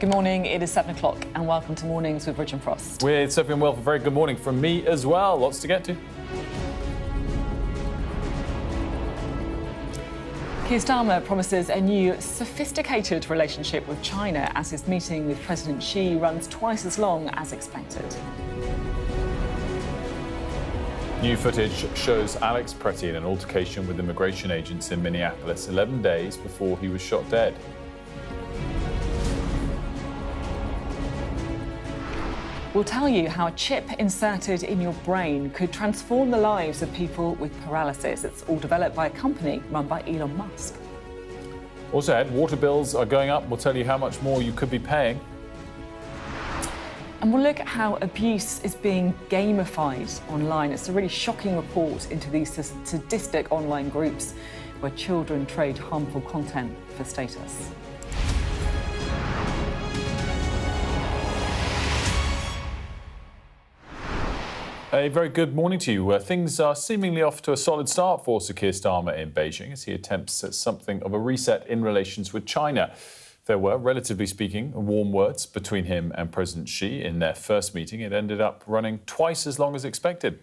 Good morning, it is 7 o'clock and welcome to Mornings with Rich and Frost. With Sophy and Wilfred, very good morning from me as well. Lots to get to. Keir Starmer promises a new sophisticated relationship with China as his meeting with President Xi runs twice as long as expected. New footage shows Alex Pretty in an altercation with immigration agents in Minneapolis 11 days before he was shot dead. We'll tell you how a chip inserted in your brain could transform the lives of people with paralysis. It's all developed by a company run by Elon Musk. Also ahead, water bills are going up. We'll tell you how much more you could be paying. And we'll look at how abuse is being gamified online. It's a really shocking report into these sadistic online groups where children trade harmful content for status. A very good morning to you. Things are seemingly off to a solid start for Sir Keir Starmer in Beijing as he attempts at something of a reset in relations with China. There were, relatively speaking, warm words between him and President Xi in their first meeting. It ended up running twice as long as expected.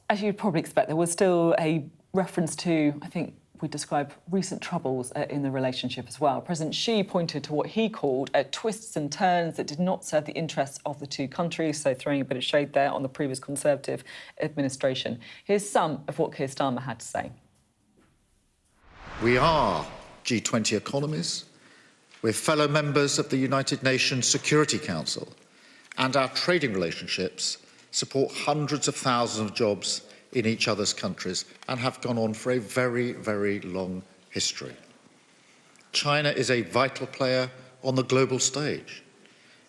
As you'd probably expect, there was still a reference to, I think we describe recent troubles in the relationship as well. President Xi pointed to what he called twists and turns that did not serve the interests of the two countries, so throwing a bit of shade there on the previous Conservative administration. Here's some of what Keir Starmer had to say. We are G20 economies. We're fellow members of the United Nations Security Council, and our trading relationships support hundreds of thousands of jobs in each other's countries and have gone on for a very, very long history. China is a vital player on the global stage,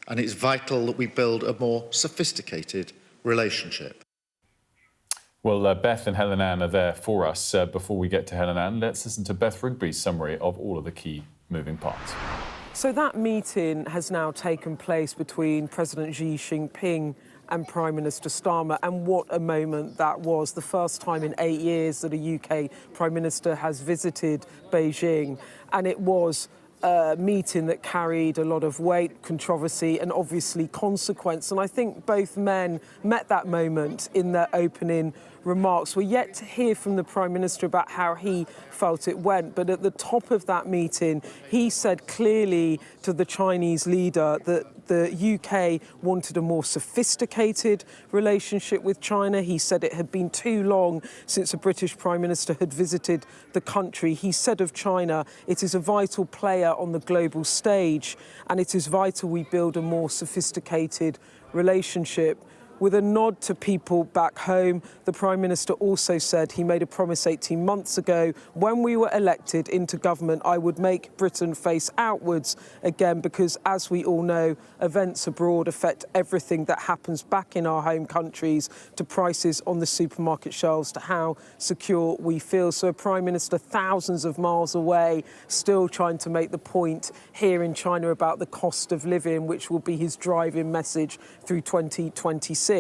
and it's vital that we build a more sophisticated relationship. Well, Beth and Helen Ann are there for us. Before we get to Helen Ann, let's listen to Beth Rigby's summary of all of the key moving parts. So that meeting has now taken place between President Xi Jinping and Prime Minister Starmer, and what a moment that was. The first time in 8 years that a UK Prime Minister has visited Beijing, and it was a meeting that carried a lot of weight, controversy and obviously consequence. And I think both men met that moment in their opening remarks. We're yet to hear from the Prime Minister about how he felt it went, but at the top of that meeting, he said clearly to the Chinese leader that the UK wanted a more sophisticated relationship with China. He said it had been too long since a British Prime Minister had visited the country. He said of China, it is a vital player on the global stage, and it is vital we build a more sophisticated relationship. With a nod to people back home, the Prime Minister also said he made a promise 18 months ago, when we were elected into government, I would make Britain face outwards again, because as we all know, events abroad affect everything that happens back in our home countries, to prices on the supermarket shelves, to how secure we feel. So a Prime Minister thousands of miles away, still trying to make the point here in China about the cost of living, which will be his driving message through 2026.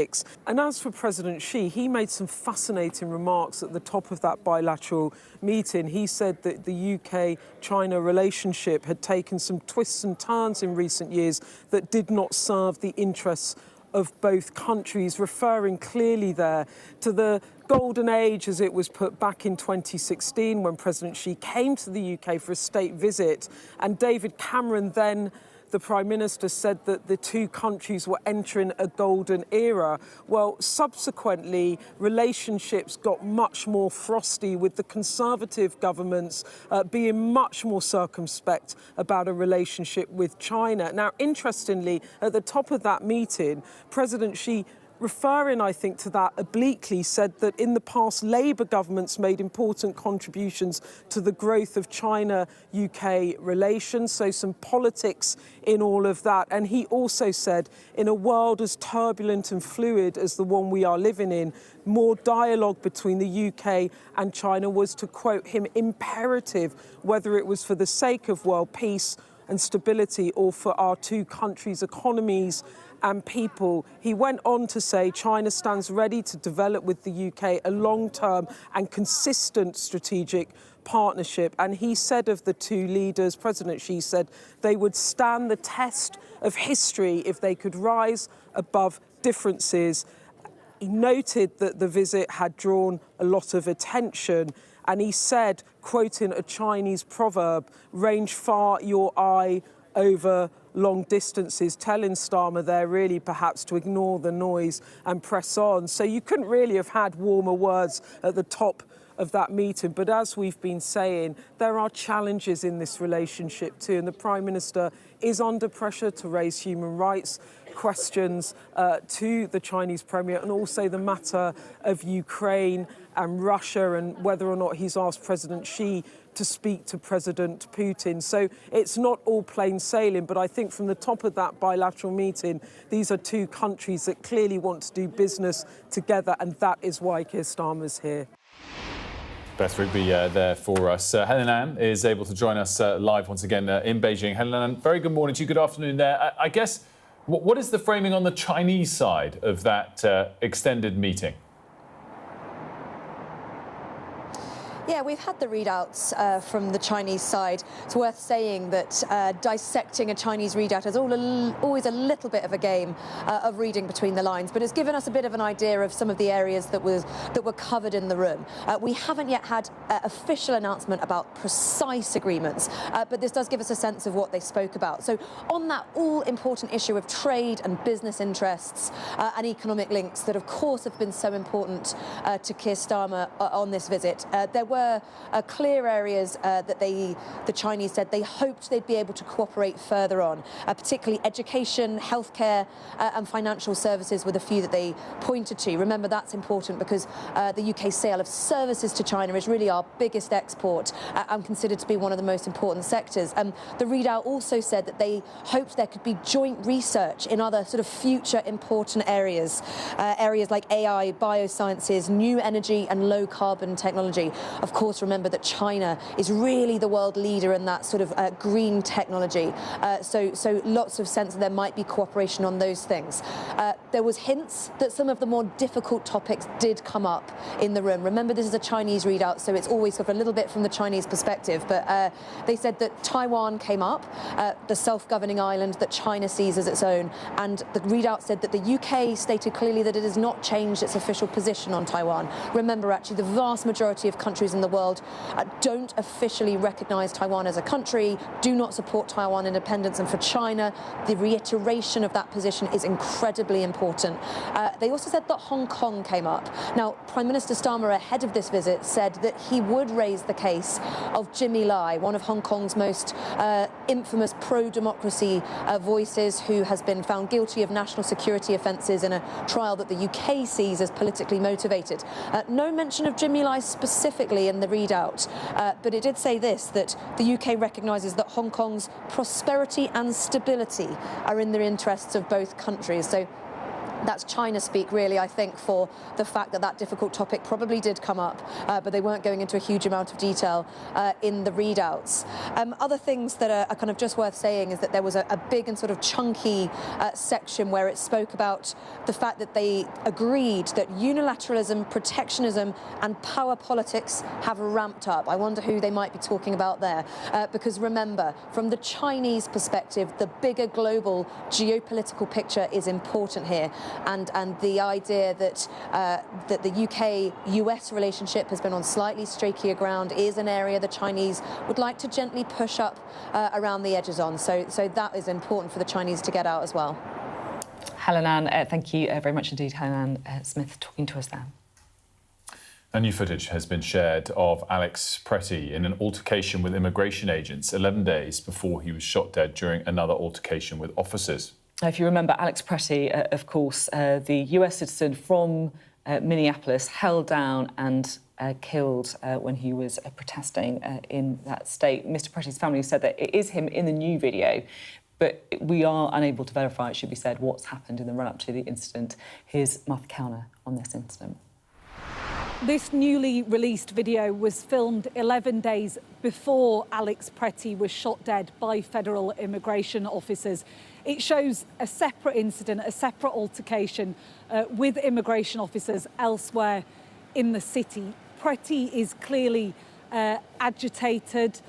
And as for President Xi, he made some fascinating remarks at the top of that bilateral meeting. He said that the UK-China relationship had taken some twists and turns in recent years that did not serve the interests of both countries, referring clearly there to the golden age, as it was put back in 2016 when President Xi came to the UK for a state visit, and David Cameron, then the Prime Minister, said that the two countries were entering a golden era. Well, subsequently, relationships got much more frosty, with the Conservative governments being much more circumspect about a relationship with China. Now, interestingly, at the top of that meeting, President Xi, referring, I think, to that obliquely, said that in the past, Labour governments made important contributions to the growth of China-UK relations, so some politics in all of that. And he also said, in a world as turbulent and fluid as the one we are living in, more dialogue between the UK and China was, to quote him, imperative, whether it was for the sake of world peace and stability or for our two countries' economies and people. He went on to say China stands ready to develop with the UK a long-term and consistent strategic partnership. And he said of the two leaders, President Xi said they would stand the test of history if they could rise above differences. He noted that the visit had drawn a lot of attention, and he said, quoting a Chinese proverb, range far your eye over long distances, telling Starmer there really perhaps to ignore the noise and press on. So you couldn't really have had warmer words at the top of that meeting. But as we've been saying, there are challenges in this relationship too, and the Prime Minister is under pressure to raise human rights questions to the Chinese Premier, and also the matter of Ukraine and Russia, and whether or not he's asked President Xi to speak to President Putin. So it's not all plain sailing, but I think from the top of that bilateral meeting, these are two countries that clearly want to do business together, and that is why Keir Starmer's here. Beth Rigby there for us. Helen Ann is able to join us live once again in Beijing. Helen Ann, very good morning to you. Good afternoon there. I guess, what is the framing on the Chinese side of that extended meeting? Yeah, we've had the readouts from the Chinese side. It's worth saying that dissecting a Chinese readout is always a little bit of a game of reading between the lines, but it's given us a bit of an idea of some of the areas that were covered in the room. We haven't yet had official announcement about precise agreements, but this does give us a sense of what they spoke about. So on that all-important issue of trade and business interests and economic links that, of course, have been so important to Keir Starmer on this visit, there were clear areas that the Chinese said they hoped they'd be able to cooperate further on, particularly education, healthcare and financial services were the few that they pointed to. Remember, that's important because the UK's sale of services to China is really our biggest export and considered to be one of the most important sectors. The readout also said that they hoped there could be joint research in other sort of future important areas, areas like AI, biosciences, new energy and low carbon technology. Of course, remember that China is really the world leader in that sort of green technology. So lots of sense that there might be cooperation on those things. There was hints that some of the more difficult topics did come up in the room. Remember, this is a Chinese readout, so it's always sort of a little bit from the Chinese perspective. But they said that Taiwan came up, the self-governing island that China sees as its own. And the readout said that the UK stated clearly that it has not changed its official position on Taiwan. Remember, actually, the vast majority of countries in the world don't officially recognise Taiwan as a country, do not support Taiwan independence, and for China, the reiteration of that position is incredibly important. They also said that Hong Kong came up. Now, Prime Minister Starmer, ahead of this visit, said that he would raise the case of Jimmy Lai, one of Hong Kong's most infamous pro-democracy voices, who has been found guilty of national security offences in a trial that the UK sees as politically motivated. No mention of Jimmy Lai specifically in the readout, but it did say this, that the UK recognises that Hong Kong's prosperity and stability are in the interests of both countries. So that's China speak, really, I think, for the fact that that difficult topic probably did come up, but they weren't going into a huge amount of detail in the readouts. Other things that are kind of just worth saying is that there was a big and sort of chunky section where it spoke about the fact that they agreed that unilateralism, protectionism and power politics have ramped up. I wonder who they might be talking about there, because remember, from the Chinese perspective, the bigger global geopolitical picture is important here. And the idea that that the UK-US relationship has been on slightly streakier ground is an area the Chinese would like to gently push up around the edges on. So that is important for the Chinese to get out as well. Helen Ann, thank you very much indeed, Helen Ann Smith, talking to us there. A new footage has been shared of Alex Pretty in an altercation with immigration agents 11 days before he was shot dead during another altercation with officers. If you remember, Alex Pretty, of course, the US citizen from Minneapolis, held down and killed when he was protesting in that state. Mr. Pretty's family said that it is him in the new video, but we are unable to verify, it should be said, what's happened in the run-up to the incident. Here's Martha Kellner on this incident. This newly released video was filmed 11 days before Alex Pretty was shot dead by federal immigration officers. It shows a separate incident, a separate altercation with immigration officers elsewhere in the city. Pretty is clearly agitated.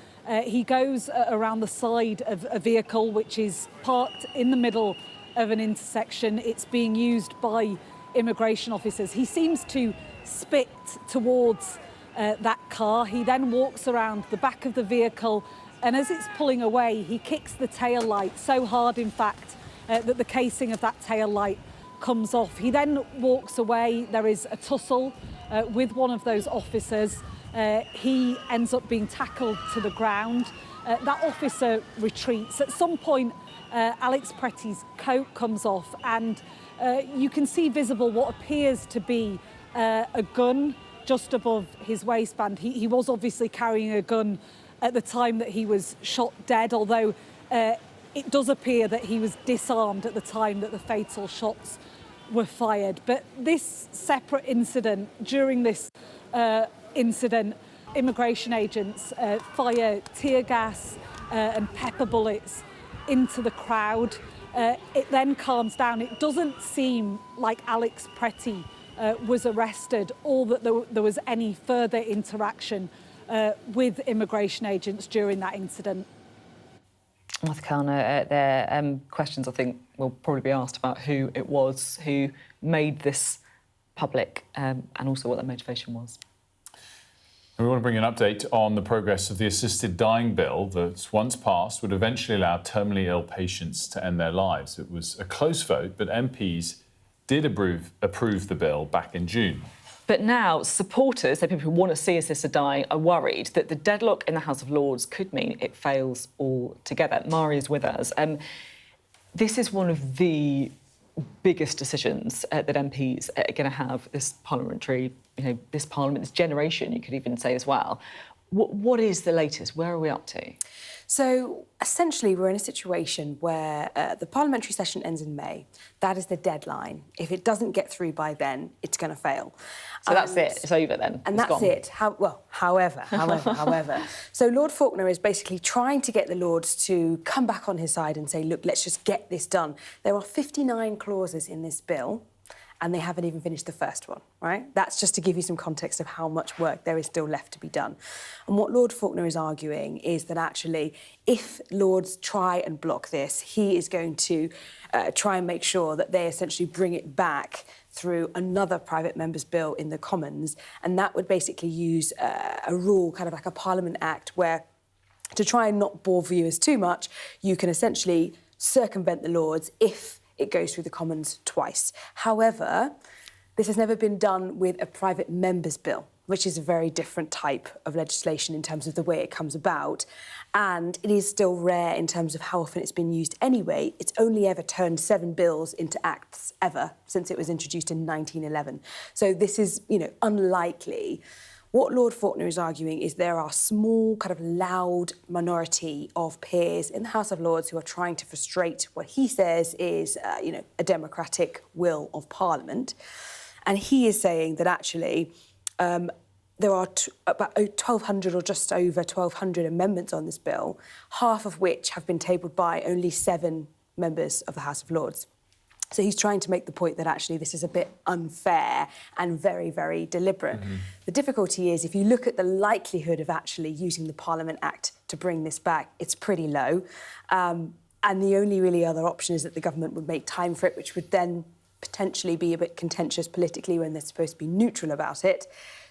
He goes around the side of a vehicle which is parked in the middle of an intersection. It's being used by immigration officers. He seems to spit towards that car. He then walks around the back of the vehicle, and as it's pulling away, he kicks the tail light so hard, in fact, that the casing of that tail light comes off. He then walks away. There is a tussle with one of those officers. He ends up being tackled to the ground. That officer retreats. At some point, Alex Pretty's coat comes off, and you can see visible what appears to be a gun just above his waistband. He was obviously carrying a gun at the time that he was shot dead, although it does appear that he was disarmed at the time that the fatal shots were fired. But this separate incident, during this incident, immigration agents fire tear gas and pepper bullets into the crowd. It then calms down. It doesn't seem like Alex Pretty was arrested, or that there was any further interaction with immigration agents during that incident. Mathkana, their questions, I think, will probably be asked about who it was who made this public and also what their motivation was. We want to bring an update on the progress of the assisted dying bill that, once passed, would eventually allow terminally ill patients to end their lives. It was a close vote, but MPs did approve the bill back in June. But now supporters, the people who want to see assisted dying, are worried that the deadlock in the House of Lords could mean it fails altogether. Mari is with us. This is one of the biggest decisions that MPs are going to have this parliamentary, this parliament, this generation, you could even say as well. What is the latest? Where are we up to? So, essentially, we're in a situation where the parliamentary session ends in May. That is the deadline. If it doesn't get through by then, it's going to fail. So that's it? It's over then? And that's it. However. So Lord Faulkner is basically trying to get the Lords to come back on his side and say, look, let's just get this done. There are 59 clauses in this bill, and they haven't even finished the first one, right? That's just to give you some context of how much work there is still left to be done. And what Lord Faulkner is arguing is that actually, if Lords try and block this, he is going to try and make sure that they essentially bring it back through another private member's bill in the Commons, and that would basically use a rule, kind of like a Parliament Act, where, to try and not bore viewers too much, you can essentially circumvent the Lords if it goes through the Commons twice. However, this has never been done with a private member's bill, which is a very different type of legislation in terms of the way it comes about. And it is still rare in terms of how often it's been used anyway. It's only ever turned 7 bills into acts ever since it was introduced in 1911. So this is, unlikely. What Lord Faulkner is arguing is there are small, kind of loud minority of peers in the House of Lords who are trying to frustrate what he says is, a democratic will of Parliament. And he is saying that actually there are about 1,200 or just over 1,200 amendments on this bill, half of which have been tabled by only 7 members of the House of Lords. So he's trying to make the point that actually this is a bit unfair and very, very deliberate. Mm-hmm. The difficulty is, if you look at the likelihood of actually using the Parliament Act to bring this back, it's pretty low. And the only really other option is that the government would make time for it, which would then potentially be a bit contentious politically when they're supposed to be neutral about it.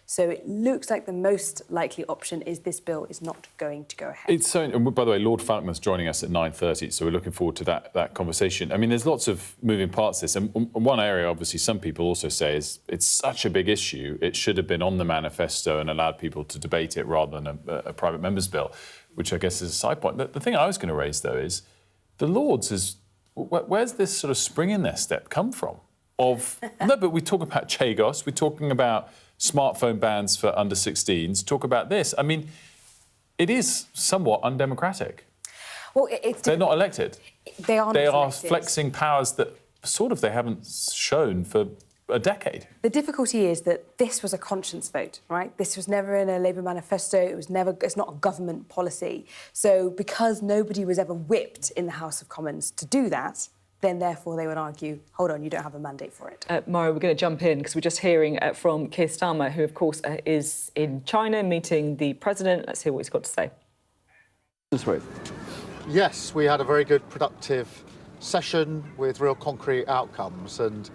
So it looks like the most likely option is this bill is not going to go ahead. It's so, and by the way, Lord Faulkner's joining us at 9:30, so we're looking forward to that conversation. I mean, there's lots of moving parts to this, and one area, obviously, some people also say is it's such a big issue, it should have been on the manifesto and allowed people to debate it rather than a private member's bill, which I guess is a side point. The thing I was going to raise, though, is the Lords where's this sort of spring in their step come from? No, but we talk about Chagos, we're talking about smartphone bans for under 16s, talk about this. I mean, it is somewhat undemocratic. Well, they're not elected. They are flexing powers that sort of they haven't shown for a decade. The difficulty is that this was a conscience vote, right? This was never in a Labour manifesto. It's not a government policy. So because nobody was ever whipped in the House of Commons to do that, then therefore they would argue, hold on, you don't have a mandate for it. Maura, we're going to jump in because we're just hearing from Keir Starmer, who, of course, is in China meeting the president. Let's hear what he's got to say. Yes, we had a very good, productive session with real concrete outcomes, and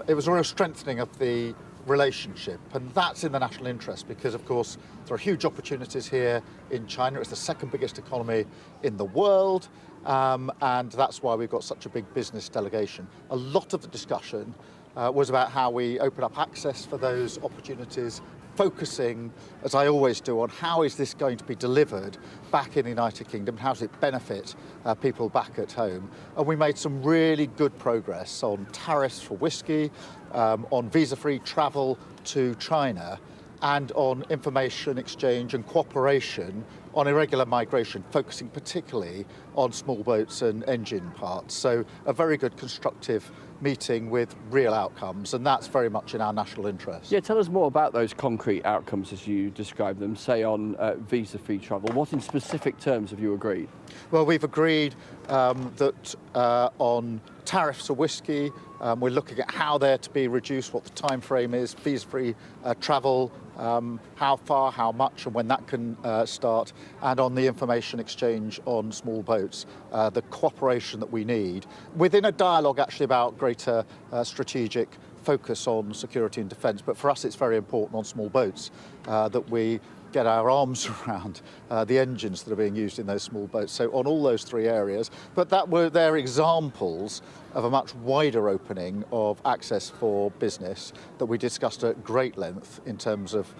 it was a real strengthening of the relationship, and that's in the national interest because, of course, there are huge opportunities here in China. It's the second biggest economy in the world, and that's why we've got such a big business delegation. A lot of the discussion was about how we open up access for those opportunities, focusing, as I always do, on how is this going to be delivered back in the United Kingdom, how does it benefit people back at home. And we made some really good progress on tariffs for whisky, on visa-free travel to China, and on information exchange and cooperation on irregular migration, focusing particularly on small boats and engine parts. So a very good constructive meeting with real outcomes, and that's very much in our national interest. Yeah, tell us more about those concrete outcomes as you describe them, say on visa-free travel. What in specific terms have you agreed? Well, we've agreed that on tariffs for whisky, we're looking at how they're to be reduced, what the time frame is, visa-free travel, how far, how much, and when that can start, and on the information exchange on small boats, the cooperation that we need, within a dialogue actually about greater strategic focus on security and defence. But for us it's very important on small boats that we get our arms around the engines that are being used in those small boats. So on all those three areas, but they're examples of a much wider opening of access for business that we discussed at great length in terms of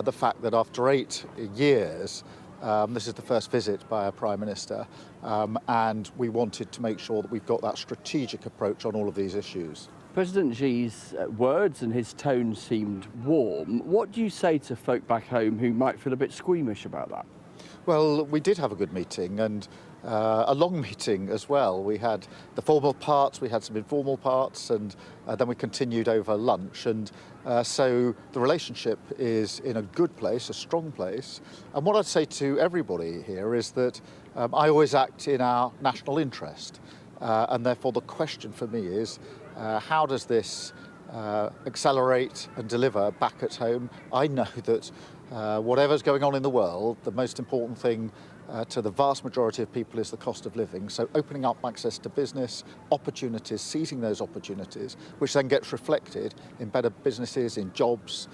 the fact that after 8 years, this is the first visit by our Prime Minister, and we wanted to make sure that we've got that strategic approach on all of these issues. President Xi's words and his tone seemed warm. What do you say to folk back home who might feel a bit squeamish about that? Well, we did have a good meeting, and a long meeting as well. We had the formal parts, we had some informal parts, and then we continued over lunch. And so the relationship is in a good place, a strong place. And what I'd say to everybody here is that I always act in our national interest. And therefore the question for me is, how does this accelerate and deliver back at home? I know that whatever's going on in the world, the most important thing to the vast majority of people is the cost of living. So opening up access to business, opportunities, seizing those opportunities, which then gets reflected in better businesses, in jobs,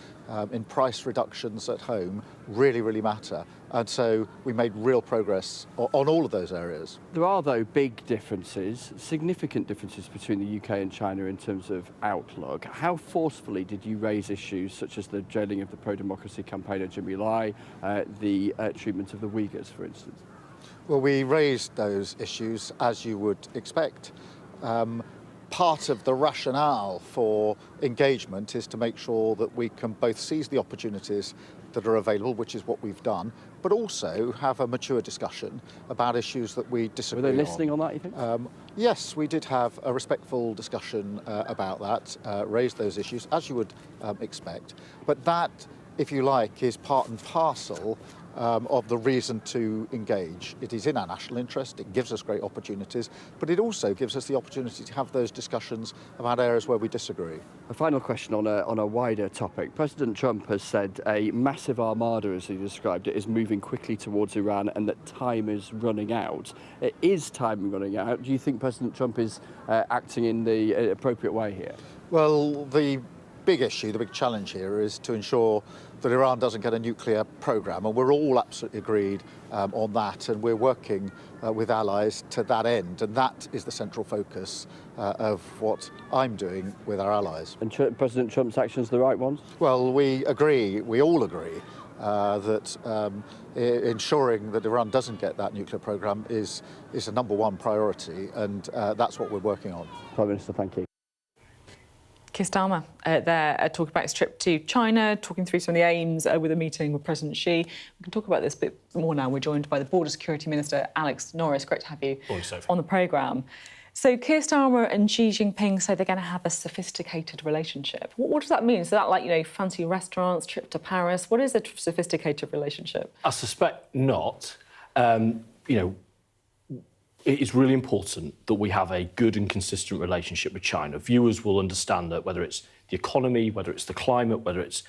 in price reductions at home, really, really matter. And so we made real progress on all of those areas. There are, though, big differences, significant differences between the UK and China in terms of outlook. How forcefully did you raise issues such as the jailing of the pro-democracy campaigner Jimmy Lai, the treatment of the Uyghurs, for instance? Well, we raised those issues as you would expect. Part of the rationale for engagement is to make sure that we can both seize the opportunities that are available, which is what we've done, but also have a mature discussion about issues that we disagree on. Were they listening on that, you think? Yes, we did have a respectful discussion about that, raised those issues, as you would expect. But that, if you like, is part and parcel of the reason to engage. It is in our national interest, it gives us great opportunities, but it also gives us the opportunity to have those discussions about areas where we disagree. A final question on a wider topic. President Trump has said a massive armada, as he described it, is moving quickly towards Iran and that time is running out. Is time running out? Do you think President Trump is acting in the appropriate way here? Well, the big issue, the big challenge here is to ensure that Iran doesn't get a nuclear programme, and we're all absolutely agreed on that, and we're working with allies to that end, and that is the central focus of what I'm doing with our allies. And President Trump's actions the right ones? Well, we all agree that ensuring that Iran doesn't get that nuclear programme is the number one priority, and that's what we're working on. Prime Minister, thank you. Keir Starmer there talking about his trip to China, talking through some of the aims with a meeting with President Xi. We can talk about this a bit more now. We're joined by the Border Security Minister, Alex Norris. Great to have you on the programme. So Keir Starmer and Xi Jinping say they're going to have a sophisticated relationship. What does that mean? Is that like, you know, fancy restaurants, trip to Paris? What is a sophisticated relationship? I suspect not. You know, it is really important that we have a good and consistent relationship with China. Viewers will understand that whether it's the economy, whether it's the climate, whether it's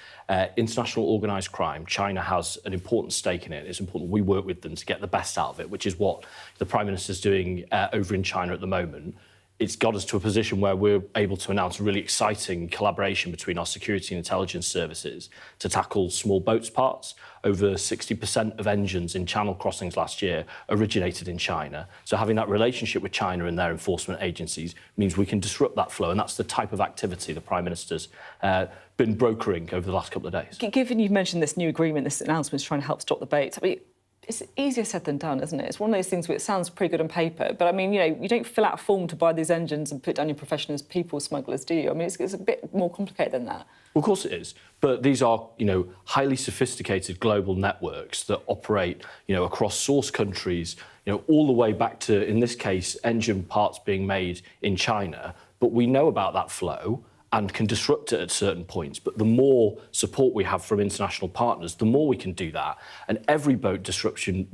international organised crime, China has an important stake in it. It's important we work with them to get the best out of it, which is what the Prime Minister's doing over in China at the moment. It's got us to a position where we're able to announce a really exciting collaboration between our security and intelligence services to tackle small boats parts. Over 60% of engines in channel crossings last year originated in China. So having that relationship with China and their enforcement agencies means we can disrupt that flow, and that's the type of activity the Prime Minister's been brokering over the last couple of days. Given you've mentioned this new agreement, this announcement is trying to help stop the boats, I mean, it's easier said than done, isn't it? It's one of those things where it sounds pretty good on paper, but I mean, you know, you don't fill out a form to buy these engines and put down your profession as people smugglers, do you? I mean, it's a bit more complicated than that. Well, of course it is, but these are, you know, highly sophisticated global networks that operate, you know, across source countries, you know, all the way back to, in this case, engine parts being made in China. But we know about that flow and can disrupt it at certain points. But the more support we have from international partners, the more we can do that. And every boat disruption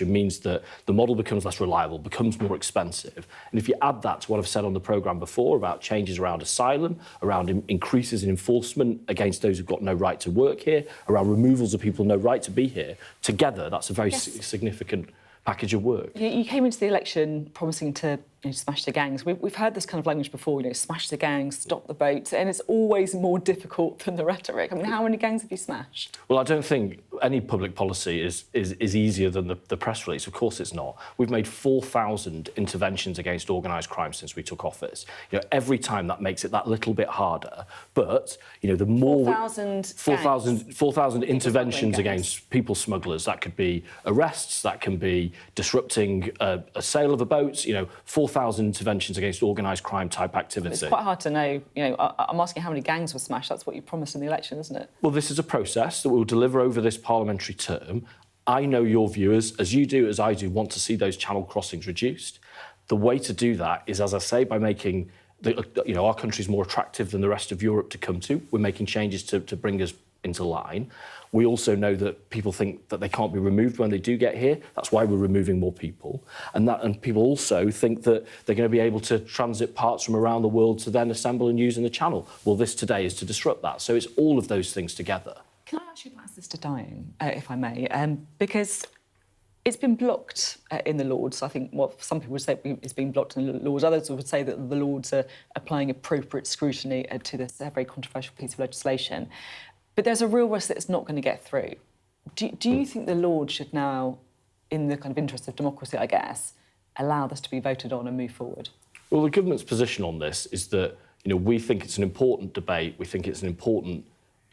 means that the model becomes less reliable, becomes more expensive. And if you add that to what I've said on the programme before about changes around asylum, around increases in enforcement against those who've got no right to work here, around removals of people no right to be here, together, that's a very significant package of work. You came into the election promising to smash the gangs. We've heard this kind of language before, you know, smash the gangs, stop the boats, and it's always more difficult than the rhetoric. I mean, how many gangs have you smashed? Well, I don't think any public policy is easier than the press release. Of course it's not. We've made 4,000 interventions against organised crime since we took office. You know, every time that makes it that little bit harder. But, you know, the more... 4,000 interventions against people smugglers. That could be arrests, that can be disrupting a sale of a boat, you know, 4,000 interventions against organised crime type activity. It's quite hard to know. You know, I'm asking how many gangs were smashed. That's what you promised in the election, isn't it? Well, this is a process that we'll deliver over this parliamentary term. I know your viewers, as you do, as I do, want to see those channel crossings reduced. The way to do that is, as I say, by making our countries more attractive than the rest of Europe to come to. We're making changes to bring us into line. We also know that people think that they can't be removed when they do get here. That's why we're removing more people. And people also think that they're going to be able to transit parts from around the world to then assemble and use in the channel. Well, this today is to disrupt that. So it's all of those things together. Can I ask you about sister dying, if I may? Because it's been blocked in the Lords. I think some people would say it's been blocked in the Lords. Others would say that the Lords are applying appropriate scrutiny to this very controversial piece of legislation. But there's a real risk that it's not going to get through. Do you think the Lords should now, in the kind of interest of democracy, I guess, allow this to be voted on and move forward? Well, the government's position on this is that, you know, we think it's an important debate. We think it's an important,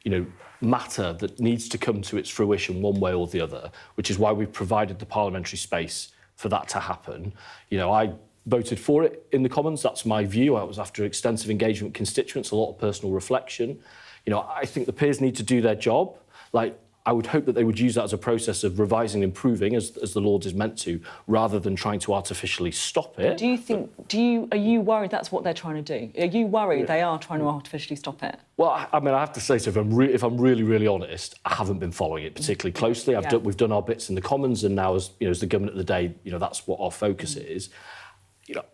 you know, matter that needs to come to its fruition one way or the other, which is why we've provided the parliamentary space for that to happen. You know, I voted for it in the Commons. That's my view. I was after extensive engagement with constituents, a lot of personal reflection. You know, I think the peers need to do their job. Like, I would hope that they would use that as a process of revising and improving, as the Lords is meant to, rather than trying to artificially stop it. Are you worried that's what they're trying to do? Are you worried they are trying to artificially stop it? Well, I mean, I have to say, so if I'm really, really honest, I haven't been following it particularly closely. We've done our bits in the Commons, and now, as the government of the day, you know, that's what our focus is. You know,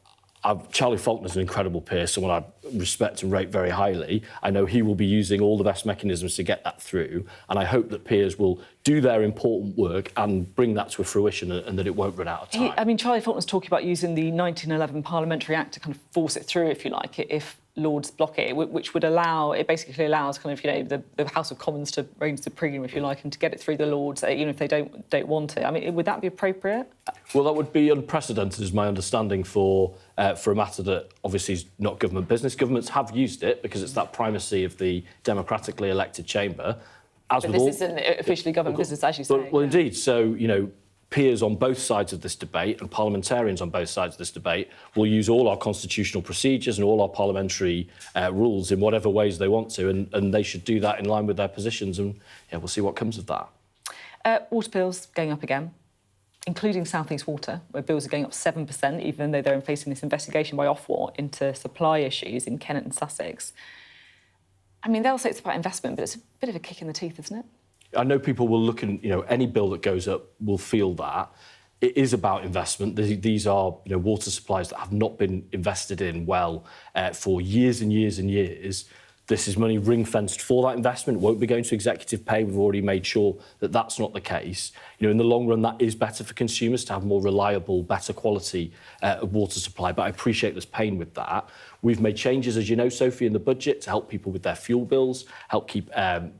Charlie Faulkner's an incredible peer, someone I respect and rate very highly. I know he will be using all the best mechanisms to get that through, and I hope that peers will do their important work and bring that to a fruition and that it won't run out of time. I mean, Charlie Faulkner's talking about using the 1911 Parliamentary Act to kind of force it through, if you like, if Lords block it, which would allow, it basically allows kind of, you know, the House of Commons to reign supreme, if you like, and to get it through the Lords, even if they don't want it. I mean, would that be appropriate? Well, that would be unprecedented, is my understanding, for a matter that obviously is not government business. Governments have used it because it's that primacy of the democratically elected chamber. But this isn't officially government business, as you say. Well, indeed. So, you know, peers on both sides of this debate and parliamentarians on both sides of this debate will use all our constitutional procedures and all our parliamentary rules in whatever ways they want to, and they should do that in line with their positions, and we'll see what comes of that. Water bills going up again. including South East Water, where bills are going up 7%, even though they're facing this investigation by Ofwat into supply issues in Kent and Sussex. I mean, they'll say it's about investment, but it's a bit of a kick in the teeth, isn't it? I know people will look and, any bill that goes up will feel that. It is about investment. These are, water supplies that have not been invested in well for years and years and years. This is money ring-fenced for that investment. It won't be going to executive pay. We've already made sure that that's not the case. In the long run, that is better for consumers to have more reliable, better quality water supply. But I appreciate there's pain with that. We've made changes, as you know, Sophie, in the budget to help people with their fuel bills, help keep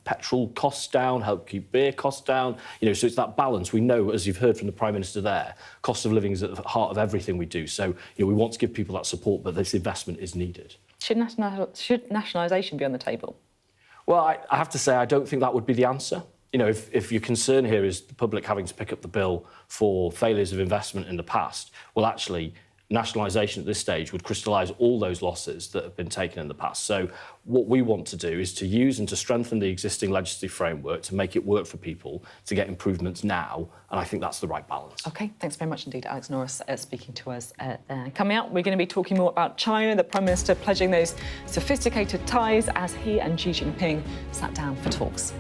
petrol costs down, help keep beer costs down. So it's that balance. We know, as you've heard from the Prime Minister there, cost of living is at the heart of everything we do. So we want to give people that support, but this investment is needed. Should nationalisation be on the table? Well, I have to say, I don't think that would be the answer. If your concern here is the public having to pick up the bill for failures of investment in the past, well, actually, nationalisation at this stage would crystallise all those losses that have been taken in the past. So what we want to do is to use and to strengthen the existing legislative framework to make it work for people, to get improvements now, and I think that's the right balance. OK, thanks very much indeed, Alex Norris, speaking to us there. Coming up, we're going to be talking more about China, the Prime Minister pledging those sophisticated ties as he and Xi Jinping sat down for talks.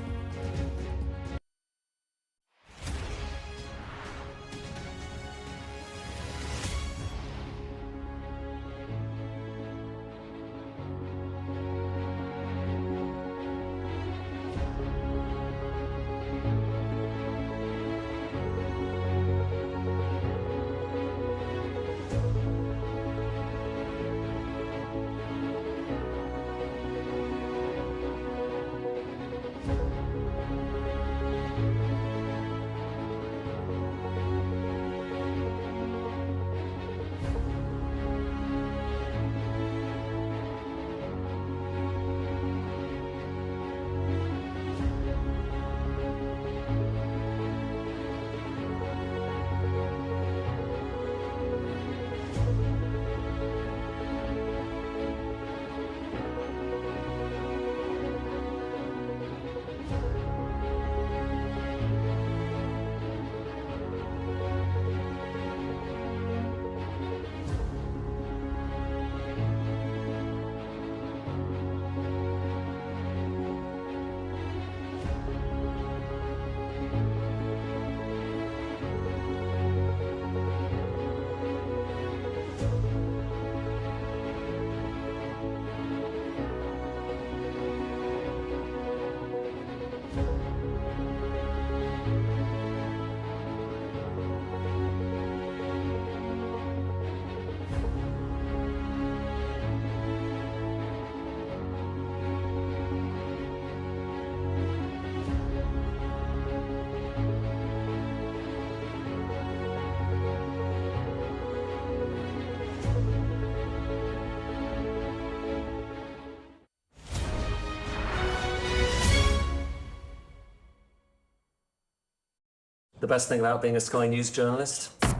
The best thing about being a Sky News journalist? I'm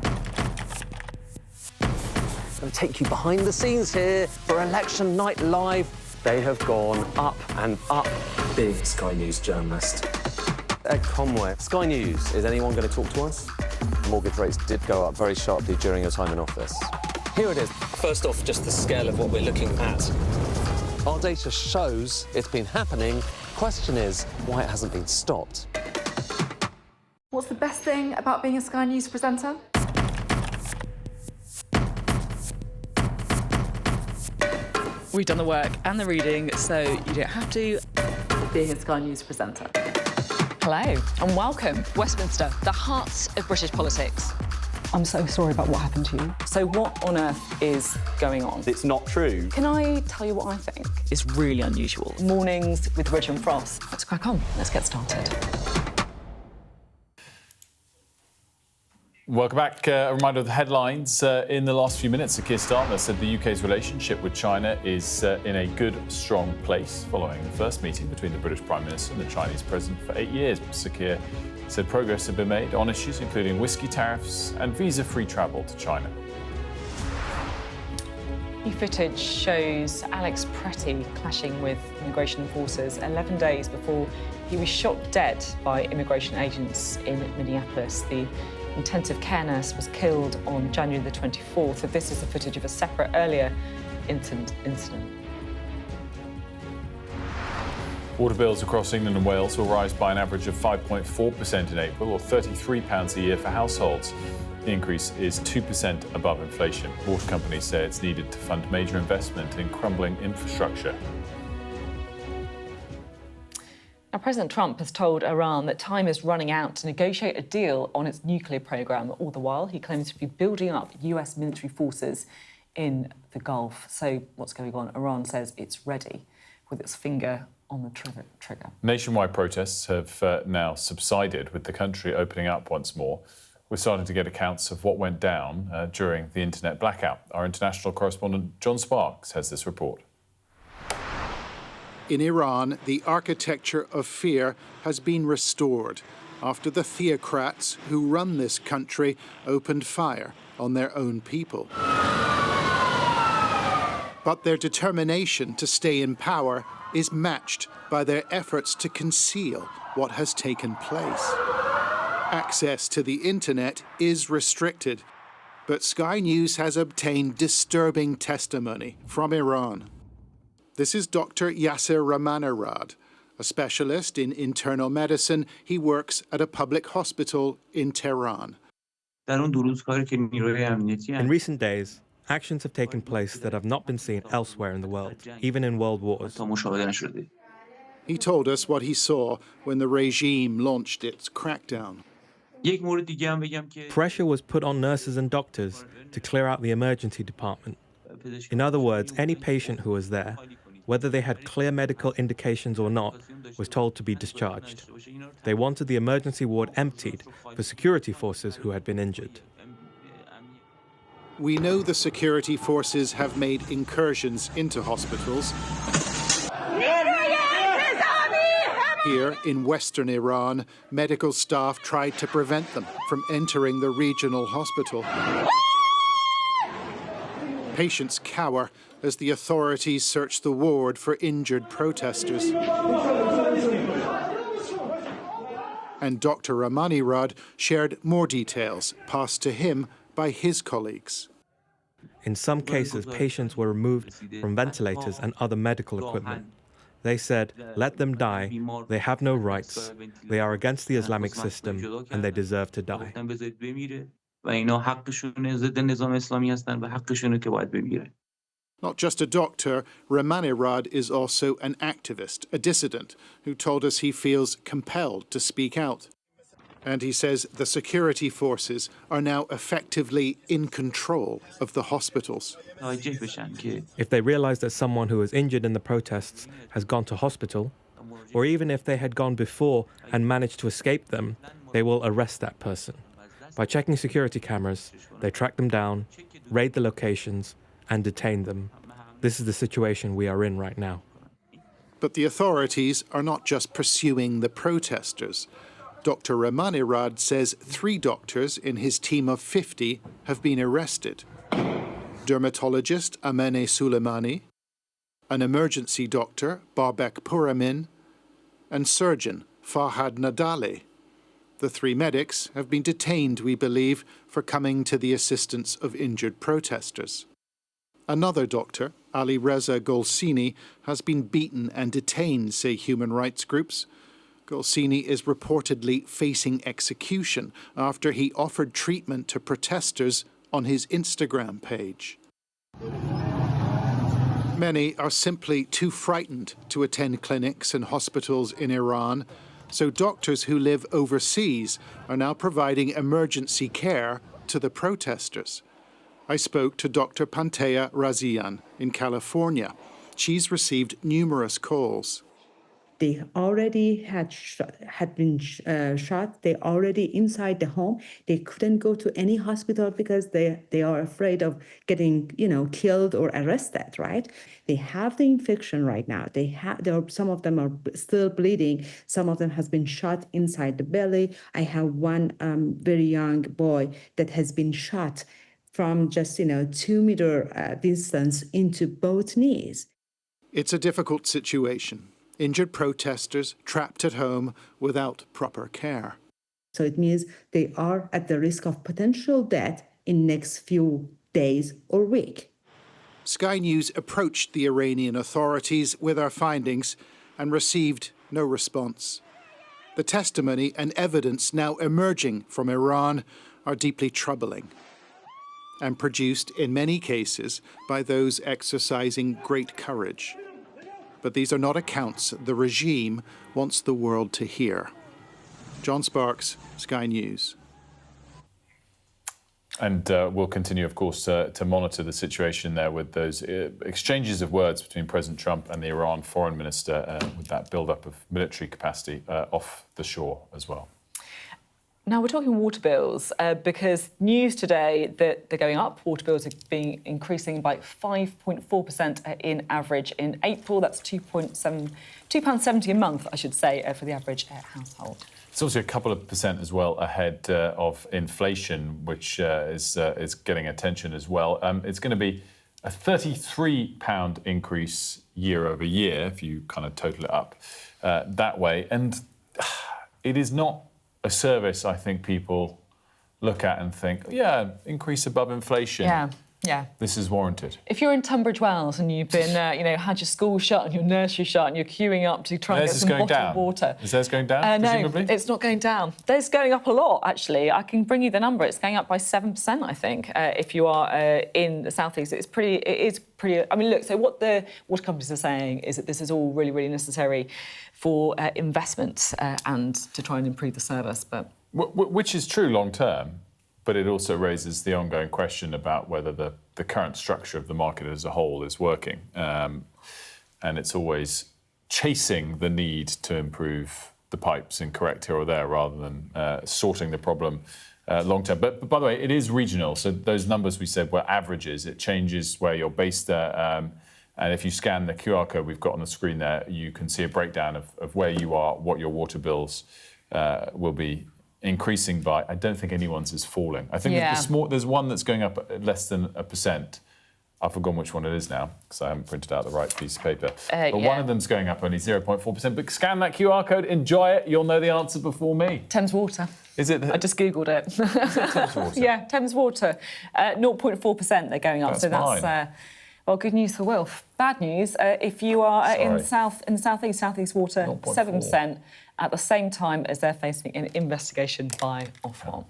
going to take you behind the scenes here for Election Night Live. They have gone up and up. Being a Sky News journalist. Ed Conway, Sky News, is anyone going to talk to us? Mortgage rates did go up very sharply during your time in office. Here it is. First off, just the scale of what we're looking at. Our data shows it's been happening. Question is, why it hasn't been stopped. What's the best thing about being a Sky News presenter? We've done the work and the reading, so you don't have to. Being a Sky News presenter. Hello and welcome. Westminster, the heart of British politics. I'm so sorry about what happened to you. So what on earth is going on? It's not true. Can I tell you what I think? It's really unusual. Mornings with Richard and Frost. Let's crack on. Let's get started. Welcome back. A reminder of the headlines. In the last few minutes, Sir Keir Starmer said the UK's relationship with China is in a good, strong place following the first meeting between the British Prime Minister and the Chinese President for 8 years. Sir Keir said progress had been made on issues including whisky tariffs and visa-free travel to China. New footage shows Alex Pretty clashing with immigration enforcers 11 days before he was shot dead by immigration agents in Minneapolis. The intensive care nurse was killed on January the 24th. So this is the footage of a separate earlier incident. Water bills across England and Wales will rise by an average of 5.4% in April, or £33 a year for households. The increase is 2% above inflation. Water companies say it's needed to fund major investment in crumbling infrastructure. Now, President Trump has told Iran that time is running out to negotiate a deal on its nuclear programme. All the while, he claims to be building up US military forces in the Gulf. So what's going on? Iran says it's ready with its finger on the trigger. Nationwide protests have now subsided, with the country opening up once more. We're starting to get accounts of what went down during the internet blackout. Our international correspondent John Sparks has this report. In Iran, the architecture of fear has been restored after the theocrats who run this country opened fire on their own people. But their determination to stay in power is matched by their efforts to conceal what has taken place. Access to the internet is restricted, but Sky News has obtained disturbing testimony from Iran. This is Dr. Yasser Ramanarad, a specialist in internal medicine. He works at a public hospital in Tehran. In recent days, actions have taken place that have not been seen elsewhere in the world, even in world wars. He told us what he saw when the regime launched its crackdown. Pressure was put on nurses and doctors to clear out the emergency department. In other words, any patient who was there, whether they had clear medical indications or not, was told to be discharged. They wanted the emergency ward emptied for security forces who had been injured. We know the security forces have made incursions into hospitals. Here in western Iran, medical staff tried to prevent them from entering the regional hospital. Patients cower as the authorities search the ward for injured protesters. And Dr. Ramanirad shared more details passed to him by his colleagues. In some cases, patients were removed from ventilators and other medical equipment. They said, let them die, they have no rights, they are against the Islamic system, and they deserve to die. Not just a doctor, Ramanirad is also an activist, a dissident, who told us he feels compelled to speak out. And he says the security forces are now effectively in control of the hospitals. If they realize that someone who was injured in the protests has gone to hospital, or even if they had gone before and managed to escape them, they will arrest that person. By checking security cameras, they track them down, raid the locations, and detain them. This is the situation we are in right now. But the authorities are not just pursuing the protesters. Dr. Ramanirad says 3 doctors in his team of 50 have been arrested. Dermatologist Amene Suleimani, an emergency doctor, Babek Puramin, and surgeon Fahad Nadali. The 3 medics have been detained, we believe, for coming to the assistance of injured protesters. Another doctor, Ali Reza Golsini, has been beaten and detained, say human rights groups. Golsini is reportedly facing execution after he offered treatment to protesters on his Instagram page. Many are simply too frightened to attend clinics and hospitals in Iran, so doctors who live overseas are now providing emergency care to the protesters. I spoke to Dr. Pantea Razian in California. She's received numerous calls. They already had been shot. They already inside the home. They couldn't go to any hospital because they are afraid of getting, killed or arrested, right? They have the infection right now. Some of them are still bleeding. Some of them has been shot inside the belly. I have one very young boy that has been shot from just, 2-meter distance into both knees. It's a difficult situation. Injured protesters trapped at home without proper care. So it means they are at the risk of potential death in next few days or week. Sky News approached the Iranian authorities with our findings and received no response. The testimony and evidence now emerging from Iran are deeply troubling and produced in many cases by those exercising great courage. But these are not accounts the regime wants the world to hear. John Sparks, Sky News. And we'll continue, of course, to monitor the situation there with those exchanges of words between President Trump and the Iran foreign minister with that build-up of military capacity off the shore as well. Now, we're talking water bills because news today that they're going up. Water bills are being increasing by 5.4% in average in April. That's £2.70 a month, I should say, for the average household. It's also a couple of percent as well ahead of inflation, which is getting attention as well. It's going to be a £33 increase year over year if you kind of total it up that way. And it is not a service I think people look at and think, yeah, increase above inflation. Yeah. This is warranted. If you're in Tunbridge Wells and you've been, had your school shut and your nursery shut and you're queuing up to try and get some bottled water. Is theirs going down, presumably? No, it's not going down. Theirs going up a lot, actually. I can bring you the number. It's going up by 7%, I think, if you are in the South East. It is pretty... I mean, look, so what the water companies are saying is that this is all really, really necessary for investment and to try and improve the service, but... Which is true long term. But it also raises the ongoing question about whether the current structure of the market as a whole is working. And it's always chasing the need to improve the pipes and correct here or there rather than sorting the problem long term. But by the way, it is regional. So those numbers we said were averages. It changes where you're based there. And if you scan the QR code we've got on the screen there, you can see a breakdown of where you are, what your water bills will be increasing by. I don't think anyone's is falling. I think there's one that's going up less than 1%. I've forgotten which one it is now because I haven't printed out the right piece of paper. But one of them's going up only 0.4%. But scan that QR code, enjoy it. You'll know the answer before me. Thames Water. Is it? I just Googled it. Is it Thames Water? Yeah, Thames Water. 0.4% they're going up. That's well, good news for Wilf. Bad news if you are in the Southeast Water, 7%. At the same time as they're facing an investigation by Ofcom.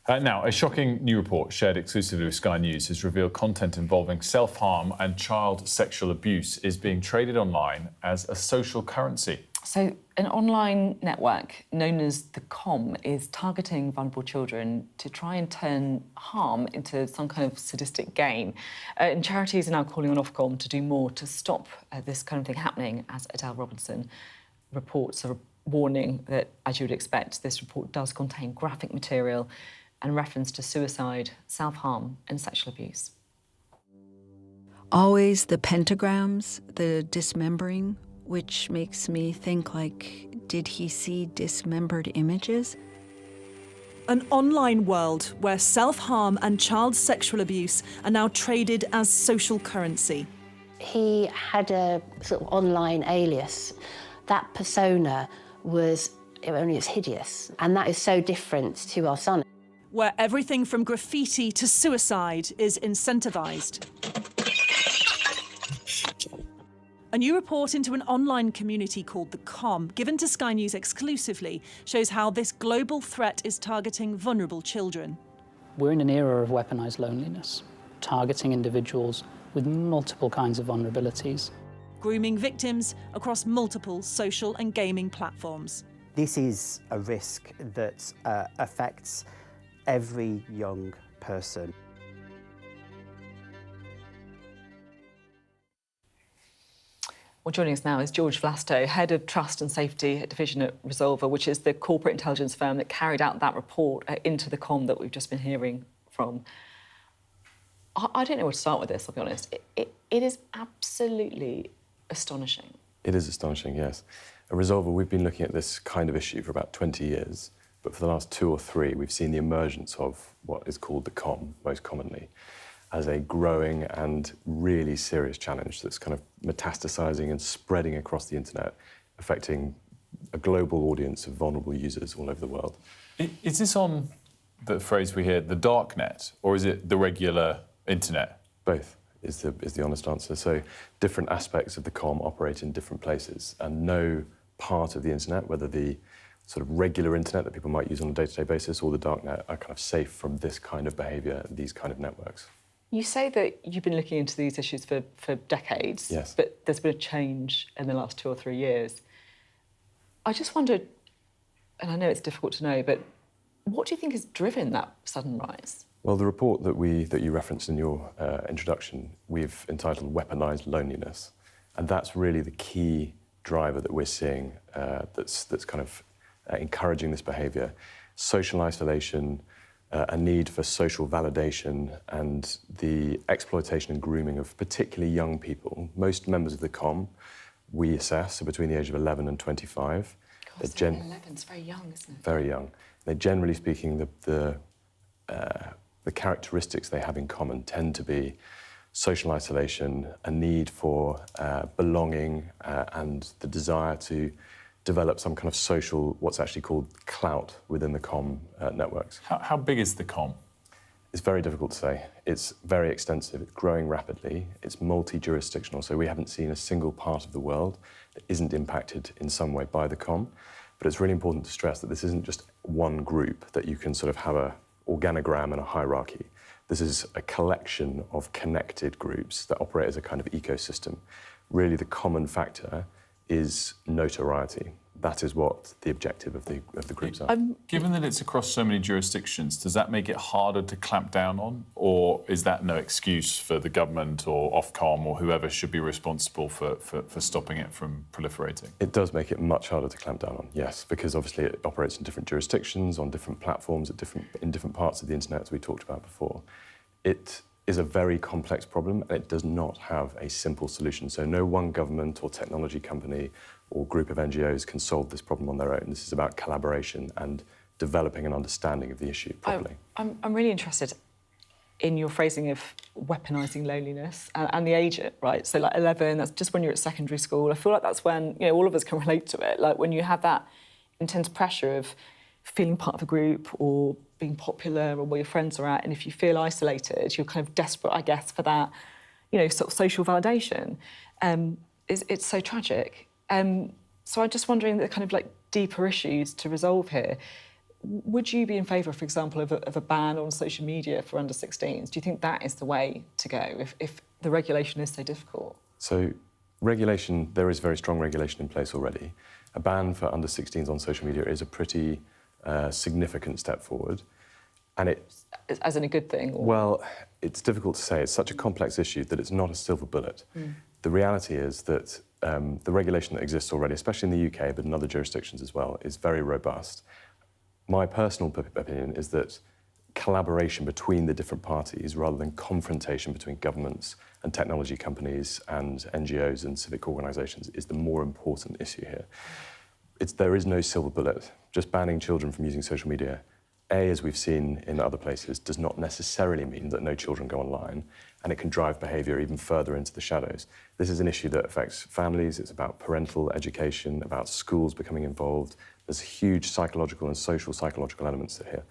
Now, a shocking new report shared exclusively with Sky News has revealed content involving self-harm and child sexual abuse is being traded online as a social currency. So an online network known as the Com is targeting vulnerable children to try and turn harm into some kind of sadistic gain. And charities are now calling on Ofcom to do more to stop this kind of thing happening, as Adele Robinson reports a warning that, as you would expect, this report does contain graphic material and reference to suicide, self-harm and sexual abuse. Always the pentagrams, the dismembering, which makes me think, like, did he see dismembered images? An online world where self-harm and child sexual abuse are now traded as social currency. He had a sort of online alias. That persona was hideous, and that is so different to our son. Where everything from graffiti to suicide is incentivised. A new report into an online community called The Com, given to Sky News exclusively, shows how this global threat is targeting vulnerable children. We're in an era of weaponised loneliness, targeting individuals with multiple kinds of vulnerabilities. Grooming victims across multiple social and gaming platforms. This is a risk that affects every young person. Well, joining us now is George Vlasto, Head of Trust and Safety Division at Resolver, which is the corporate intelligence firm that carried out that report into the Com that we've just been hearing from. I don't know where to start with this, I'll be honest. It is absolutely astonishing. It is astonishing, yes. At Resolver, we've been looking at this kind of issue for about 20 years, but for the last 2 or 3, we've seen the emergence of what is called the Com, most commonly, as a growing and really serious challenge that's kind of metastasizing and spreading across the internet, affecting a global audience of vulnerable users all over the world. Is this on the phrase we hear, the dark net, or is it the regular internet? Both is the honest answer. So different aspects of the comm operate in different places, and no part of the internet, whether the sort of regular internet that people might use on a day-to-day basis or the dark net, are kind of safe from this kind of behaviour, these kind of networks. You say that you've been looking into these issues for decades, yes, but there's been a change in the last 2 or 3 years. I just wondered, and I know it's difficult to know, but what do you think has driven that sudden rise? Well, the report that you referenced in your introduction, we've entitled Weaponised Loneliness, and that's really the key driver that we're seeing that's kind of encouraging this behaviour. Social isolation, a need for social validation, and the exploitation and grooming of particularly young people. Most members of the comm, we assess, are between the age of 11 and 25. God, 11's very young, isn't it? Very young. They're generally speaking, the characteristics they have in common tend to be social isolation, a need for belonging, and the desire to develop some kind of social, what's actually called clout within the comm networks. How big is the comm? It's very difficult to say. It's very extensive, it's growing rapidly, it's multi-jurisdictional, so we haven't seen a single part of the world that isn't impacted in some way by the comm. But it's really important to stress that this isn't just one group that you can sort of have a organogram and a hierarchy. This is a collection of connected groups that operate as a kind of ecosystem. Really, the common factor is notoriety. That is what the objective of the groups are. Given that it's across so many jurisdictions, does that make it harder to clamp down on, or is that no excuse for the government or Ofcom or whoever should be responsible for stopping it from proliferating? It does make it much harder to clamp down on, yes, because obviously it operates in different jurisdictions, on different platforms, in different parts of the internet, as we talked about before. It is a very complex problem, and it does not have a simple solution. So no one government or technology company or group of NGOs can solve this problem on their own. This is about collaboration and developing an understanding of the issue properly. I'm really interested in your phrasing of weaponising loneliness and the age it, right? So like 11, that's just when you're at secondary school. I feel like that's when, you know, all of us can relate to it. Like when you have that intense pressure of feeling part of a group or being popular or where your friends are at, and if you feel isolated, you're kind of desperate, I guess, for that, you know, sort of social validation. It's so tragic. So I'm just wondering the kind of like deeper issues to resolve here. Would you be in favour, for example, of a ban on social media for under 16s? Do you think that is the way to go if the regulation is so difficult? So regulation, there is very strong regulation in place already. A ban for under 16s on social media is a pretty significant step forward. And it... As in a good thing? Or? Well, it's difficult to say. It's such a complex issue that it's not a silver bullet. The reality is that the regulation that exists already, especially in the UK, but in other jurisdictions as well, is very robust. My personal opinion is that collaboration between the different parties, rather than confrontation between governments and technology companies and NGOs and civic organisations, is the more important issue here. There is no silver bullet. Just banning children from using social media, as we've seen in other places, does not necessarily mean that no children go online, and it can drive behaviour even further into the shadows. This is an issue that affects families. It's about parental education, about schools becoming involved. There's huge psychological and social psychological elements here.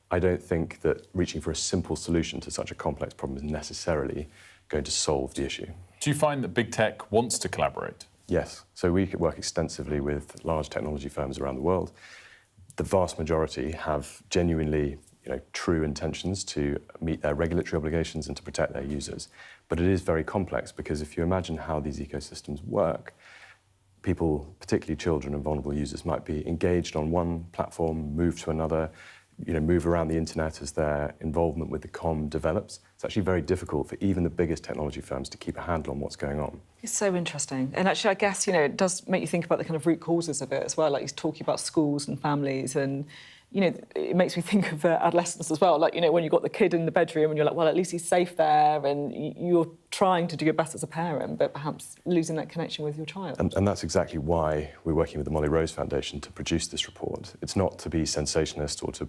I don't think that reaching for a simple solution to such a complex problem is necessarily going to solve the issue. Do you find that big tech wants to collaborate? Yes. So we work extensively with large technology firms around the world. The vast majority have genuinely, true intentions to meet their regulatory obligations and to protect their users. But it is very complex because if you imagine how these ecosystems work, people, particularly children and vulnerable users, might be engaged on one platform, move to another, move around the internet as their involvement with the comm develops. It's actually very difficult for even the biggest technology firms to keep a handle on what's going on. It's so interesting. And actually, I guess, it does make you think about the kind of root causes of it as well. Like he's talking about schools and families and, it makes me think of adolescence as well. Like, when you've got the kid in the bedroom and you're like, well, at least he's safe there and you're trying to do your best as a parent, but perhaps losing that connection with your child. And that's exactly why we're working with the Molly Rose Foundation to produce this report. It's not to be sensationalist or to,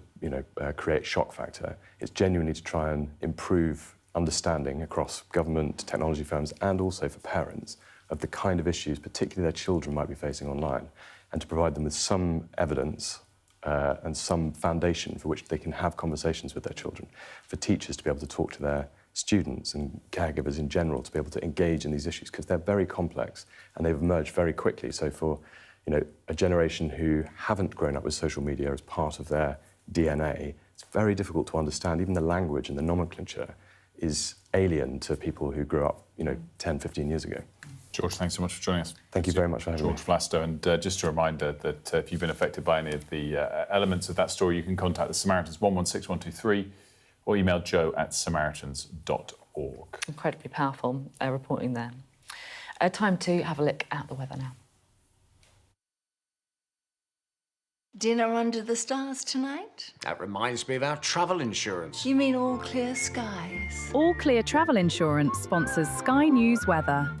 create shock factor. It's genuinely to try and improve understanding across government, technology firms, and also for parents of the kind of issues, particularly their children might be facing online, and to provide them with some evidence and some foundation for which they can have conversations with their children, for teachers to be able to talk to their students and caregivers in general to be able to engage in these issues, because they're very complex and they've emerged very quickly. So for a generation who haven't grown up with social media as part of their DNA, it's very difficult to understand. Even the language and the nomenclature is alien to people who grew up 10, 15 years ago. George, thanks so much for joining us. Thank you very much for having me. George Flasto, and just a reminder that if you've been affected by any of the elements of that story, you can contact the Samaritans 116123 or email joe@samaritans.org. Incredibly powerful reporting there. Time to have a look at the weather now. Dinner under the stars tonight? That reminds me of our travel insurance. You mean All Clear Skies? All Clear Travel Insurance sponsors Sky News Weather.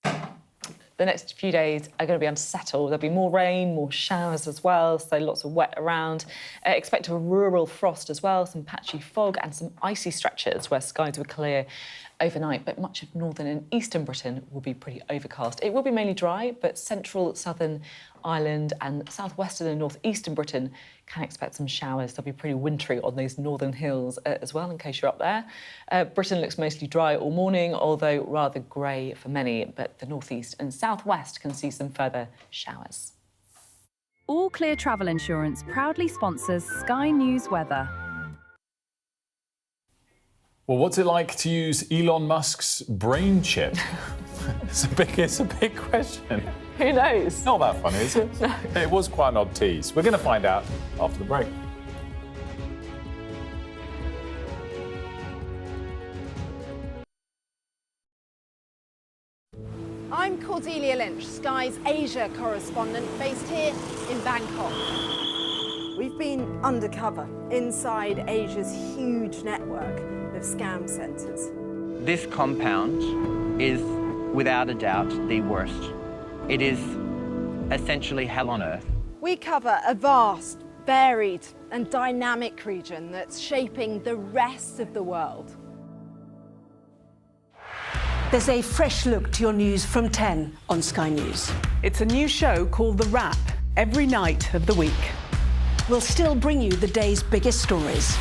The next few days are going to be unsettled. There'll be more rain, more showers as well, so lots of wet around. Expect a rural frost as well, some patchy fog and some icy stretches where skies will clear overnight, but much of northern and eastern Britain will be pretty overcast. It will be mainly dry, but central, southern Ireland and southwestern and northeastern Britain can expect some showers. They'll be pretty wintry on those northern hills as well, in case you're up there. Britain looks mostly dry all morning, although rather grey for many, but the northeast and southwest can see some further showers. All Clear Travel Insurance proudly sponsors Sky News Weather. Well, what's it like to use Elon Musk's brain chip? It's a big question. Who knows? Not that funny, is it? No. It was quite an odd tease. We're going to find out after the break. I'm Cordelia Lynch, Sky's Asia correspondent based here in Bangkok. We've been undercover inside Asia's huge network of scam centres. This compound is, without a doubt, the worst. It is essentially hell on earth. We cover a vast, varied and dynamic region that's shaping the rest of the world. There's a fresh look to your news from 10 on Sky News. It's a new show called The Wrap, every night of the week. We'll still bring you the day's biggest stories,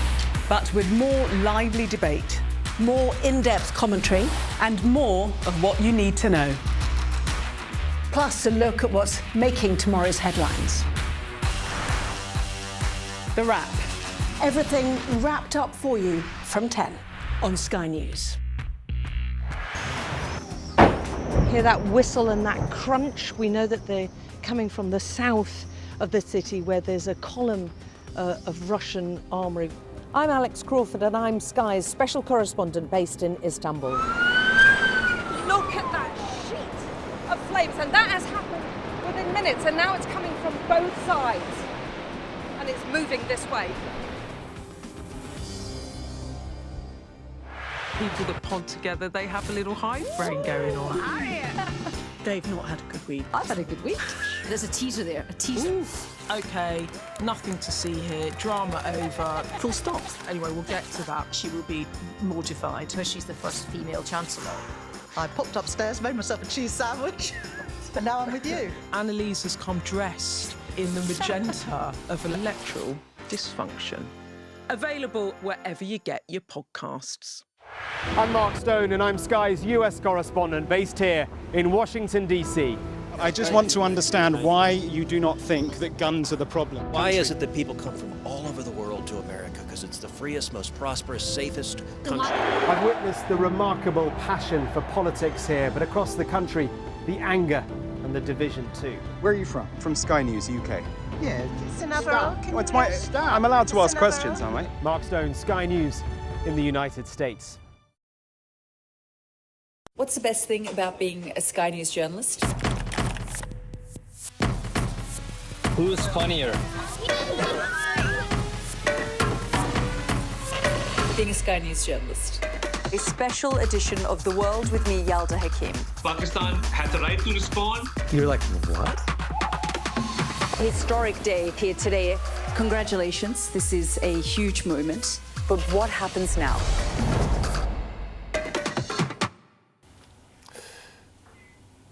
but with more lively debate, more in-depth commentary, and more of what you need to know. Plus a look at what's making tomorrow's headlines. The Wrap. Everything wrapped up for you from 10 on Sky News. Hear that whistle and that crunch? We know that they're coming from the south of the city where there's a column of Russian armoury. I'm Alex Crawford and I'm Sky's special correspondent based in Istanbul. Look at that sheet of flames, and that has happened within minutes, and now it's coming from both sides and it's moving this way. People that pod together, they have a little hive brain going on. They've not had a good week. I've had a good week. There's a teaser there, a teaser. Oof. OK, nothing to see here. Drama over. Full stop. Anyway, we'll get to that. She will be mortified. She's the first female chancellor. I popped upstairs, made myself a cheese sandwich, but now I'm with you. Annalise has come dressed in the magenta of electoral dysfunction. Available wherever you get your podcasts. I'm Mark Stone and I'm Sky's US correspondent based here in Washington, D.C. I just want to understand why you do not think that guns are the problem. Why is it that people come from all over the world to America? Because it's the freest, most prosperous, safest country. I've witnessed the remarkable passion for politics here, but across the country, the anger and the division too. Where are you from? From Sky News, UK. Yeah, I'm allowed to ask questions, aren't I? Mark Stone, Sky News in the United States. What's the best thing about being a Sky News journalist? Who's funnier? Being a Sky News journalist. A special edition of The World with me, Yalda Hakim. Pakistan has the right to respond. You're like, what? Historic day here today. Congratulations, this is a huge moment. But what happens now?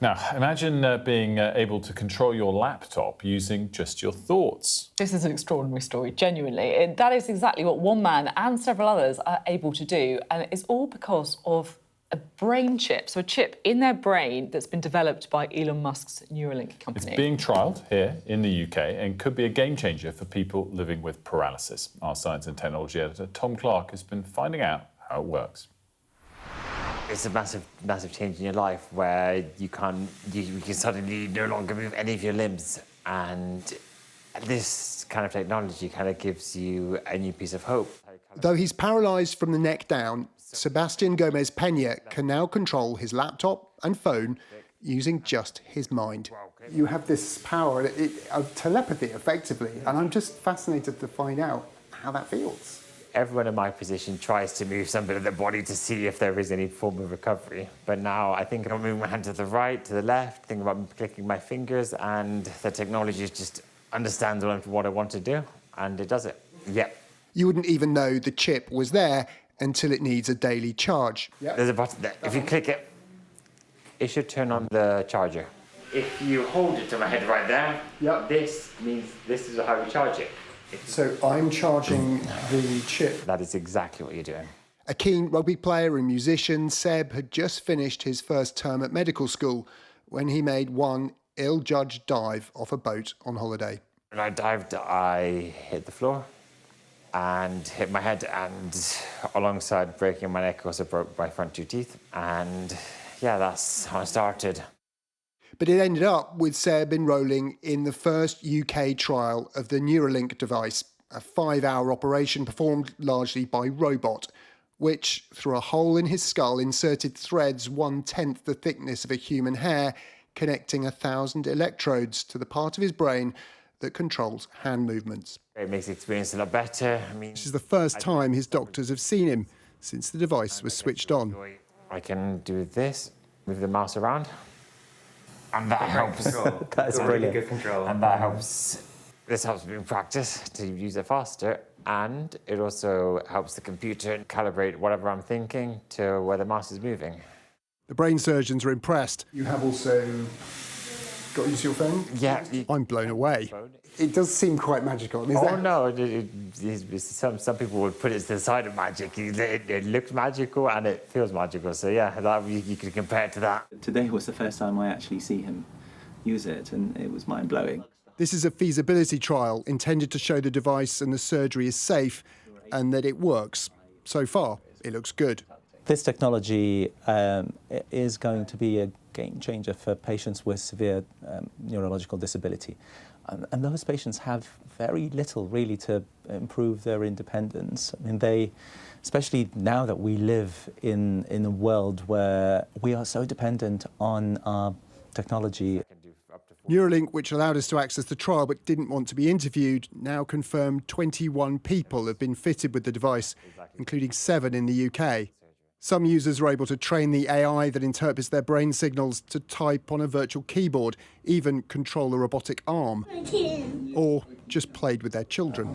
Now, imagine being able to control your laptop using just your thoughts. This is an extraordinary story, genuinely. That is exactly what one man and several others are able to do, and it's all because of a brain chip, so a chip in their brain that's been developed by Elon Musk's Neuralink company. It's being trialled here in the UK and could be a game changer for people living with paralysis. Our science and technology editor, Tom Clark, has been finding out how it works. It's a massive change in your life where you can suddenly no longer move any of your limbs, and this kind of technology kind of gives you a new piece of hope. Though he's paralysed from the neck down, Sebastian Gomez Peña can now control his laptop and phone using just his mind. You have this power of telepathy, effectively, and I'm just fascinated to find out how that feels. Everyone in my position tries to move some bit of their body to see if there is any form of recovery. But now I think I'll move my hand to the right, to the left, think about clicking my fingers, and the technology just understands what I want to do, and it does it. Yep. You wouldn't even know the chip was there until it needs a daily charge. Yep. There's a button there. If you click it, it should turn on the charger. If you hold it to my head right there, this means this is how you charge it. So I'm charging the chip. That is exactly what you're doing. A keen rugby player and musician, Seb had just finished his first term at medical school when he made one ill-judged dive off a boat on holiday. When I dived, I hit the floor and hit my head, and alongside breaking my neck, also broke my front 2 teeth. And yeah, that's how I started. But it ended up with Seb enrolling in the first UK trial of the Neuralink device, a 5-hour operation performed largely by robot, which, through a hole in his skull, inserted threads 1/10 the thickness of a human hair, connecting 1,000 electrodes to the part of his brain that controls hand movements. It makes the experience a lot better. This is the first time his doctors have seen him since the device was switched on. I can do this, move the mouse around. And that helps. That's brilliant. Really good control. And that helps. This helps me practice to use it faster, and it also helps the computer calibrate whatever I'm thinking to where the mouse is moving. The brain surgeons are impressed. You have also got used to your phone? Yeah. I'm blown away. It does seem quite magical. No, some people would put it to the side of magic. It looks magical and it feels magical. So yeah, you could compare it to that. Today was the first time I actually see him use it, and it was mind-blowing. This is a feasibility trial intended to show the device and the surgery is safe and that it works. So far, it looks good. This technology is going to be a game changer for patients with severe neurological disability. And those patients have very little, really, to improve their independence. I mean, especially now that we live in a world where we are so dependent on our technology. Neuralink, which allowed us to access the trial but didn't want to be interviewed, now confirmed 21 people have been fitted with the device, including 7 in the UK. Some users are able to train the AI that interprets their brain signals to type on a virtual keyboard, even control a robotic arm, or just played with their children.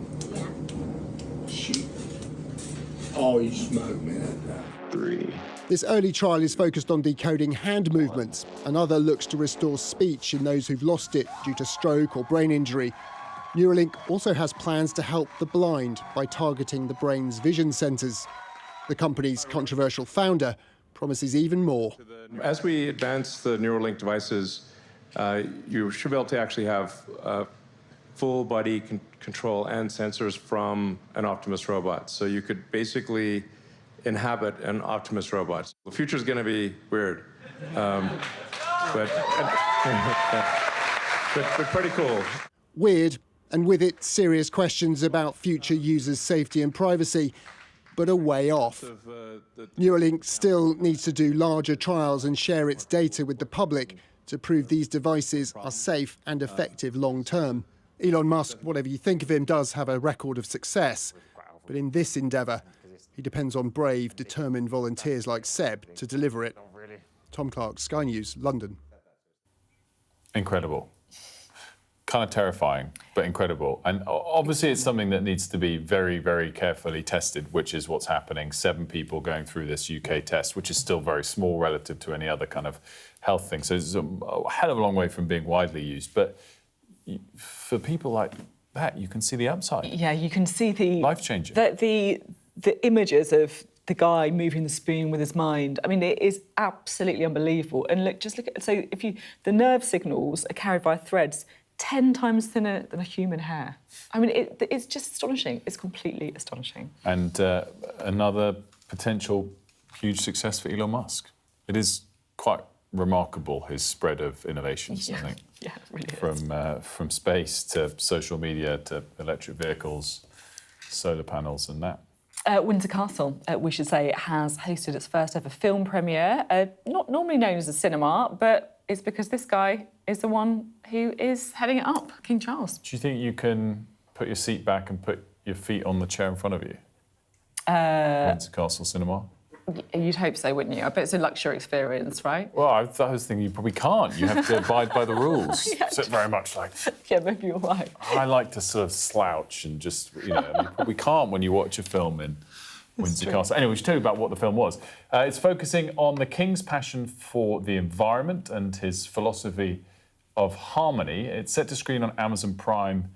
Oh, you smoke, man. 3. This early trial is focused on decoding hand movements. Another looks to restore speech in those who've lost it due to stroke or brain injury. Neuralink also has plans to help the blind by targeting the brain's vision centres. The company's controversial founder promises even more. As we advance the Neuralink devices, you should be able to actually have full body control and sensors from an Optimus robot. So you could basically inhabit an Optimus robot. The future is going to be weird, but pretty cool. Weird, and with it, serious questions about future users' safety and privacy, but a way off. Neuralink still needs to do larger trials and share its data with the public to prove these devices are safe and effective long-term. Elon Musk, whatever you think of him, does have a record of success. But in this endeavour, he depends on brave, determined volunteers like Seb to deliver it. Tom Clark, Sky News, London. Incredible. kind of terrifying, but incredible. And obviously it's something that needs to be very, very carefully tested, which is what's happening. 7 people going through this UK test, which is still very small relative to any other kind of health thing. So it's a hell of a long way from being widely used. But for people like that, you can see the upside. Yeah, you can see the... Life-changing. The images of the guy moving the spoon with his mind. I mean, it is absolutely unbelievable. And look, just look at... So the nerve signals are carried by threads 10 times thinner than a human hair. I mean, it's just astonishing. It's completely astonishing. And another potential huge success for Elon Musk. It is quite remarkable, his spread of innovations, I think. Yeah, it really is. From space to social media to electric vehicles, solar panels and that. Windsor Castle, we should say, has hosted its first ever film premiere. Not normally known as a cinema, but it's because this guy is the one who is heading it up, King Charles. Do you think you can put your seat back and put your feet on the chair in front of you? Windsor Castle Cinema? You'd hope so, wouldn't you? I bet it's a luxury experience, right? Well, I was thinking you probably can't. You have to abide by the rules. Yeah. So very much like... Yeah, maybe you're right. I like to sort of slouch and just, you probably can't when you watch a film in Windsor Castle. Anyway, we should tell you about what the film was. It's focusing on the King's passion for the environment and his philosophy of harmony. It's set to screen on Amazon Prime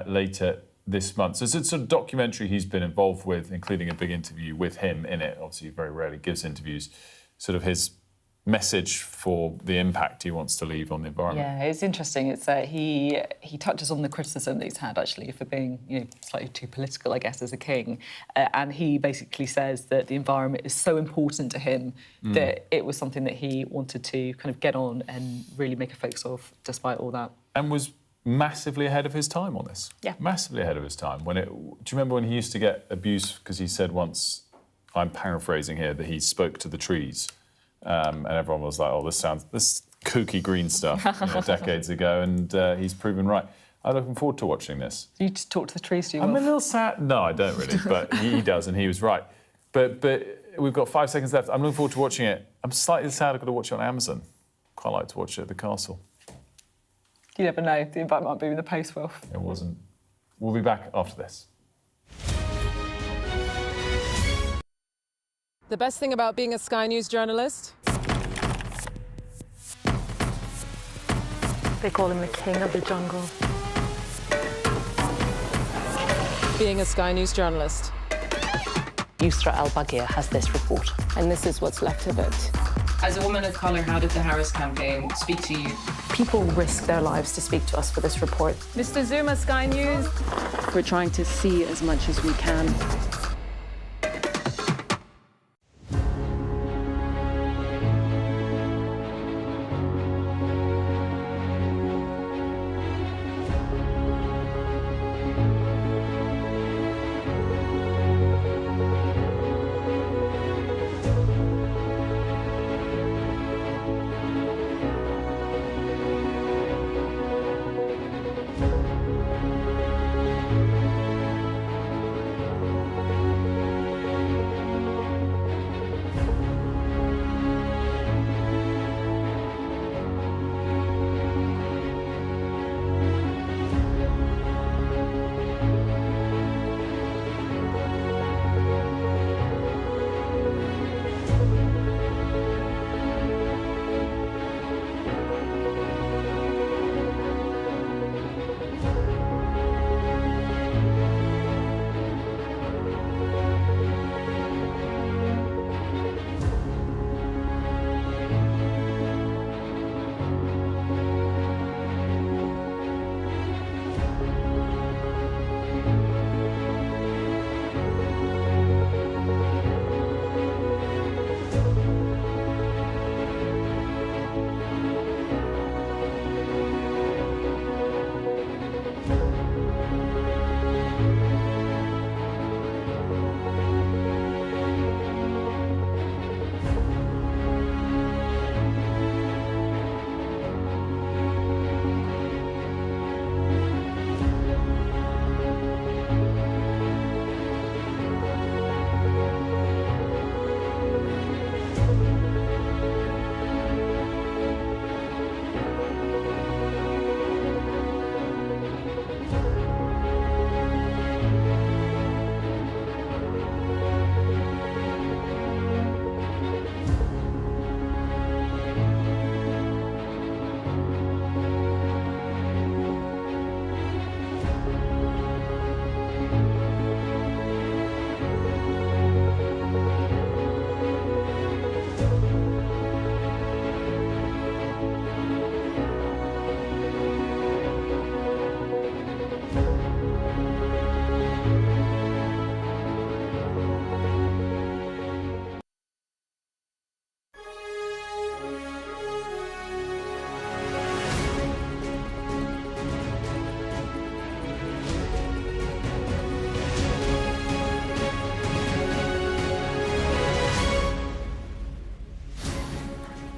later this month. So it's a sort of documentary he's been involved with, including a big interview with him in it. Obviously, he very rarely gives interviews. Sort of his message for the impact he wants to leave on the environment. Yeah, it's interesting. It's he touches on the criticism that he's had, actually, for being slightly too political, I guess, as a king. And he basically says that the environment is so important to him that it was something that he wanted to kind of get on and really make a focus of, despite all that. And was massively ahead of his time on this. Yeah. Massively ahead of his time. Do you remember when he used to get abuse because he said once, I'm paraphrasing here, that he spoke to the trees, and everyone was like, oh, this kooky green stuff decades ago, and he's proven right. I'm looking forward to watching this. You just talk to the trees, do you? I'm a little sad. No, I don't really, but he does, and he was right. But we've got 5 seconds left. I'm looking forward to watching it. I'm slightly sad I've got to watch it on Amazon. Quite like to watch it at the castle. You never know. The invite might be in the post, Wilf. It wasn't. We'll be back after this. The best thing about being a Sky News journalist? They call him the king of the jungle. Being a Sky News journalist. Yusra Al-Baghir has this report, and this is what's left of it. As a woman of colour, how did the Harris campaign speak to you? People risk their lives to speak to us for this report. Mr. Zuma, Sky News. We're trying to see as much as we can.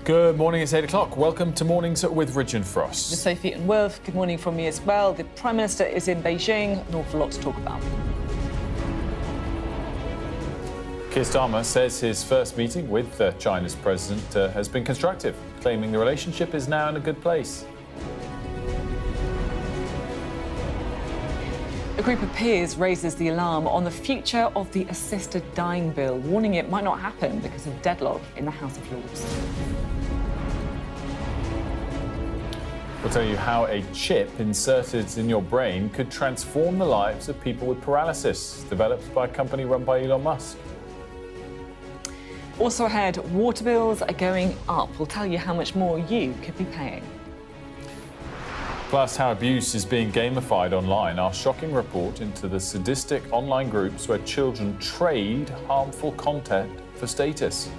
Good morning, it's 8 o'clock. Welcome to Mornings with Ridge and Frost. With Sophy and Wilf, good morning from me as well. The Prime Minister is in Beijing, an awful lot to talk about. Keir Starmer says his first meeting with China's president has been constructive, claiming the relationship is now in a good place. A group of peers raises the alarm on the future of the assisted dying bill, warning it might not happen because of deadlock in the House of Lords. We'll tell you how a chip inserted in your brain could transform the lives of people with paralysis, developed by a company run by Elon Musk. Also ahead, water bills are going up. We'll tell you how much more you could be paying. Plus, how abuse is being gamified online. Our shocking report into the sadistic online groups where children trade harmful content for status.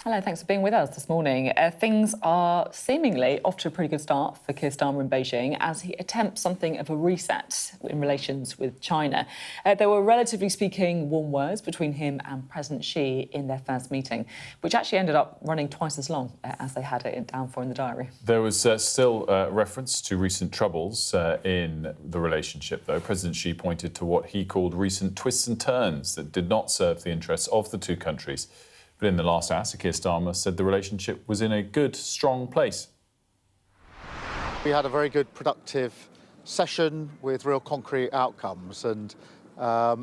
Hello, thanks for being with us this morning. Things are seemingly off to a pretty good start for Keir Starmer in Beijing as he attempts something of a reset in relations with China. There were, relatively speaking, warm words between him and President Xi in their first meeting, which actually ended up running twice as long as they had it down for in the diary. There was still reference to recent troubles in the relationship, though. President Xi pointed to what he called recent twists and turns that did not serve the interests of the two countries. But in the last hour, Keir Starmer said the relationship was in a good, strong place. We had a very good, productive session with real concrete outcomes, and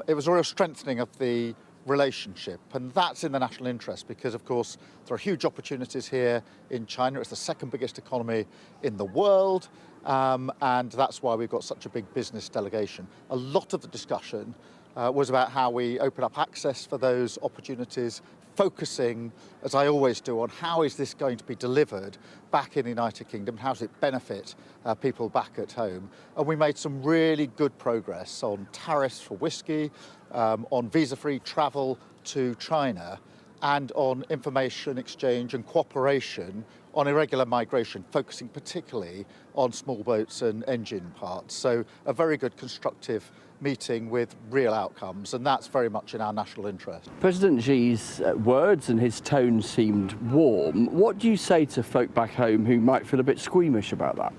it was a real strengthening of the relationship, and that's in the national interest because, of course, there are huge opportunities here in China. It's the second biggest economy in the world, and that's why we've got such a big business delegation. A lot of the discussion was about how we open up access for those opportunities, focusing, as I always do, on how is this going to be delivered back in the United Kingdom, how does it benefit people back at home. And we made some really good progress on tariffs for whisky, on visa-free travel to China, and on information exchange and cooperation on irregular migration, focusing particularly on small boats and engine parts. So a very good constructive meeting with real outcomes, and that's very much in our national interest. President Xi's words and his tone seemed warm. What do you say to folk back home who might feel a bit squeamish about that?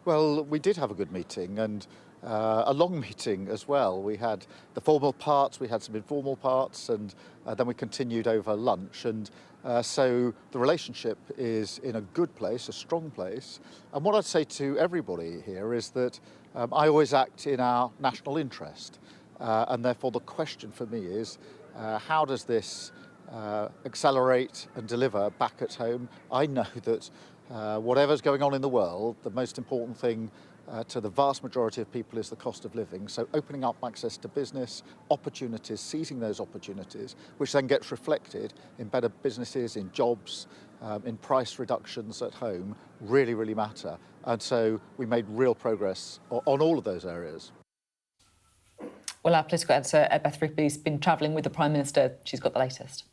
Well, we did have a good meeting, and a long meeting as well. We had the formal parts, we had some informal parts, and then we continued over lunch. And so the relationship is in a good place, a strong place. And what I'd say to everybody here is that I always act in our national interest. And therefore the question for me is, how does this accelerate and deliver back at home? I know that whatever's going on in the world, the most important thing to the vast majority of people is the cost of living. So opening up access to business, opportunities, seizing those opportunities, which then gets reflected in better businesses, in jobs, in price reductions at home, really, really matter. And so we made real progress on all of those areas. Well, our political editor, Beth Ripley's been travelling with the Prime Minister. She's got the latest.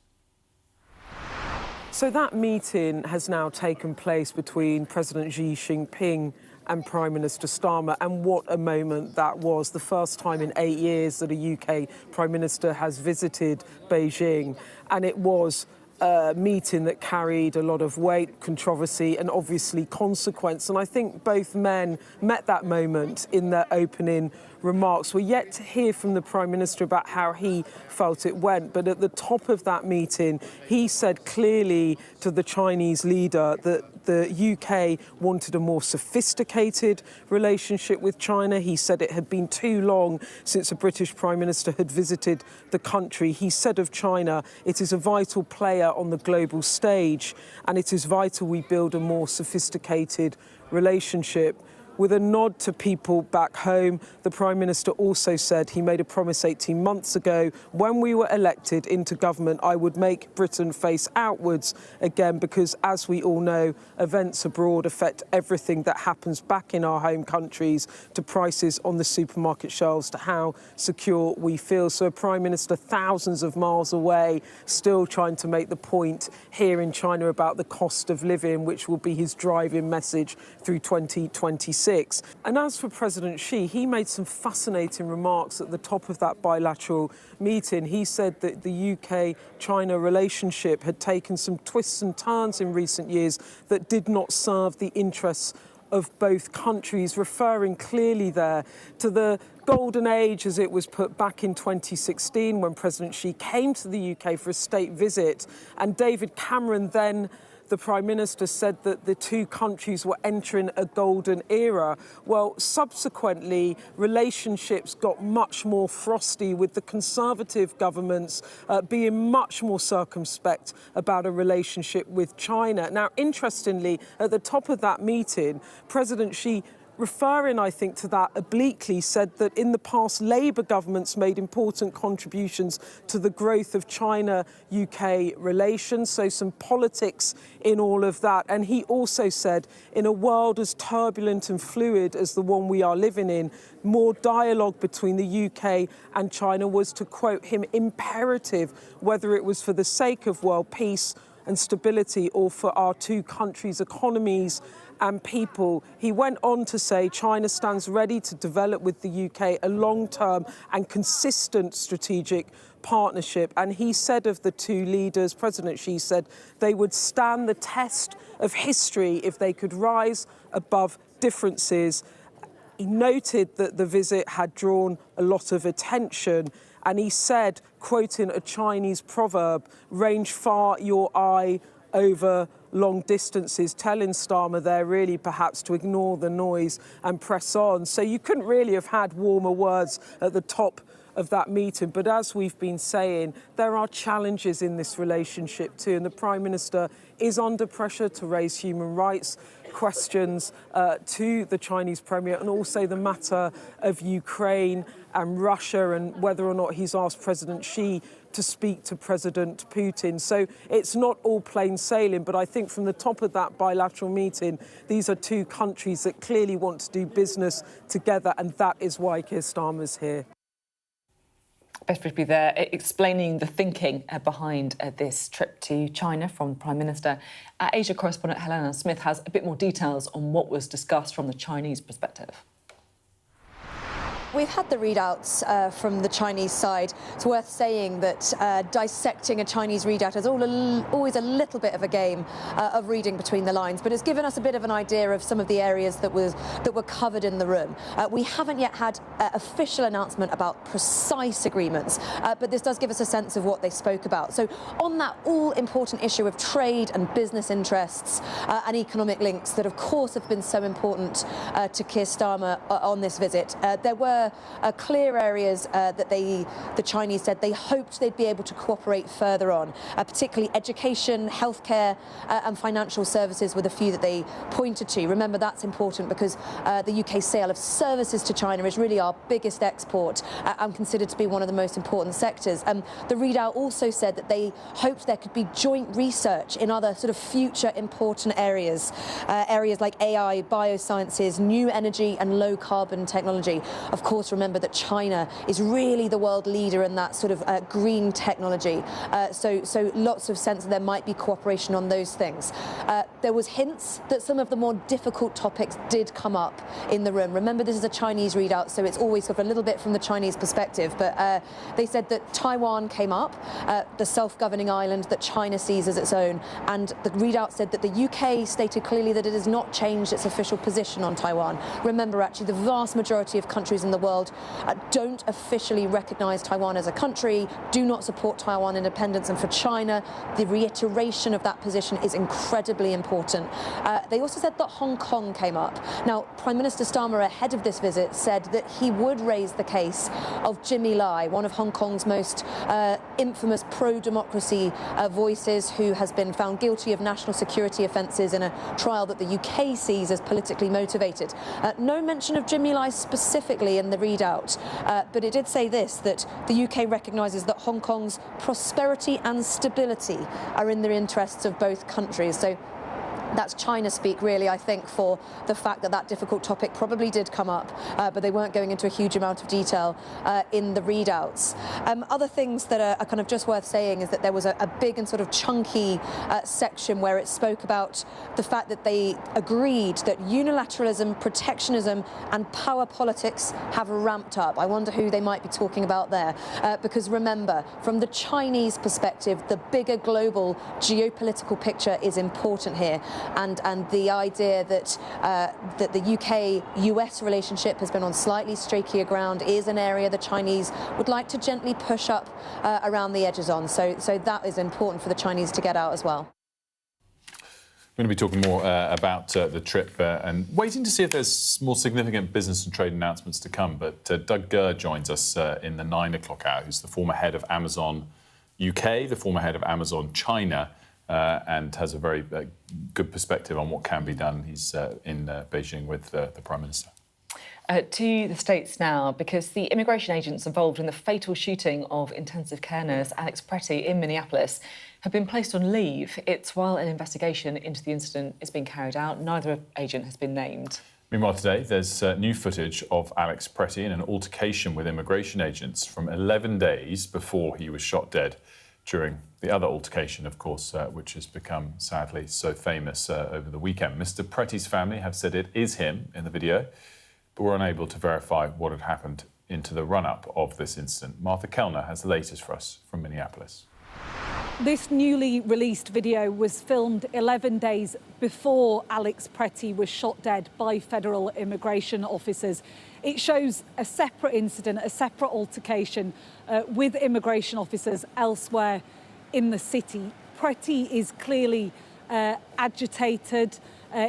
So that meeting has now taken place between President Xi Jinping and Prime Minister Starmer, and what a moment that was. The first time in 8 years that a UK Prime Minister has visited Beijing, and it was a meeting that carried a lot of weight, controversy and obviously consequence. And I think both men met that moment in their opening remarks. We're yet to hear from the Prime Minister about how he felt it went, but at the top of that meeting, he said clearly to the Chinese leader that the UK wanted a more sophisticated relationship with China. He said it had been too long since a British Prime Minister had visited the country. He said of China, it is a vital player on the global stage, and it is vital we build a more sophisticated relationship. With a nod to people back home, the Prime Minister also said he made a promise 18 months ago, when we were elected into government, I would make Britain face outwards again, because as we all know, events abroad affect everything that happens back in our home countries, to prices on the supermarket shelves, to how secure we feel. So a Prime Minister thousands of miles away, still trying to make the point here in China about the cost of living, which will be his driving message through 2026. 2026. And as for President Xi, he made some fascinating remarks at the top of that bilateral meeting. He said that the UK-China relationship had taken some twists and turns in recent years that did not serve the interests of both countries, referring clearly there to the golden age, as it was put back in 2016 when President Xi came to the UK for a state visit. And David Cameron, then the Prime Minister, said that the two countries were entering a golden era. Well, subsequently, relationships got much more frosty, with the Conservative governments being much more circumspect about a relationship with China. Now, interestingly, at the top of that meeting, President Xi, referring, I think, to that obliquely, said that in the past, Labour governments made important contributions to the growth of China-UK relations, so some politics in all of that. And he also said, in a world as turbulent and fluid as the one we are living in, more dialogue between the UK and China was, to quote him, imperative, whether it was for the sake of world peace and stability or for our two countries' economies and people. He went on to say China stands ready to develop with the UK a long-term and consistent strategic partnership. And he said of the two leaders, President Xi said, they would stand the test of history if they could rise above differences. He noted that the visit had drawn a lot of attention, and he said, quoting a Chinese proverb, range far your eye over long distances, telling Starmer there really perhaps to ignore the noise and press on. So you couldn't really have had warmer words at the top of that meeting. But as we've been saying, there are challenges in this relationship too, and the Prime Minister is under pressure to raise human rights questions to the Chinese Premier, and also the matter of Ukraine and Russia, and whether or not he's asked President Xi to speak to President Putin. So it's not all plain sailing, but I think from the top of that bilateral meeting, these are two countries that clearly want to do business together, and that is why Keir Starmer's here. Beth Frisby there, explaining the thinking behind this trip to China from the Prime Minister. Asia correspondent Helena Smith has a bit more details on what was discussed from the Chinese perspective. We've had the readouts from the Chinese side. It's worth saying that dissecting a Chinese readout is always a little bit of a game of reading between the lines, but it's given us a bit of an idea of some of the areas that were covered in the room. We haven't yet had official announcement about precise agreements, but this does give us a sense of what they spoke about. So on that all-important issue of trade and business interests and economic links that, of course, have been so important to Keir Starmer on this visit, there were clear areas that the Chinese said they hoped they'd be able to cooperate further on, particularly education, healthcare and financial services were the few that they pointed to. Remember, that's important because the UK's sale of services to China is really our biggest export and considered to be one of the most important sectors. The readout also said that they hoped there could be joint research in other sort of future important areas, areas like AI, biosciences, new energy and low carbon technology. Of course, remember that China is really the world leader in that sort of green technology. So lots of sense that there might be cooperation on those things. There was hints that some of the more difficult topics did come up in the room. Remember, this is a Chinese readout, so it's always sort of a little bit from the Chinese perspective. But they said that Taiwan came up, the self-governing island that China sees as its own. And the readout said that the UK stated clearly that it has not changed its official position on Taiwan. Remember, actually, the vast majority of countries in the world don't officially recognise Taiwan as a country, do not support Taiwan independence, and for China, the reiteration of that position is incredibly important. They also said that Hong Kong came up. Now, Prime Minister Starmer, ahead of this visit, said that he would raise the case of Jimmy Lai, one of Hong Kong's most infamous pro-democracy voices, who has been found guilty of national security offences in a trial that the UK sees as politically motivated. No mention of Jimmy Lai specifically in the readout, but it did say this, that the UK recognises that Hong Kong's prosperity and stability are in the interests of both countries. So That's China speak, really, I think, for the fact that that difficult topic probably did come up, but they weren't going into a huge amount of detail in the readouts. Other things that are kind of just worth saying is that there was a big and sort of chunky section where it spoke about the fact that they agreed that unilateralism, protectionism and power politics have ramped up. I wonder who they might be talking about there, because remember, from the Chinese perspective, the bigger global geopolitical picture is important here. And the idea that that the UK-US relationship has been on slightly streakier ground is an area the Chinese would like to gently push up around the edges on. So that is important for the Chinese to get out as well. We're going to be talking more about the trip and waiting to see if there's more significant business and trade announcements to come. But Doug Gurr joins us in the 9 o'clock hour, who's the former head of Amazon UK, the former head of Amazon China, and has a very good perspective on what can be done. He's in Beijing with the Prime Minister. To the States now, because the immigration agents involved in the fatal shooting of intensive care nurse Alex Pretty in Minneapolis have been placed on leave. It's while an investigation into the incident is being carried out. Neither agent has been named. Meanwhile, today, there's new footage of Alex Pretty in an altercation with immigration agents from 11 days before he was shot dead during the other altercation, of course, which has become, sadly, so famous over the weekend. Mr. Pretty's family have said it is him in the video, but we're unable to verify what had happened into the run-up of this incident. Martha Kellner has the latest for us from Minneapolis. This newly released video was filmed 11 days before Alex Pretty was shot dead by federal immigration officers. It shows a separate incident, a separate altercation with immigration officers elsewhere in the city. Pretty is clearly agitated.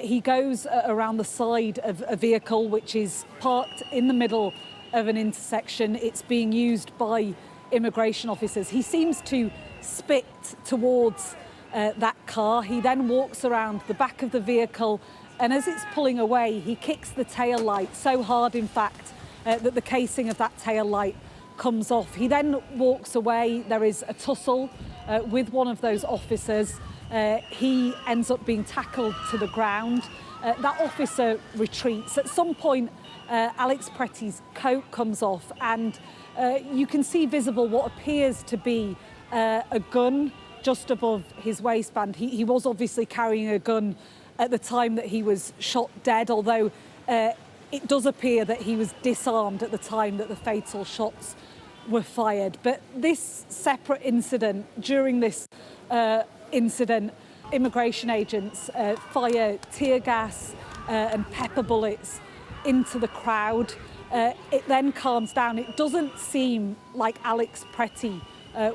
He goes around the side of a vehicle which is parked in the middle of an intersection. It's being used by immigration officers. He seems to spit towards that car. He then walks around the back of the vehicle, and as it's pulling away, he kicks the tail light so hard, in fact, that the casing of that tail light comes off. He then walks away. There is a tussle with one of those officers. He ends up being tackled to the ground. That officer retreats. At some point, Alex Pretty's coat comes off, and you can see visible what appears to be a gun just above his waistband. He was obviously carrying a gun at the time that he was shot dead, although it does appear that he was disarmed at the time that the fatal shots were fired. But this separate incident, during this incident, immigration agents fire tear gas and pepper bullets into the crowd. It then calms down. It doesn't seem like Alex Pretty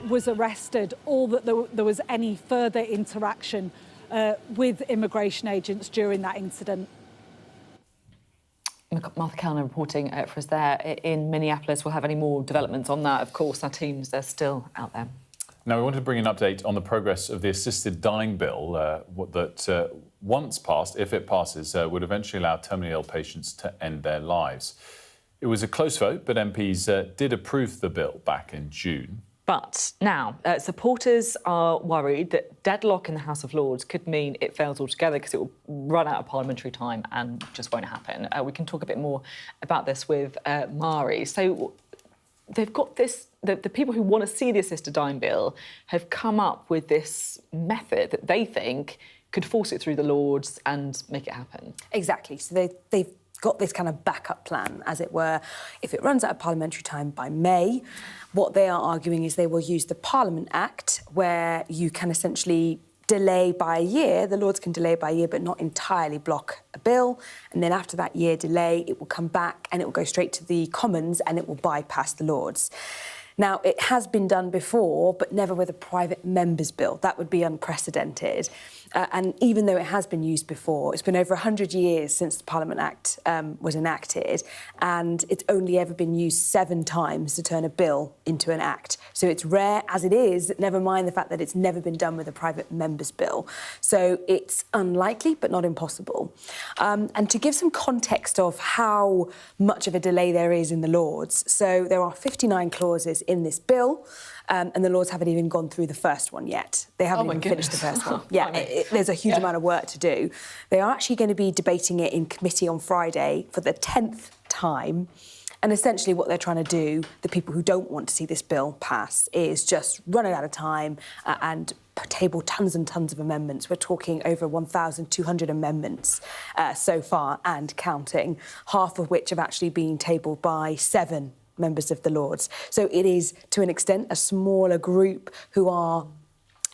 was arrested or that there was any further interaction with immigration agents during that incident. Martha Kellner reporting for us there in Minneapolis. We'll have any more developments on that. Of course, our teams are still out there. Now, we wanted to bring an update on the progress of the assisted dying bill that once passed, if it passes, would eventually allow terminally ill patients to end their lives. It was a close vote, but MPs did approve the bill back in June. But now, supporters are worried that deadlock in the House of Lords could mean it fails altogether because it will run out of parliamentary time and just won't happen. We can talk a bit more about this with Mari. So they've got this, the people who want to see the assisted dying bill have come up with this method that they think could force it through the Lords and make it happen. Exactly. So they've got this kind of backup plan, as it were. If it runs out of parliamentary time by May, what they are arguing is they will use the Parliament Act, where you can essentially delay by a year. The Lords can delay by a year, but not entirely block a bill. And then after that year delay, it will come back and it will go straight to the Commons and it will bypass the Lords. Now, it has been done before, but never with a private member's bill. That would be unprecedented. And even though it has been used before, it's been over 100 years since the Parliament Act was enacted, and it's only ever been used 7 times to turn a bill into an act. So it's rare as it is, never mind the fact that it's never been done with a private member's bill. So it's unlikely, but not impossible. And to give some context of how much of a delay there is in the Lords, so there are 59 clauses in this bill, and the Lords haven't even gone through the first one yet. They haven't even finished the first one. Yeah, there's a huge amount of work to do. They are actually going to be debating it in committee on Friday for the 10th time. And essentially what they're trying to do, the people who don't want to see this bill pass, is just run it out of time and table tons and tons of amendments. We're talking over 1,200 amendments so far and counting, half of which have actually been tabled by 7 members of the Lords. So it is, to an extent, a smaller group who are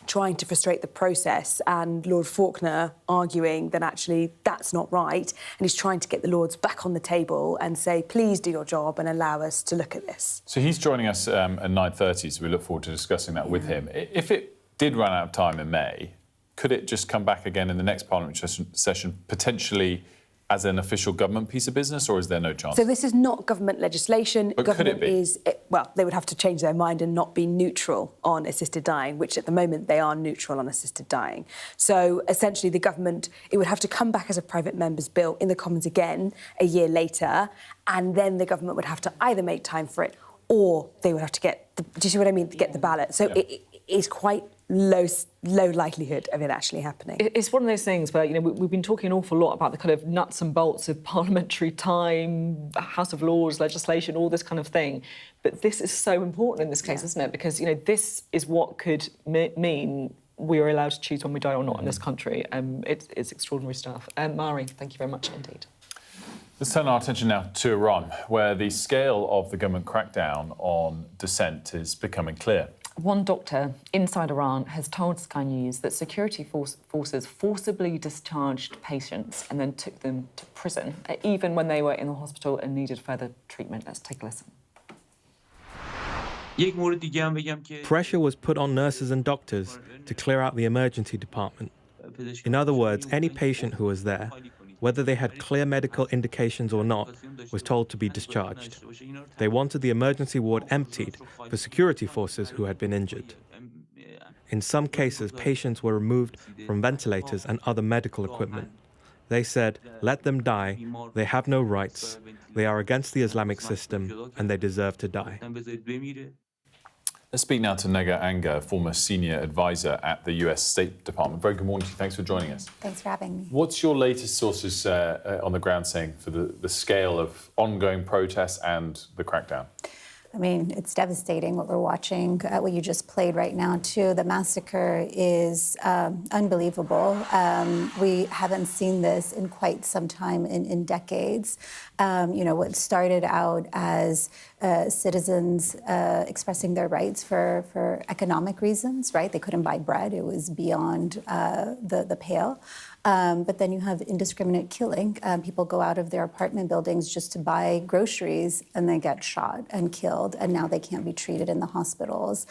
trying to frustrate the process, and Lord Faulkner arguing that actually that's not right, and he's trying to get the Lords back on the table and say, please do your job and allow us to look at this. So he's joining us at 9:30, so we look forward to discussing that with him. If it did run out of time in May, could it just come back again in the next parliamentary session, potentially as an official government piece of business, or is there no chance? So this is not government legislation. But government could it be? is, well, they would have to change their mind and not be neutral on assisted dying, which at the moment they are neutral on assisted dying. So essentially the government, it would have to come back as a private member's bill in the Commons again a year later, and then the government would have to either make time for it or they would have to get, do you see what I mean, to get the ballot. So it is quite low likelihood of it actually happening. It's one of those things where, you know, we've been talking an awful lot about the kind of nuts and bolts of parliamentary time, House of Lords, legislation, all this kind of thing. But this is so important in this case, isn't it? Because, you know, this is what could mean we are allowed to choose when we die or not in this country. It's extraordinary stuff. Mari, thank you very much indeed. Let's turn our attention now to Iran, where the scale of the government crackdown on dissent is becoming clear. One doctor inside Iran has told Sky News that security forces forcibly discharged patients and then took them to prison, even when they were in the hospital and needed further treatment. Let's take a listen. Pressure was put on nurses and doctors to clear out the emergency department. In other words, any patient who was there, whether they had clear medical indications or not, was told to be discharged. They wanted the emergency ward emptied for security forces who had been injured. In some cases, patients were removed from ventilators and other medical equipment. They said, let them die, they have no rights, they are against the Islamic system, and they deserve to die. Let's speak now to Nega Anga, former senior advisor at the US State Department. Very good morning to you. Thanks for joining us. Thanks for having me. What's your latest sources on the ground saying for the scale of ongoing protests and the crackdown? I mean, it's devastating what we're watching, what you just played right now, too. The massacre is unbelievable. We haven't seen this in quite some time, in decades. You know, what started out as citizens expressing their rights for economic reasons, right? They couldn't buy bread. It was beyond the pale. But then you have indiscriminate killing. People go out of their apartment buildings just to buy groceries and they get shot and killed. And now they can't be treated in the hospitals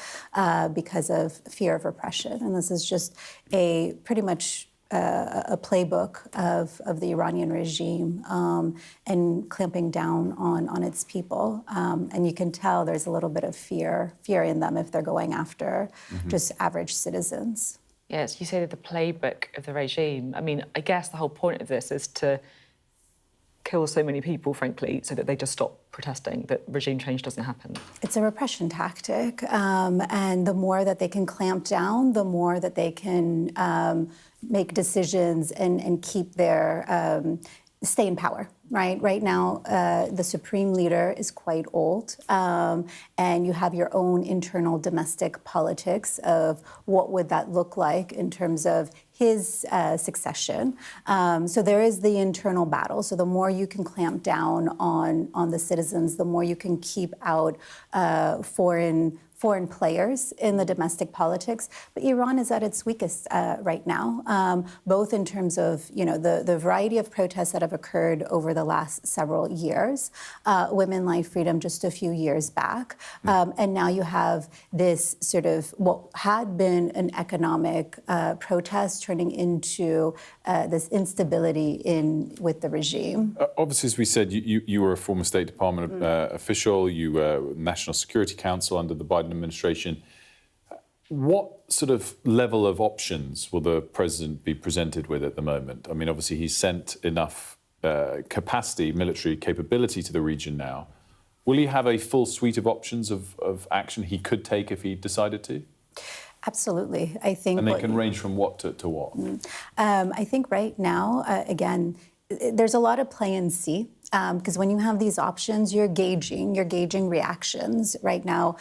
because of fear of repression. And this is just pretty much a playbook of the Iranian regime and clamping down on its people. And you can tell there's a little bit of fear in them if they're going after just average citizens. Yes, you say that the playbook of the regime. I mean, I guess the whole point of this is to kill so many people, frankly, so that they just stop protesting, that regime change doesn't happen. It's a repression tactic, and the more that they can clamp down, the more that they can make decisions and keep their stay in power. Right now, the supreme leader is quite old, and you have your own internal domestic politics of what would that look like in terms of his succession. So there is the internal battle. So the more you can clamp down on the citizens, the more you can keep out foreign players in the domestic politics. But Iran is at its weakest right now, both in terms of, you know, the variety of protests that have occurred over the last several years, women, life, freedom just a few years back. And now you have this sort of what had been an economic protest turning into this instability with the regime. Obviously, as we said, you were a former State Department official, you were National Security Council under the Biden administration. What sort of level of options will the president be presented with at the moment? I mean, obviously, he's sent enough capacity, military capability to the region now. Will he have a full suite of options of action he could take if he decided to? Absolutely. I think. And they can range from what to what? I think right now, again, there's a lot of play and see. Because when you have these options, you're gauging reactions. Right now,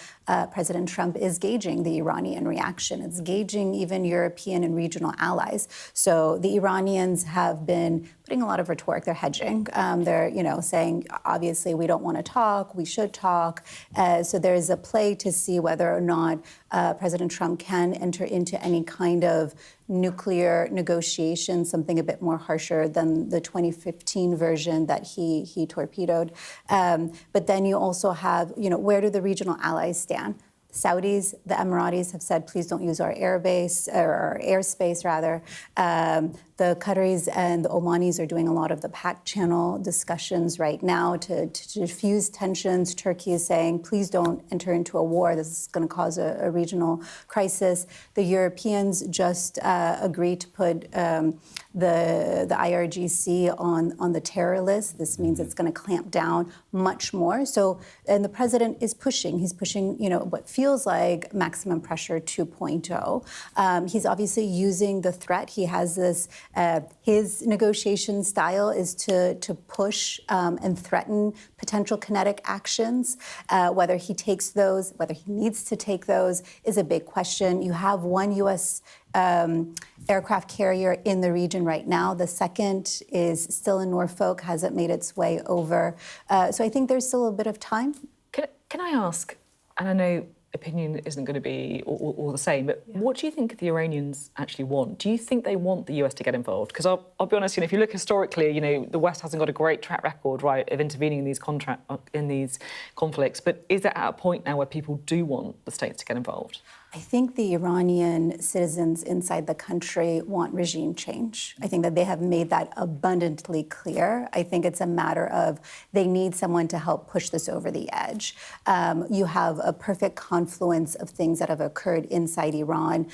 President Trump is gauging the Iranian reaction. It's gauging even European and regional allies. So the Iranians have been putting a lot of rhetoric. They're hedging. They're, saying, obviously, we don't want to talk. We should talk. So there's a play to see whether or not President Trump can enter into any kind of nuclear negotiation, something a bit more harsher than the 2015 version that he torpedoed. But then you also have, where do the regional allies stand? The Saudis, the Emiratis have said, please don't use our airbase, or our airspace, rather. The Qataris and the Omanis are doing a lot of the PAC channel discussions right now to diffuse tensions. Turkey is saying, please don't enter into a war. This is going to cause a regional crisis. The Europeans just agreed to put the IRGC on the terror list. This means it's going to clamp down much more. So, and the president is pushing. He's pushing, what feels like maximum pressure 2.0. He's obviously using the threat. He has this. His negotiation style is to push and threaten potential kinetic actions. Whether he takes those, whether he needs to take those, is a big question. You have one U.S. Aircraft carrier in the region right now. The second is still in Norfolk, hasn't made its way over. So I think there's still a bit of time. Can I ask, and I know opinion isn't going to be all the same, but what do you think the Iranians actually want? Do you think they want the US to get involved? Because I'll be honest, if you look historically, the West hasn't got a great track record, right, of intervening in these conflicts. But is it at a point now where people do want the states to get involved? I think the Iranian citizens inside the country want regime change. I think that they have made that abundantly clear. I think it's a matter of they need someone to help push this over the edge. You have a perfect confluence of things that have occurred inside Iran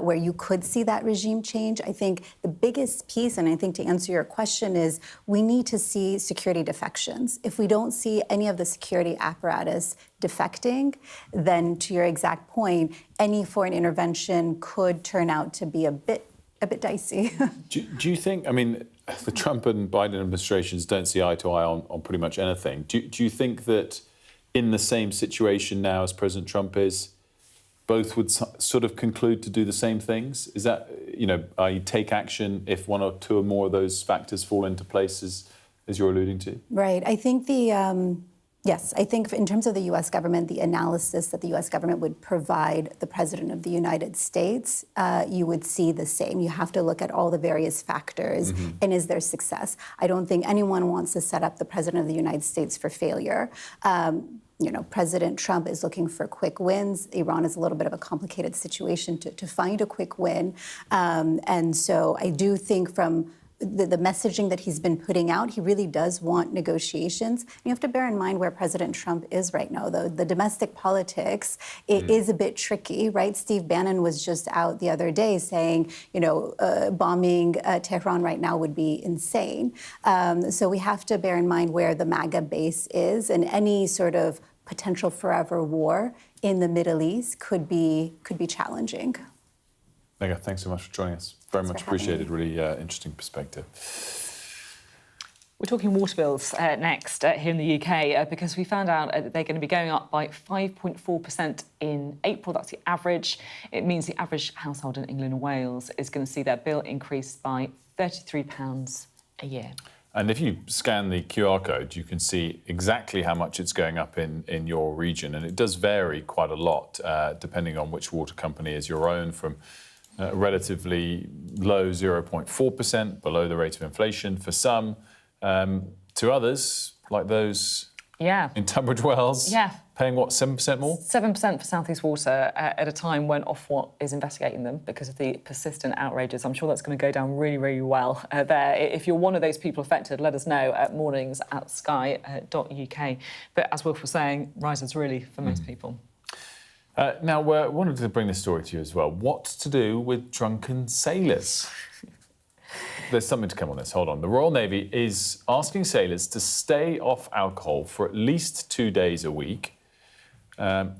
where you could see that regime change. I think the biggest piece, and I think to answer your question, is we need to see security defections. If we don't see any of the security apparatus defecting, then to your exact point, any foreign intervention could turn out to be a bit dicey. Do you think, the Trump and Biden administrations don't see eye to eye on pretty much anything. Do you think that in the same situation now as President Trump is, both would sort of conclude to do the same things? Is that, i.e. take action if one or two or more of those factors fall into place as you're alluding to? Right. I think yes, I think in terms of the U.S. government, the analysis that the U.S. government would provide the President of the United States, you would see the same. You have to look at all the various factors, and is there success? I don't think anyone wants to set up the President of the United States for failure. President Trump is looking for quick wins. Iran is a little bit of a complicated situation to find a quick win. And so I do think from the messaging that he's been putting out, he really does want negotiations. You have to bear in mind where President Trump is right now, though. The domestic politics is a bit tricky, right? Steve Bannon was just out the other day saying, bombing Tehran right now would be insane. So we have to bear in mind where the MAGA base is, and any sort of potential forever war in the Middle East could be challenging. Megha, thanks so much for joining us. Very much appreciated. Really interesting perspective. We're talking water bills next here in the UK because we found out that they're going to be going up by 5.4% in April. That's the average. It means the average household in England and Wales is going to see their bill increase by £33 a year. And if you scan the QR code, you can see exactly how much it's going up in your region. And it does vary quite a lot depending on which water company is your own, from relatively low 0.4%, below the rate of inflation for some, to others, like those in Tunbridge Wells, paying, what, 7% more? 7% for South East Water at a time when Ofwat is investigating them because of the persistent outrages. I'm sure that's going to go down really, really well there. If you're one of those people affected, let us know at mornings@sky.uk. But as Wilf was saying, rises really for most people. Now, we wanted to bring this story to you as well. What's to do with drunken sailors? There's something to come on this. Hold on. The Royal Navy is asking sailors to stay off alcohol for at least 2 days a week. And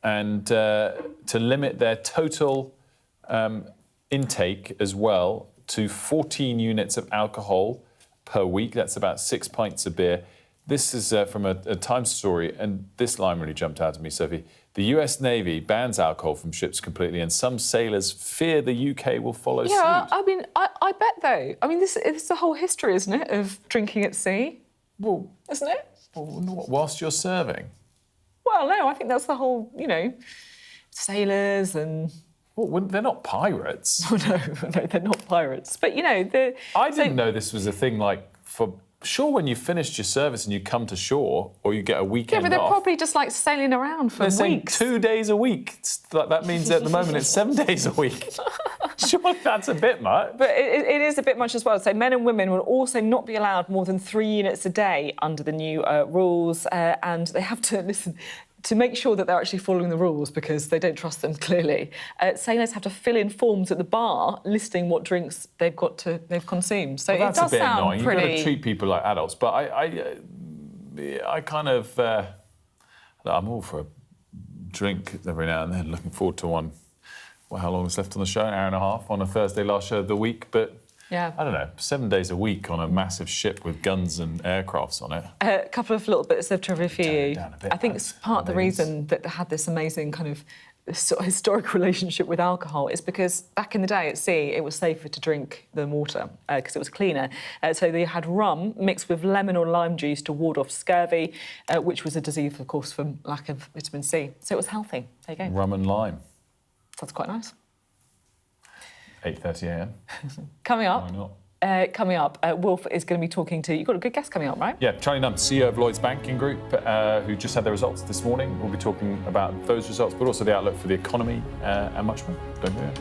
and to limit their total intake as well to 14 units of alcohol per week. That's about 6 pints of beer. This is from a Times story, and this line really jumped out at me, Sophie. The US Navy bans alcohol from ships completely, and some sailors fear the UK will follow suit. Yeah, I mean, I bet, though. I mean, this is the whole history, isn't it, of drinking at sea? Well, isn't it? Well, whilst you're serving? Well, no, I think that's the whole, you know, sailors and... Well, they're not pirates. Oh, no, they're not pirates. But, you know, I didn't know this was a thing, like, for... Sure, when you've finished your service and you come to shore, or you get a weekend off... Yeah, but they're probably just, like, sailing around for weeks. 2 days a week. That means at the moment it's 7 days a week. Surely that's a bit much. But it is a bit much as well. So men and women will also not be allowed more than 3 units a day under the new rules, and they have to, listen... To make sure that they're actually following the rules, because they don't trust them clearly, sailors have to fill in forms at the bar listing what drinks they've consumed. So well, it does sound annoying. pretty. You've got to treat people like adults. But I kind of I'm all for a drink every now and then. Looking forward to one. Well, how long is left on the show? An hour and a half on a Thursday, last show of the week, but. Yeah. I don't know, 7 days a week on a massive ship with guns and aircrafts on it. A couple of little bits of trivia for you. I think it's part of the reason that they had this amazing kind of sort of historic relationship with alcohol is because back in the day at sea, it was safer to drink than water because it was cleaner. So they had rum mixed with lemon or lime juice to ward off scurvy, which was a disease, of course, from lack of vitamin C. So it was healthy. There you go. Rum and lime. That's quite nice. 8:30 a.m. Coming up. Why not? Wilf is going to be talking to... You've got a good guest coming up, right? Yeah, Charlie Nunn, CEO of Lloyds Banking Group, who just had their results this morning. We'll be talking about those results, but also the outlook for the economy and much more. Don't go there.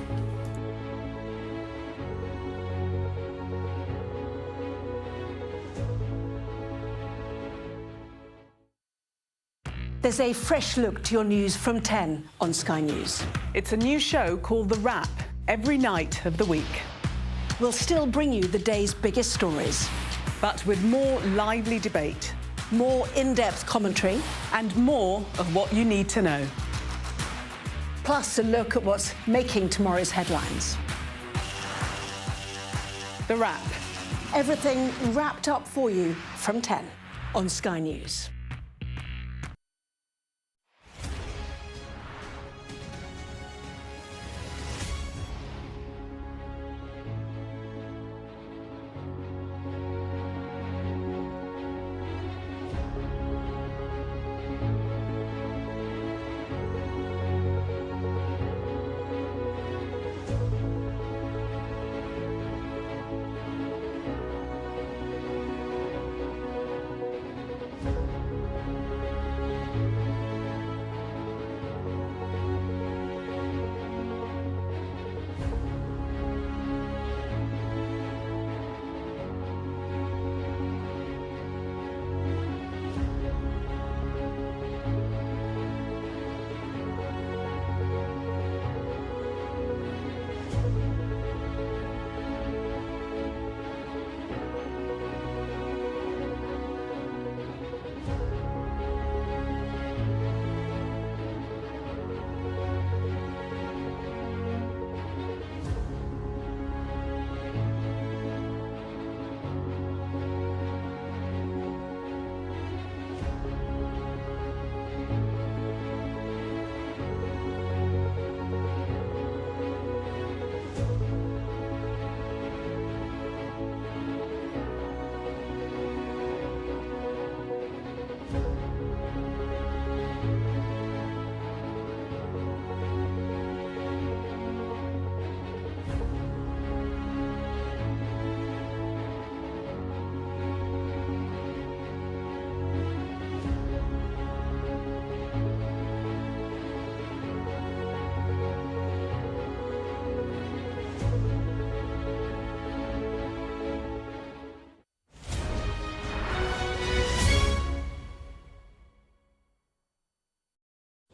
There's a fresh look to your news from 10 on Sky News. It's a new show called The Wrap, every night of the week. We'll still bring you the day's biggest stories, but with more lively debate, more in-depth commentary, and more of what you need to know. Plus a look at what's making tomorrow's headlines. The Wrap. Everything wrapped up for you from 10 on Sky News.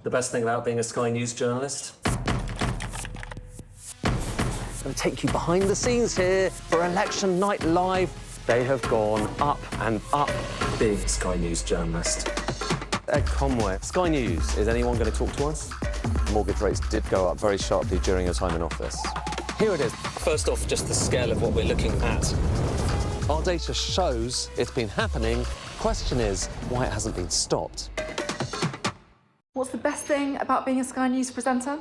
The best thing about being a Sky News journalist? I'm going to take you behind the scenes here for Election Night Live. They have gone up and up. Being a Sky News journalist. Ed Conway, Sky News. Is anyone going to talk to us? Mortgage rates did go up very sharply during your time in office. Here it is. First off, just the scale of what we're looking at. Our data shows it's been happening. Question is, why it hasn't been stopped. What's the best thing about being a Sky News presenter?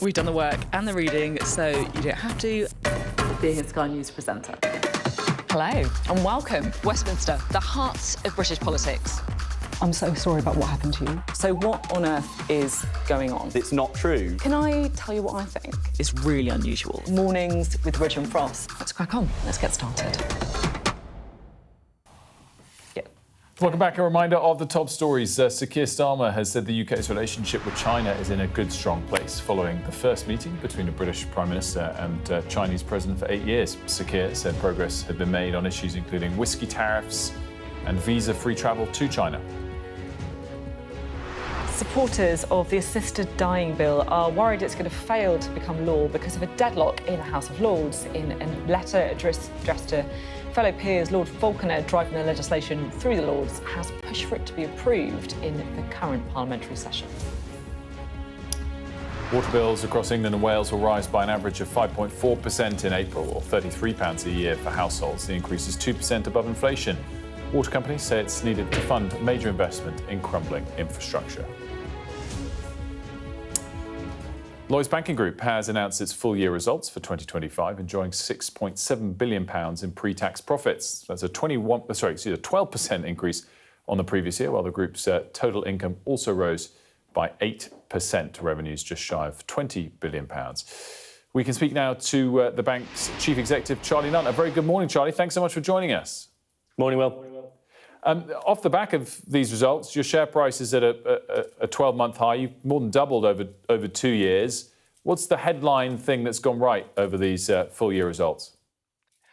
We've done the work and the reading, so you don't have to. Being a Sky News presenter. Hello and welcome. Westminster, the heart of British politics. I'm so sorry about what happened to you. So what on earth is going on? It's not true. Can I tell you what I think? It's really unusual. Mornings with Roger and Frost. Let's crack on. Let's get started. Welcome back. A reminder of the top stories. Sir Keir Starmer has said the UK's relationship with China is in a good, strong place following the first meeting between the British Prime Minister and Chinese President for 8 years. Sir Keir said progress had been made on issues including whisky tariffs and visa-free travel to China. Supporters of the assisted dying bill are worried it's going to fail to become law because of a deadlock in the House of Lords. In a letter addressed to fellow peers, Lord Falconer, driving the legislation through the Lords, has pushed for it to be approved in the current parliamentary session. Water bills across England and Wales will rise by an average of 5.4% in April, or £33 a year for households. The increase is 2% above inflation. Water companies say it's needed to fund major investment in crumbling infrastructure. Lloyds Banking Group has announced its full-year results for 2025, enjoying £6.7 billion in pre-tax profits. That's a 12% increase on the previous year, while the group's total income also rose by 8%, revenues just shy of £20 billion. We can speak now to the bank's chief executive, Charlie Nunn. A very good morning, Charlie. Thanks so much for joining us. Morning, Will. Off the back of these results, your share price is at a 12-month high. You've more than doubled over 2 years. What's the headline thing that's gone right over these full-year results?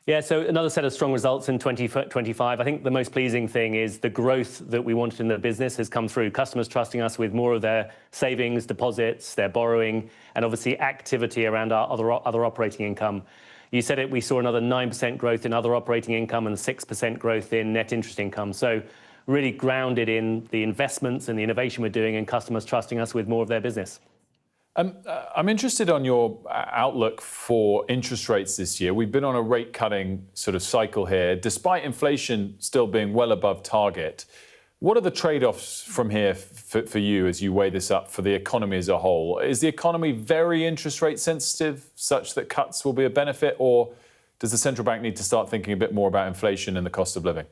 Yeah, so another set of strong results in 2025. I think the most pleasing thing is the growth that we wanted in the business has come through. Customers trusting us with more of their savings, deposits, their borrowing, and obviously activity around our other operating income. You said it, we saw another 9% growth in other operating income and 6% growth in net interest income. So really grounded in the investments and the innovation we're doing and customers trusting us with more of their business. I'm interested on your outlook for interest rates this year. We've been on a rate cutting sort of cycle here, despite inflation still being well above target. What are the trade-offs from here for you as you weigh this up for the economy as a whole? Is the economy very interest rate sensitive, such that cuts will be a benefit, or does the central bank need to start thinking a bit more about inflation and the cost of living?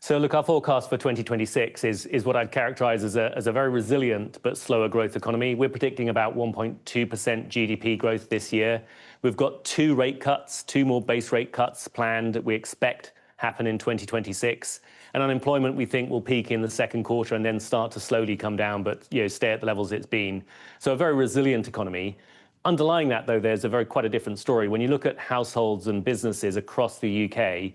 So look, our forecast for 2026 is what I'd characterise as a very resilient but slower growth economy. We're predicting about 1.2% GDP growth this year. We've got 2 rate cuts, 2 more base rate cuts planned that we expect happen in 2026. And unemployment, we think, will peak in the second quarter and then start to slowly come down, but stay at the levels it's been. So a very resilient economy. Underlying that, though, there's quite a different story. When you look at households and businesses across the UK,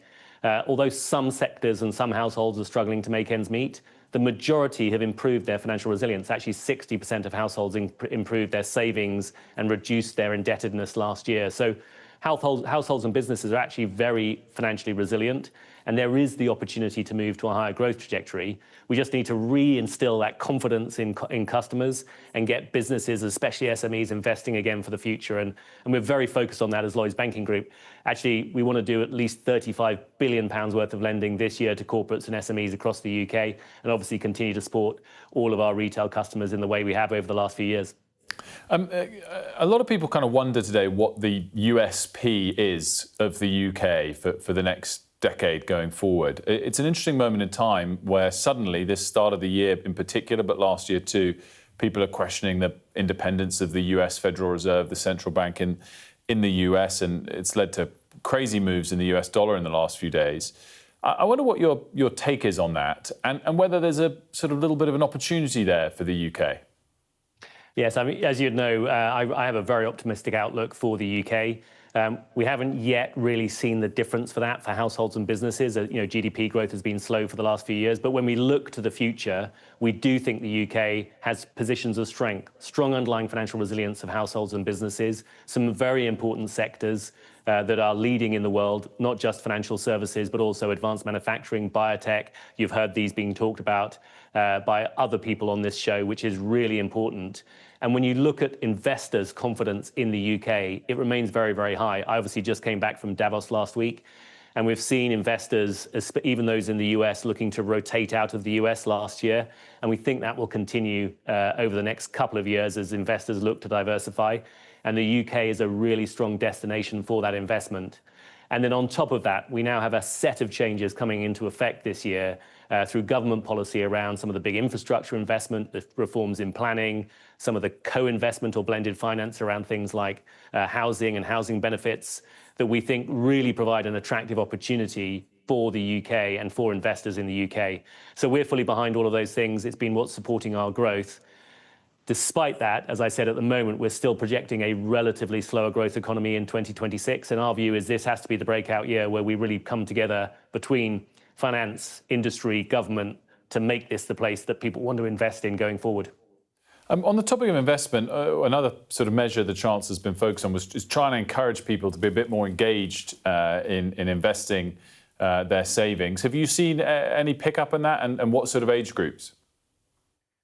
although some sectors and some households are struggling to make ends meet, the majority have improved their financial resilience. Actually, 60% of households improved their savings and reduced their indebtedness last year. So households and businesses are actually very financially resilient, and there is the opportunity to move to a higher growth trajectory. We just need to reinstill that confidence in customers and get businesses, especially SMEs, investing again for the future. And we're very focused on that as Lloyds Banking Group. Actually, we want to do at least £35 billion worth of lending this year to corporates and SMEs across the UK, and obviously continue to support all of our retail customers in the way we have over the last few years. A lot of people kind of wonder today what the USP is of the UK for the next decade going forward. It's an interesting moment in time where suddenly, this start of the year in particular, but last year too, people are questioning the independence of the US Federal Reserve, the central bank in the US, and it's led to crazy moves in the US dollar in the last few days. I wonder what your take is on that, and whether there's a sort of little bit of an opportunity there for the UK. Yes, I mean, as you'd know, I have a very optimistic outlook for the UK. We haven't yet really seen the difference for that for households and businesses. GDP growth has been slow for the last few years. But when we look to the future, we do think the UK has positions of strength, strong underlying financial resilience of households and businesses, some very important sectors that are leading in the world, not just financial services, but also advanced manufacturing, biotech. You've heard these being talked about by other people on this show, which is really important. And when you look at investors' confidence in the UK, it remains very, very high. I obviously just came back from Davos last week, and we've seen investors, even those in the US, looking to rotate out of the US last year. And we think that will continue over the next couple of years as investors look to diversify. And the UK is a really strong destination for that investment. And then on top of that, we now have a set of changes coming into effect this year through government policy around some of the big infrastructure investment, the reforms in planning, some of the co-investment or blended finance around things like housing and housing benefits that we think really provide an attractive opportunity for the UK and for investors in the UK. So we're fully behind all of those things. It's been what's supporting our growth. Despite that, as I said, at the moment, we're still projecting a relatively slower growth economy in 2026. And our view is this has to be the breakout year where we really come together between finance, industry, government to make this the place that people want to invest in going forward. On the topic of investment, another sort of measure the Chancellor's been focused on is trying to encourage people to be a bit more engaged in investing their savings. Have you seen any pickup in that, and what sort of age groups?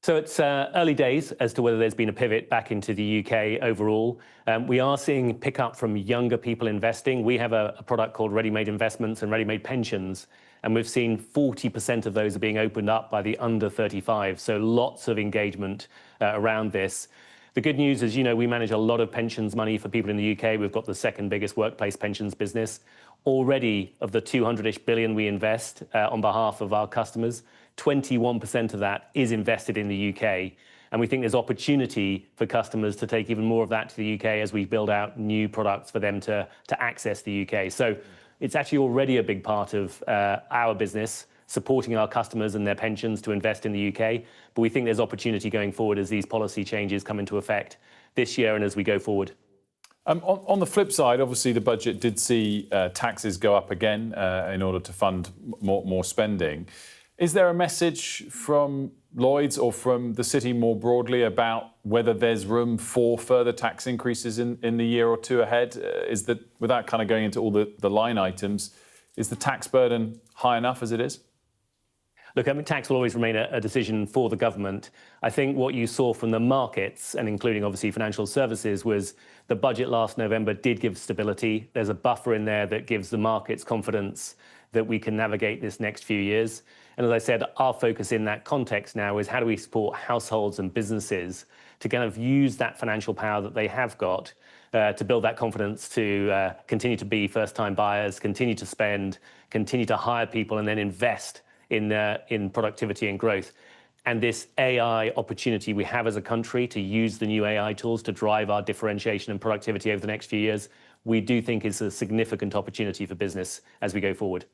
So it's early days as to whether there's been a pivot back into the UK overall. We are seeing pickup from younger people investing. We have a product called ready-made investments and ready-made pensions, and we've seen 40% of those are being opened up by the under 35. So lots of engagement around this. The good news is, we manage a lot of pensions money for people in the UK. We've got the second biggest workplace pensions business. Already, of the 200-ish billion we invest on behalf of our customers, 21% of that is invested in the UK. And we think there's opportunity for customers to take even more of that to the UK as we build out new products for them to access the UK. So it's actually already a big part of our business, supporting our customers and their pensions to invest in the UK. But we think there's opportunity going forward as these policy changes come into effect this year and as we go forward. On the flip side, obviously, the budget did see taxes go up again in order to fund more spending. Is there a message from Lloyds or from the city more broadly about whether there's room for further tax increases in the year or two ahead? Is that, without kind of going into all the line items, is the tax burden high enough as it is? Look, tax will always remain a decision for the government. I think what you saw from the markets, and including obviously financial services, was the budget last November did give stability. There's a buffer in there that gives the markets confidence that we can navigate this next few years. And as I said, our focus in that context now is how do we support households and businesses to kind of use that financial power that they have got to build that confidence to continue to be first-time buyers, continue to spend, continue to hire people, and then invest in productivity and growth. And this AI opportunity we have as a country to use the new AI tools to drive our differentiation and productivity over the next few years, we do think is a significant opportunity for business as we go forward.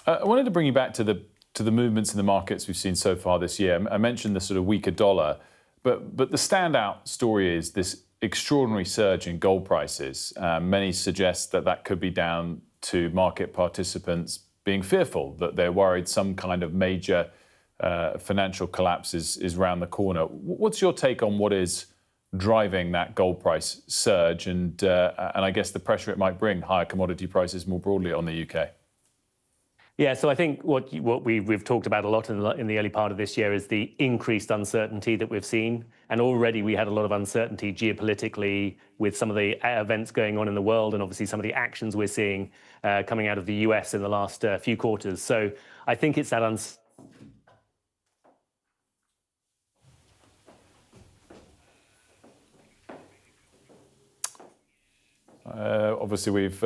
I wanted to bring you back to the movements in the markets we've seen so far this year. I mentioned the sort of weaker dollar, but the standout story is this extraordinary surge in gold prices. Many suggest that could be down to market participants being fearful, that they're worried some kind of major financial collapse is around the corner. What's your take on what is driving that gold price surge and I guess the pressure it might bring, higher commodity prices more broadly on the UK? Yeah, so I think what we've talked about a lot in the early part of this year is the increased uncertainty that we've seen. And already we had a lot of uncertainty geopolitically with some of the events going on in the world and obviously some of the actions we're seeing coming out of the US in the last few quarters. So I think it's that obviously we've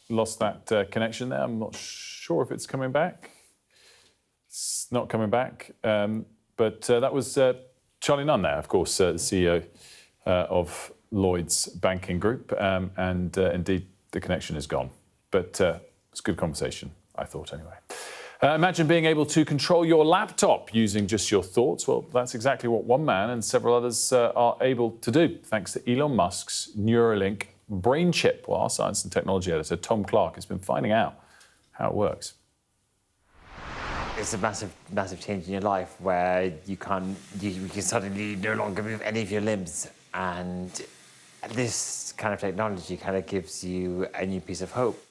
lost that connection there. I'm not sure if it's coming back. It's not coming back. But that was Charlie Nunn there, of course, the CEO of Lloyds Banking Group. And indeed, the connection is gone. But it's a good conversation, I thought, anyway. Imagine being able to control your laptop using just your thoughts. Well, that's exactly what one man and several others are able to do, thanks to Elon Musk's Neuralink brain chip. Well, our science and technology editor, Tom Clark, has been finding out how it works. It's a massive change in your life where you can suddenly no longer move any of your limbs, and this kind of technology kind of gives you a new piece of hope.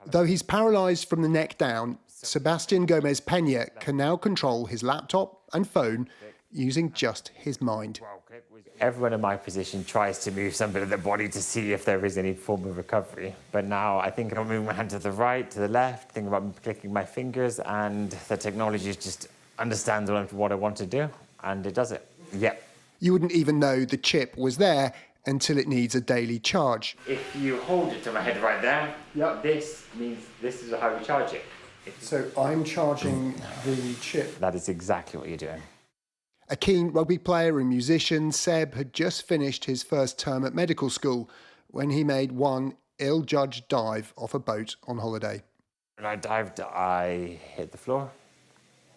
Though he's paralysed from the neck down, Sebastian Gomez Peña can now control his laptop and phone using just his mind. Everyone in my position tries to move some bit of their body to see if there is any form of recovery. But now I think I'm moving my hand to the right, to the left, thinking about clicking my fingers, and the technology just understands what I want to do, and it does it. Yep. You wouldn't even know the chip was there until it needs a daily charge. If you hold it to my head right there, this means this is how you charge it. So I'm charging the chip. That is exactly what you're doing. A keen rugby player and musician, Seb had just finished his first term at medical school when he made one ill-judged dive off a boat on holiday. When I dived, I hit the floor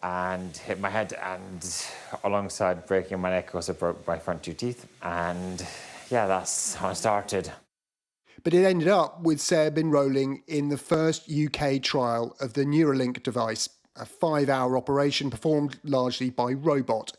and hit my head, and alongside breaking my neck, also broke my front 2 teeth. And yeah, that's how I started. But it ended up with Seb enrolling in the first UK trial of the Neuralink device, a 5-hour operation performed largely by robot,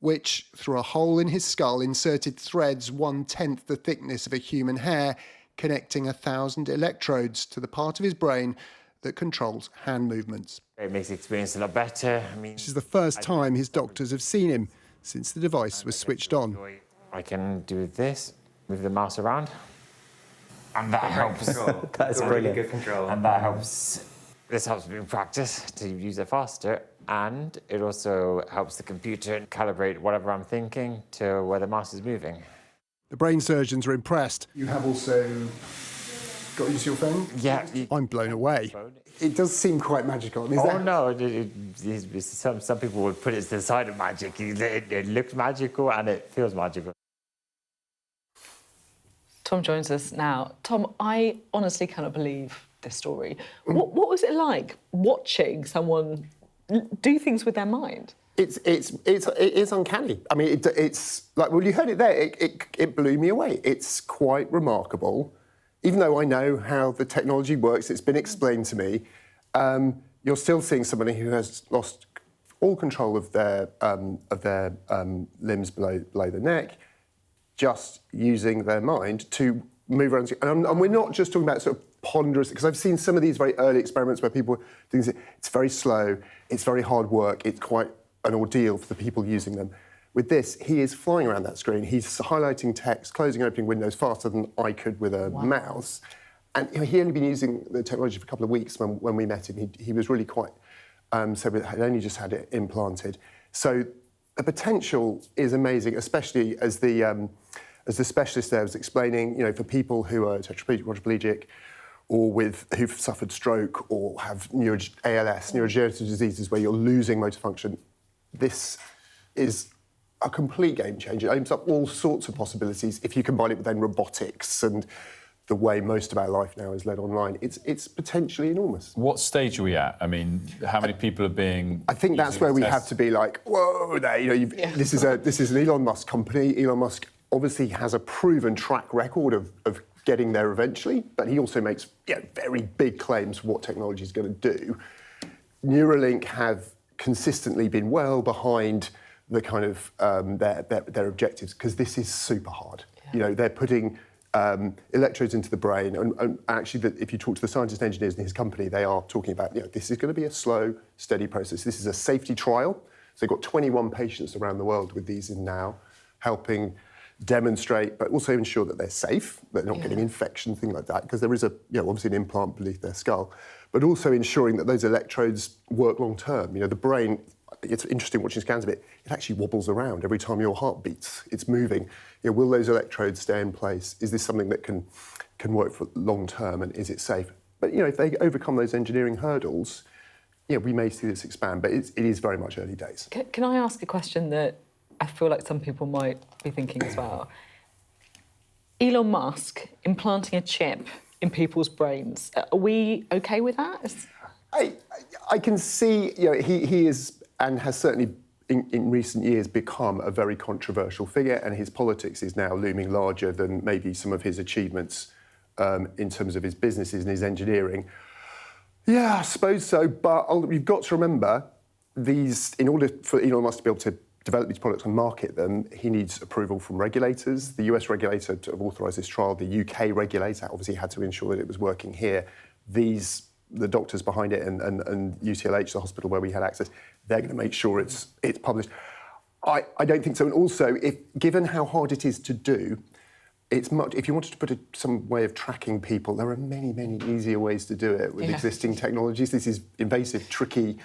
which, through a hole in his skull, inserted threads 1/10 the thickness of a human hair, connecting 1,000 electrodes to the part of his brain that controls hand movements. It makes the experience a lot better. This is the first time his doctors have seen him since the device was switched on. I can do this, move the mouse around, and that helps. That's brilliant. Good control. And that helps. This helps me practice to use it faster, and it also helps the computer calibrate whatever I'm thinking to where the mouse is moving. The brain surgeons are impressed. You have also got used to your phone? Yeah. I'm blown away. It does seem quite magical. No, some people would put it to the side of magic. It looks magical and it feels magical. Tom joins us now. Tom, I honestly cannot believe this story. What was it like watching someone do things with their mind? It is uncanny. I mean, it's like, well, you heard it there. It blew me away. It's quite remarkable. Even though I know how the technology works, it's been explained to me. You're still seeing somebody who has lost all control of their limbs below the neck, just using their mind to move around. And we're not just talking about sort of ponderous, because I've seen some of these very early experiments where people think it's very slow, it's very hard work, it's quite an ordeal for the people using them. With this, he is flying around that screen, he's highlighting text, closing and opening windows faster than I could with a mouse. And he only been using the technology for a couple of weeks when we met him. He was really quite, so had only just had it implanted. So the potential is amazing, especially as the specialist there was explaining, for people who are tetraplegic, quadriplegic, or who've suffered stroke or have ALS, neurodegenerative diseases where you're losing motor function. This is a complete game changer. It opens up all sorts of possibilities if you combine it with then robotics and the way most of our life now is led online. It's potentially enormous. What stage are we at? I mean, how many people are being... I think that's where we have to be like, whoa, there, this is an Elon Musk company. Elon Musk obviously has a proven track record of getting there eventually, but he also makes very big claims for what technology is going to do. Neuralink have consistently been well behind the kind of their objectives, because this is super hard. They're putting electrodes into the brain, and actually, if you talk to the scientists and engineers in his company, they are talking about this is going to be a slow, steady process. This is a safety trial. So they've got 21 patients around the world with these in now, helping demonstrate, but also ensure that they're safe, that they're not getting infections, things like that, because there is obviously an implant beneath their skull, but also ensuring that those electrodes work long term. The brain, it's interesting watching scans of it, it actually wobbles around every time your heart beats. It's moving. Will those electrodes stay in place? Is this something that can work for long term, and is it safe? But if they overcome those engineering hurdles, we may see this expand, but it is very much early days. Can I ask a question that I feel like some people might be thinking as well? Elon Musk implanting a chip in people's brains. Are we okay with that? I can see, he is and has certainly in recent years become a very controversial figure, and his politics is now looming larger than maybe some of his achievements in terms of his businesses and his engineering. Yeah, I suppose so, but you've got to remember, in order for Elon Musk to be able to develop these products and market them, he needs approval from regulators. The US regulator to have authorised this trial, the UK regulator obviously had to ensure that it was working here. The doctors behind it and UCLH, the hospital where we had access, they're going to make sure it's published. I don't think so. And also, given how hard it is to do, if you wanted to put some way of tracking people, there are many, many easier ways to do it with existing technologies. This is invasive, tricky,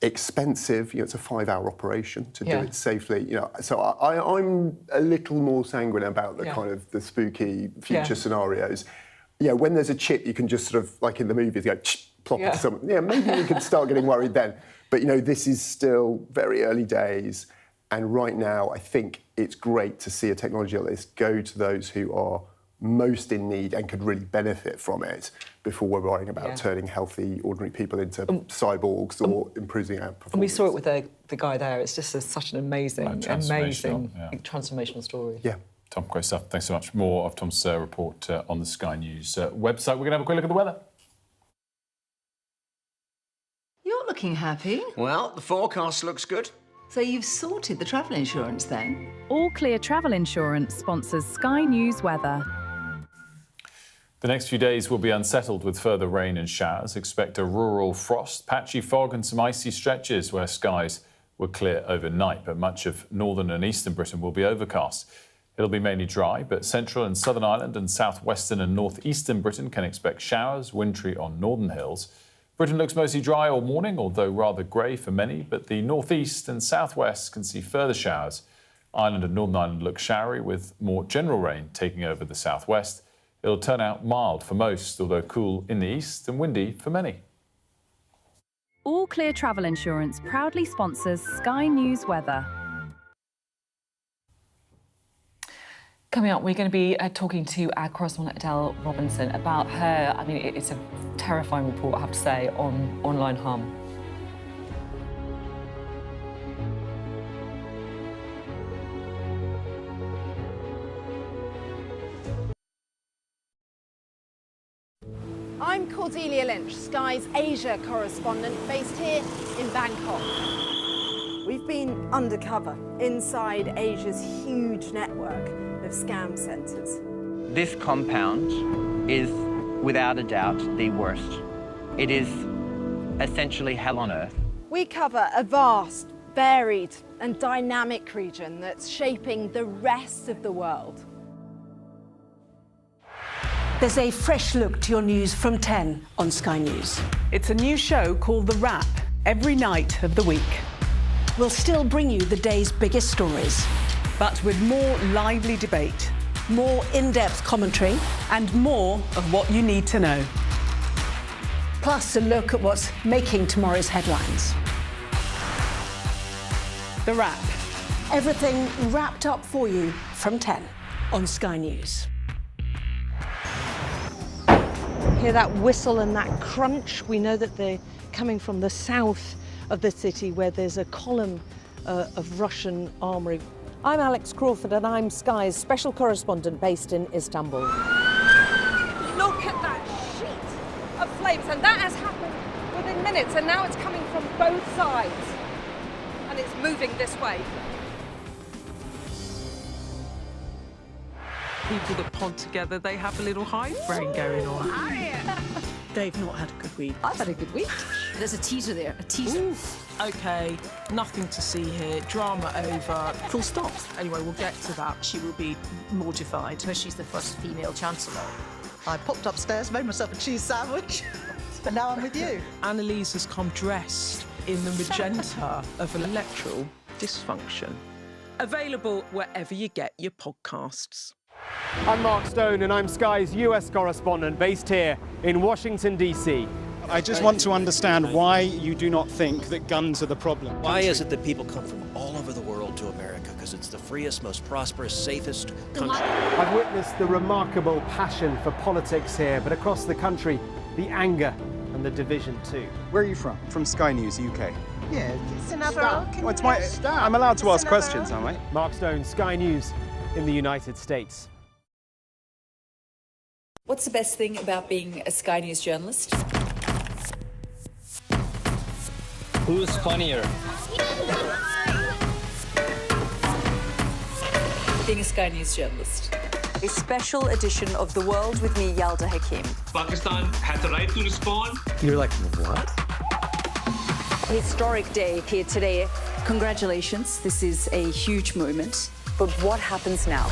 expensive. It's a 5-hour operation to do it safely. So I'm a little more sanguine about the kind of the spooky future scenarios. When there's a chip, you can just sort of, like in the movies, go plop into something. Maybe we could start getting worried then. But this is still very early days. And right now, I think it's great to see a technology like this go to those who are most in need and could really benefit from it before we're worrying about turning healthy, ordinary people into cyborgs or improving our performance. And we saw it with the guy there. It's just such an amazing transformational story. Yeah. Tom, great stuff. Thanks so much. More of Tom's report on the Sky News website. We're going to have a quick look at the weather. You're looking happy. Well, the forecast looks good. So you've sorted the travel insurance then? All Clear Travel Insurance sponsors Sky News weather. The next few days will be unsettled with further rain and showers. Expect a rural frost, patchy fog and some icy stretches where skies will clear overnight, but much of northern and eastern Britain will be overcast. It'll be mainly dry, but central and southern Ireland and southwestern and northeastern Britain can expect showers, wintry on northern hills. Britain looks mostly dry all morning, although rather grey for many, but the northeast and southwest can see further showers. Ireland and Northern Ireland look showery with more general rain taking over the southwest. It'll turn out mild for most, although cool in the east and windy for many. All Clear Travel Insurance proudly sponsors Sky News weather. Coming up, we're going to be talking to our correspondent Adele Robinson about her, it's a terrifying report, I have to say, on online harm. I'm Cordelia Lynch, Sky's Asia correspondent, based here in Bangkok. We've been undercover inside Asia's huge network of scam centres. This compound is, without a doubt, the worst. It is essentially hell on earth. We cover a vast, varied and dynamic region that's shaping the rest of the world. There's a fresh look to your news from 10 on Sky News. It's a new show called The Wrap, every night of the week. We'll still bring you the day's biggest stories, but with more lively debate, more in-depth commentary, and more of what you need to know. Plus a look at what's making tomorrow's headlines. The Wrap. Everything wrapped up for you from 10 on Sky News. Hear that whistle and that crunch? We know that they're coming from the south of the city where there's a column of Russian armoury. I'm Alex Crawford and I'm Sky's special correspondent based in Istanbul. Look at that sheet of flames, and that has happened within minutes, and now it's coming from both sides, and it's moving this way. People that pod together, they have a little hive brain going on. They've not had a good week. I've had a good week. There's a teaser there, a teaser. Oof. OK, nothing to see here. Drama over. Full stop. Anyway, we'll get to that. She will be mortified. Because she's the first female chancellor. I popped upstairs, made myself a cheese sandwich, and now I'm with you. Annalise has come dressed in the magenta of electoral dysfunction. Available wherever you get your podcasts. I'm Mark Stone and I'm Sky's US correspondent based here in Washington, D.C. I just want to understand why you do not think that guns are the problem. Why is it that people come from all over the world to America? Because it's the freest, most prosperous, safest country. I've witnessed the remarkable passion for politics here, but across the country, the anger and the division too. Where are you from? From Sky News, UK. Yeah, it's another... I'm allowed to ask questions, am I? Mark Stone, Sky News in the United States. What's the best thing about being a Sky News journalist? Who's funnier? Being a Sky News journalist. A special edition of The World with me, Yalda Hakim. Pakistan has the right to respond. You're like, what? Historic day here today. Congratulations, this is a huge moment. But what happens now?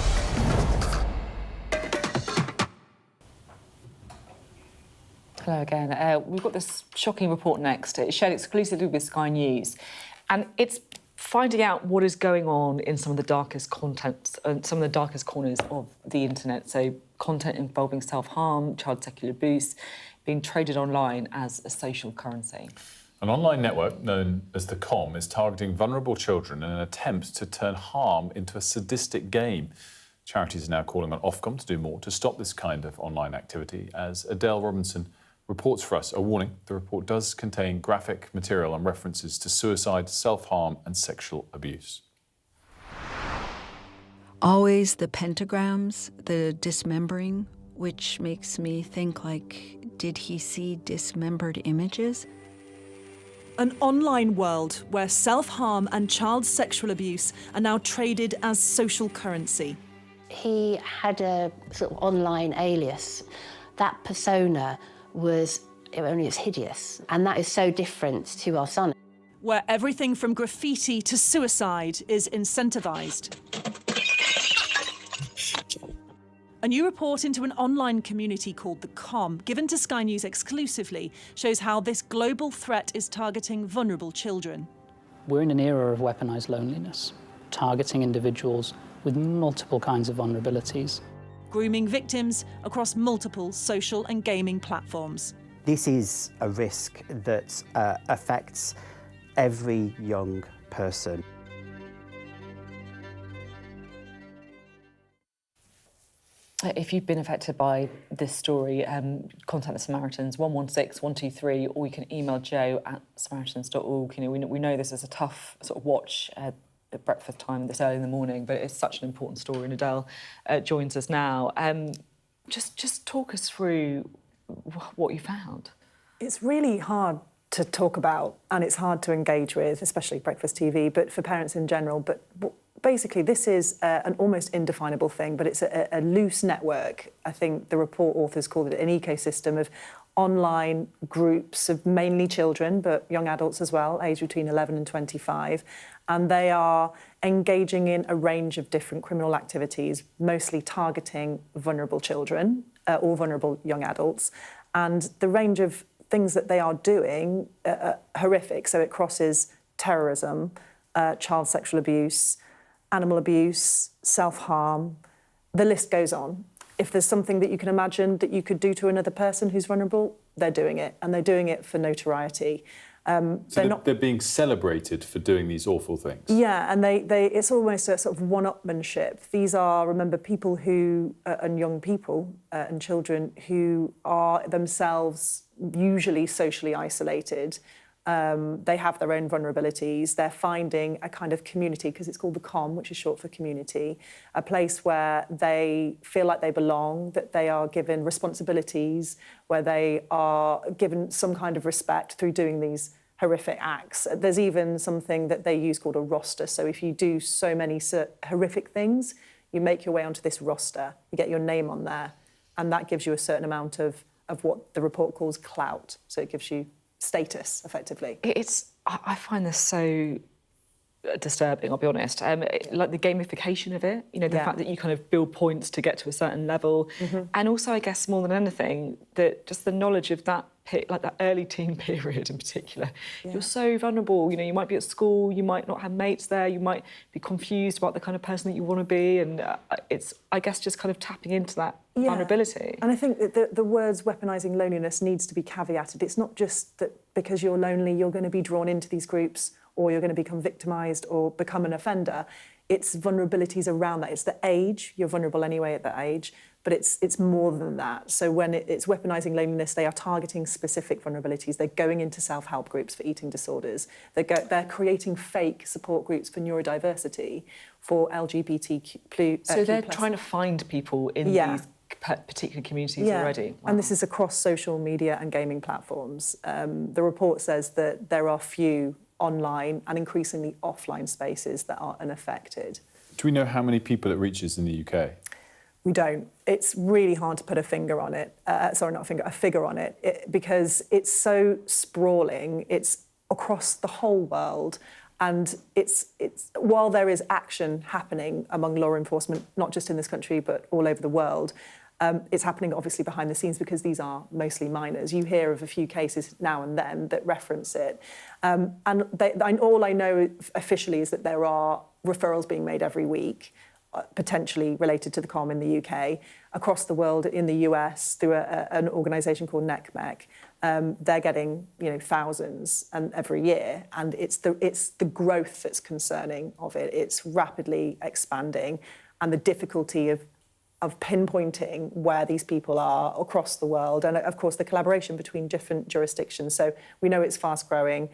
Hello again. We've got this shocking report next. It's shared exclusively with Sky News, and it's finding out what is going on in some of the darkest contents and some of the darkest corners of the internet. So content involving self-harm, child sexual abuse, being traded online as a social currency. An online network known as the Com is targeting vulnerable children in an attempt to turn harm into a sadistic game. Charities are now calling on Ofcom to do more to stop this kind of online activity. As Adele Robinson reports for us, a warning: the report does contain graphic material and references to suicide, self-harm and sexual abuse. Always the pentagrams, the dismembering, which makes me think, like, did he see dismembered images? An online world where self-harm and child sexual abuse are now traded as social currency. He had a sort of online alias. That persona was hideous, and that is so different to our son. Where everything from graffiti to suicide is incentivized. A new report into an online community called the Com, given to Sky News exclusively, shows how this global threat is targeting vulnerable children. We're in an era of weaponized loneliness, targeting individuals with multiple kinds of vulnerabilities. Grooming victims across multiple social and gaming platforms. This is a risk that affects every young person. If you've been affected by this story, contact the Samaritans, 116 123, or you can email joe@samaritans.org. You know, we know this is a tough sort of watch at breakfast time this early in the morning, but it's such an important story, and Adele joins us now. Just talk us through what you found. It's really hard to talk about, and it's hard to engage with, especially breakfast TV, but for parents in general. But basically, this is an almost indefinable thing, but it's a loose network. I think the report authors called it an ecosystem of online groups of mainly children, but young adults as well, aged between 11 and 25. And they are engaging in a range of different criminal activities, mostly targeting vulnerable children or vulnerable young adults. And the range of things that they are doing are horrific. So it crosses terrorism, child sexual abuse, animal abuse, self-harm. The list goes on. If there's something that you can imagine that you could do to another person who's vulnerable, they're doing it, and they're doing it for notoriety. So they're being celebrated for doing these awful things. Yeah, and it's almost a sort of one-upmanship. These are, remember, people who, and young people and children who are themselves usually socially isolated. They have their own vulnerabilities. They're finding a kind of community, because it's called the Com, which is short for community, a place where they feel like they belong, that they are given responsibilities, where they are given some kind of respect through doing these horrific acts. There's even something that they use called a roster. So if you do so many horrific things, you make your way onto this roster, you get your name on there, and that gives you a certain amount of what the report calls clout. So it gives you status, effectively. I find this so disturbing, I'll be honest. Like the gamification of it, you know, the fact that you kind of build points to get to a certain level. And also, I guess, more than anything, that just the knowledge of that, like that early teen period in particular. You're so vulnerable, you know, you might be at school, you might not have mates there, you might be confused about the kind of person that you want to be, and it's, I guess, just kind of tapping into that vulnerability. And I think that the words weaponising loneliness needs to be caveated. It's not just that because you're lonely, you're going to be drawn into these groups, or you're going to become victimised or become an offender. It's vulnerabilities around that. It's the age, you're vulnerable anyway at that age, but it's more than that. So when it's weaponising loneliness, they are targeting specific vulnerabilities. They're going into self-help groups for eating disorders. They're creating fake support groups for neurodiversity, for LGBTQ+. So they're trying to find people in these particular communities already. Wow. And this is across social media and gaming platforms. The report says that there are few online and increasingly offline spaces that are unaffected. Do we know how many people it reaches in the UK? We don't. It's really hard to put a finger on it. A figure on it, because it's so sprawling. It's across the whole world, and it's while there is action happening among law enforcement, not just in this country but all over the world, it's happening obviously behind the scenes because these are mostly minors. You hear of a few cases now and then that reference it, and all I know officially is that there are referrals being made every week, potentially related to the COM in the UK, across the world, in the US, through an organisation called NECMEC. They're getting, thousands and every year, and it's the growth that's concerning of it. It's rapidly expanding, and the difficulty of pinpointing where these people are across the world, and of course the collaboration between different jurisdictions. So we know it's fast growing.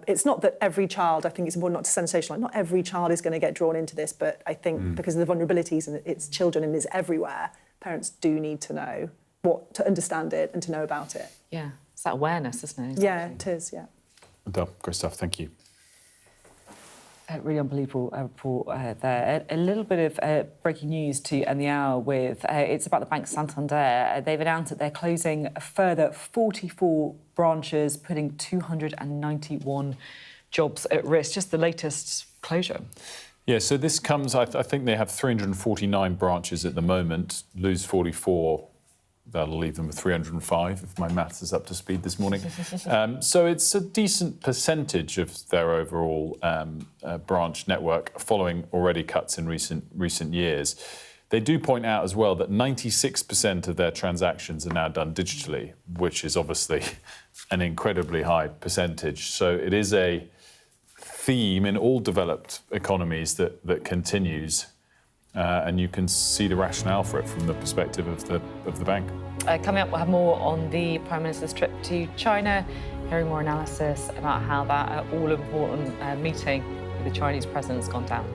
It's not that every child, I think it's important not to sensationalise, not every child is going to get drawn into this, but I think because of the vulnerabilities and it's children and it's everywhere, parents do need to know to understand it and to know about it. Yeah, it's that awareness, isn't it? Yeah, it is, yeah. Great stuff, thank you. Really unbelievable report there. A little bit of breaking news to end the hour with, it's about the Bank Santander. They've announced that they're closing a further 44 branches, putting 291 jobs at risk. Just the latest closure. Yeah, so this comes, I think they have 349 branches at the moment, lose 44. That'll leave them with 305, if my maths is up to speed this morning. So it's a decent percentage of their overall branch network, following already cuts in recent years. They do point out as well that 96% of their transactions are now done digitally, which is obviously an incredibly high percentage. So it is a theme in all developed economies that continues. And you can see the rationale for it from the perspective of the bank. Coming up, we'll have more on the Prime Minister's trip to China, hearing more analysis about how that all-important meeting with the Chinese president's gone down.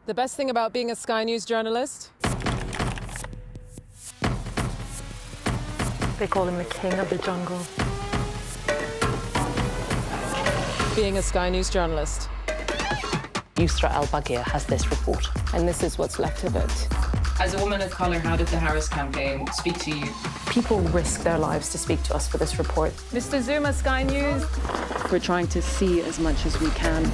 The best thing about being a Sky News journalist? They call him the king of the jungle. Being a Sky News journalist. Yusra Al-Baghir has this report. And this is what's left of it. As a woman of colour, how did the Harris campaign speak to you? People risk their lives to speak to us for this report. Mr. Zuma, Sky News. We're trying to see as much as we can.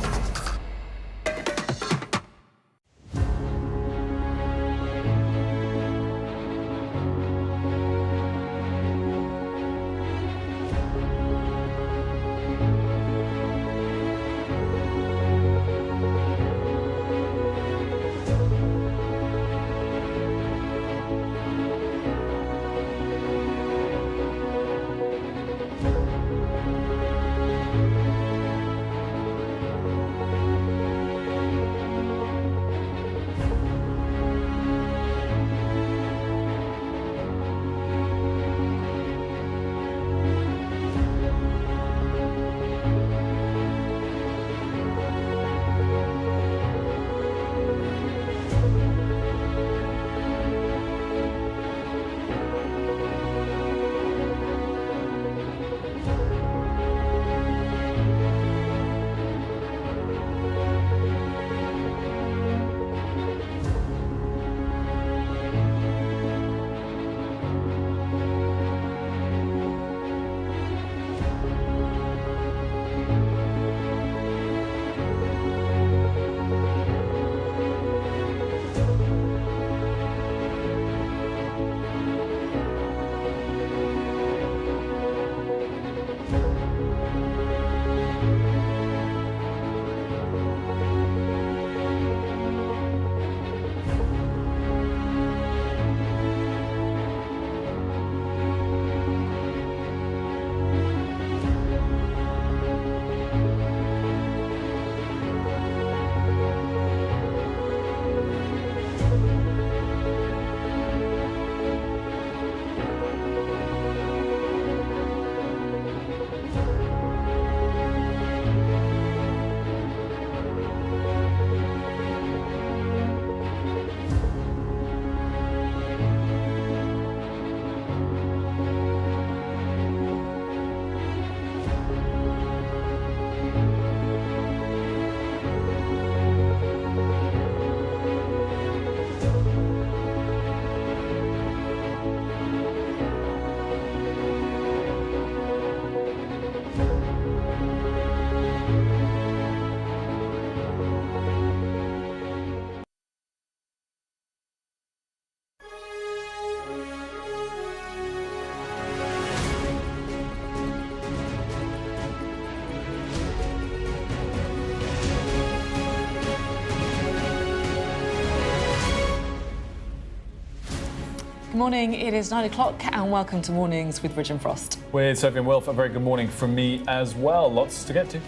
Good morning, it is 9 o'clock and welcome to Mornings with Ridge and Frost. With Sophy and Wilfred, a very good morning from me as well. Lots to get to.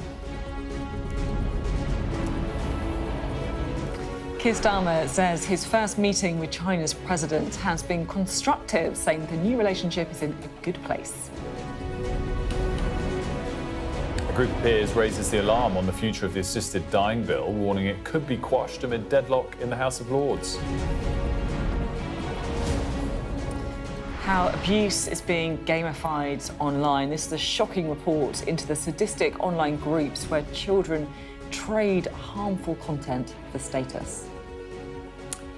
Keir Starmer says his first meeting with China's president has been constructive, saying the new relationship is in a good place. A group of peers raises the alarm on the future of the assisted dying bill, warning it could be quashed amid deadlock in the House of Lords. How abuse is being gamified online. This is a shocking report into the sadistic online groups where children trade harmful content for status.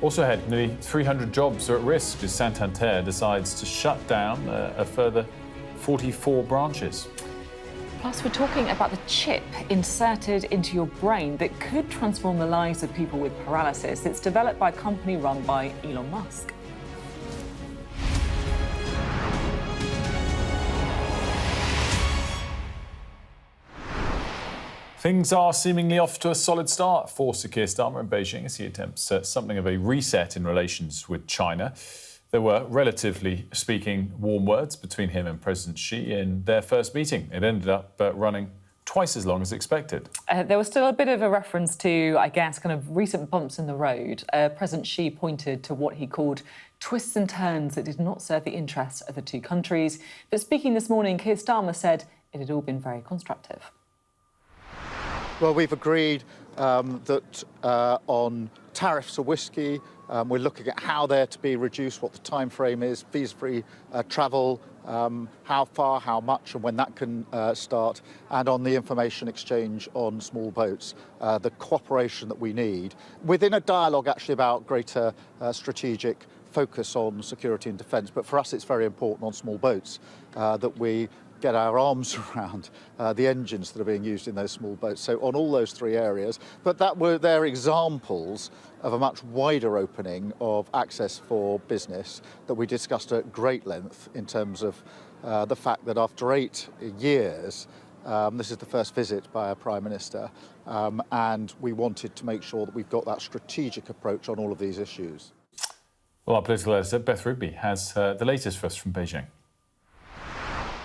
Also ahead, nearly 300 jobs are at risk as Santander decides to shut down a further 44 branches. Plus, we're talking about the chip inserted into your brain that could transform the lives of people with paralysis. It's developed by a company run by Elon Musk. Things are seemingly off to a solid start for Sir Keir Starmer in Beijing as he attempts something of a reset in relations with China. There were, relatively speaking, warm words between him and President Xi in their first meeting. It ended up running twice as long as expected. There was still a bit of a reference to, I guess, kind of recent bumps in the road. President Xi pointed to what he called twists and turns that did not serve the interests of the two countries. But speaking this morning, Keir Starmer said it had all been very constructive. Well, we've agreed that on tariffs for whisky, we're looking at how they're to be reduced, what the time frame is, visa-free travel, how far, how much and when that can start, and on the information exchange on small boats, the cooperation that we need, within a dialogue actually about greater strategic focus on security and defence. But for us it's very important on small boats that we get our arms around the engines that are being used in those small boats. So on all those three areas, but they're examples of a much wider opening of access for business that we discussed at great length in terms of the fact that after 8 years, this is the first visit by a Prime Minister, and we wanted to make sure that we've got that strategic approach on all of these issues. Well, our political editor, Beth Rigby, has the latest for us from Beijing.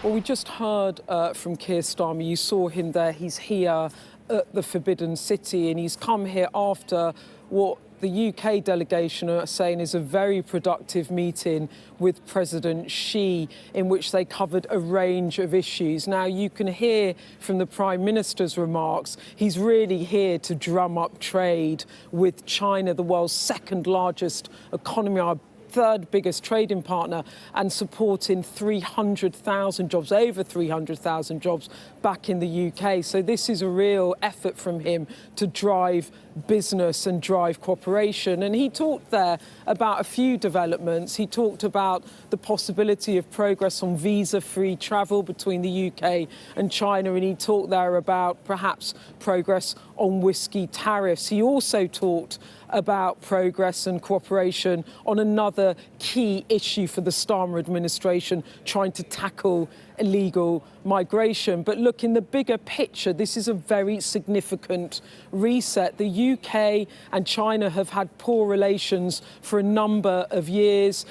Well, we just heard from Keir Starmer. You saw him there. He's here at the Forbidden City, and he's come here after what the UK delegation are saying is a very productive meeting with President Xi, in which they covered a range of issues. Now, you can hear from the Prime Minister's remarks, he's really here to drum up trade with China, the world's second largest economy, our third biggest trading partner, and supporting 300,000 jobs, over 300,000 jobs back in the UK. So this is a real effort from him to drive business and drive cooperation. And he talked there about a few developments. He talked about the possibility of progress on visa-free travel between the UK and China, and he talked there about perhaps progress on whisky tariffs. He also talked about progress and cooperation on another key issue for the Starmer administration, trying to tackle illegal migration. But look, in the bigger picture, this is a very significant reset. The UK and China have had poor relations for a number of years.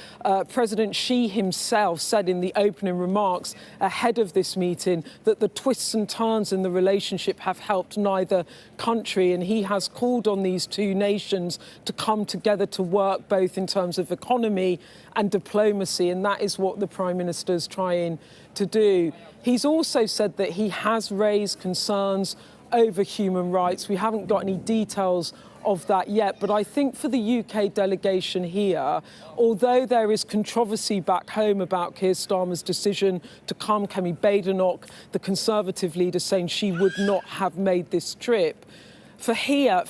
President Xi himself said in the opening remarks ahead of this meeting that the twists and turns in the relationship have helped neither country, and he has called on these two nations to come together to work both in terms of economy and diplomacy, and that is what the Prime Minister is trying to do. He's also said that he has raised concerns over human rights. We haven't got any details of that yet, but I think for the UK delegation here, although there is controversy back home about Keir Starmer's decision to come, Kemi Badenoch, the Conservative leader, saying she would not have made this trip, For here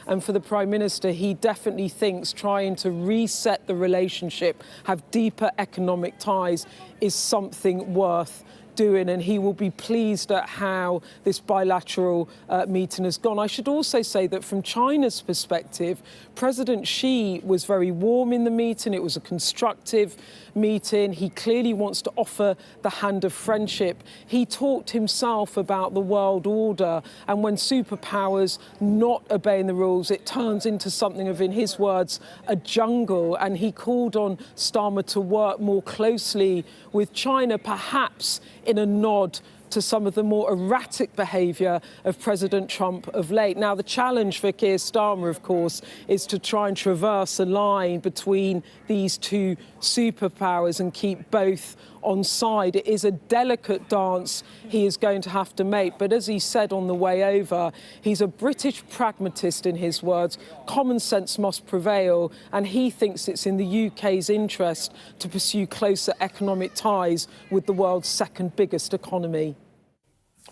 and for the Prime Minister, he definitely thinks trying to reset the relationship, have deeper economic ties, is something worth doing, and he will be pleased at how this bilateral meeting has gone. I should also say that from China's perspective, President Xi was very warm in the meeting. It was a constructive meeting. He clearly wants to offer the hand of friendship. He talked himself about the world order, and when superpowers not obeying the rules, it turns into something of, in his words, a jungle. And he called on Starmer to work more closely with China, perhaps in a nod to some of the more erratic behaviour of President Trump of late. Now, the challenge for Keir Starmer, of course, is to try and traverse a line between these two superpowers and keep both on side. It is a delicate dance he is going to have to make. But as he said on the way over, he's a British pragmatist, in his words. Common sense must prevail, and he thinks it's in the UK's interest to pursue closer economic ties with the world's second biggest economy.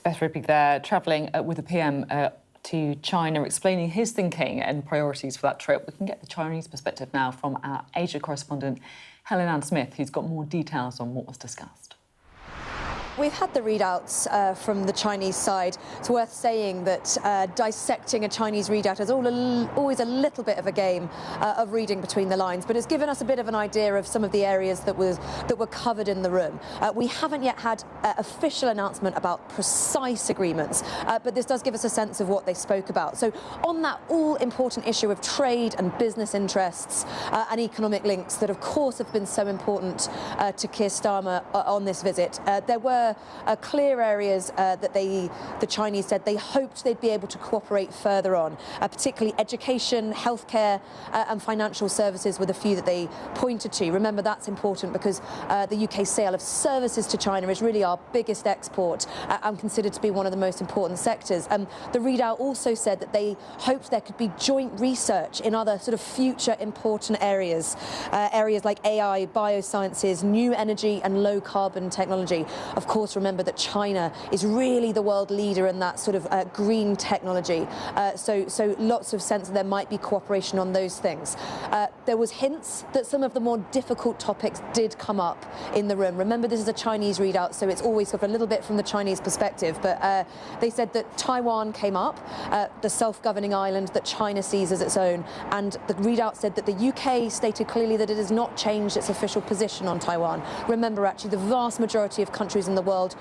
Beth Rippey there, travelling with the PM to China, explaining his thinking and priorities for that trip. We can get the Chinese perspective now from our Asia correspondent, Helen Smith, who's got more details on what was discussed. We've had the readouts from the Chinese side. It's worth saying that dissecting a Chinese readout is always a little bit of a game of reading between the lines, but it's given us a bit of an idea of some of the areas that were covered in the room. We haven't yet had official announcement about precise agreements, but this does give us a sense of what they spoke about. So on that all-important issue of trade and business interests and economic links that, of course, have been so important to Keir Starmer on this visit, there were clear areas that the Chinese said they hoped they'd be able to cooperate further on, particularly education, healthcare and financial services were the few that they pointed to. Remember, that's important because the UK's sale of services to China is really our biggest export and considered to be one of the most important sectors. The readout also said that they hoped there could be joint research in other sort of future important areas, areas like AI, biosciences, new energy and low carbon technology. Of course, remember that China is really the world leader in that sort of green technology. So lots of sense that there might be cooperation on those things. There was hints that some of the more difficult topics did come up in the room. Remember, this is a Chinese readout, so it's always sort of a little bit from the Chinese perspective. But they said that Taiwan came up, the self-governing island that China sees as its own. And the readout said that the UK stated clearly that it has not changed its official position on Taiwan. Remember, actually, the vast majority of countries in the world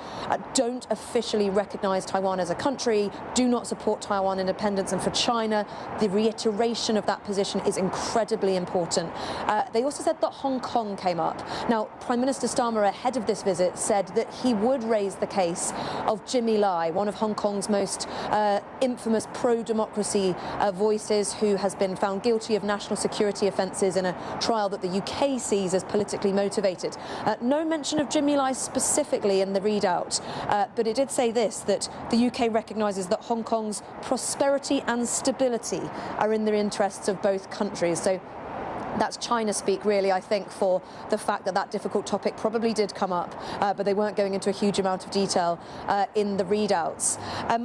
don't officially recognise Taiwan as a country, do not support Taiwan independence, and for China, the reiteration of that position is incredibly important. They also said that Hong Kong came up. Now, Prime Minister Starmer, ahead of this visit, said that he would raise the case of Jimmy Lai, one of Hong Kong's most infamous pro-democracy voices, who has been found guilty of national security offences in a trial that the UK sees as politically motivated. No mention of Jimmy Lai specifically in the readout, but it did say this, that the UK recognises that Hong Kong's prosperity and stability are in the interests of both countries. So that's China speak, really, I think, for the fact that that difficult topic probably did come up, but they weren't going into a huge amount of detail in the readouts.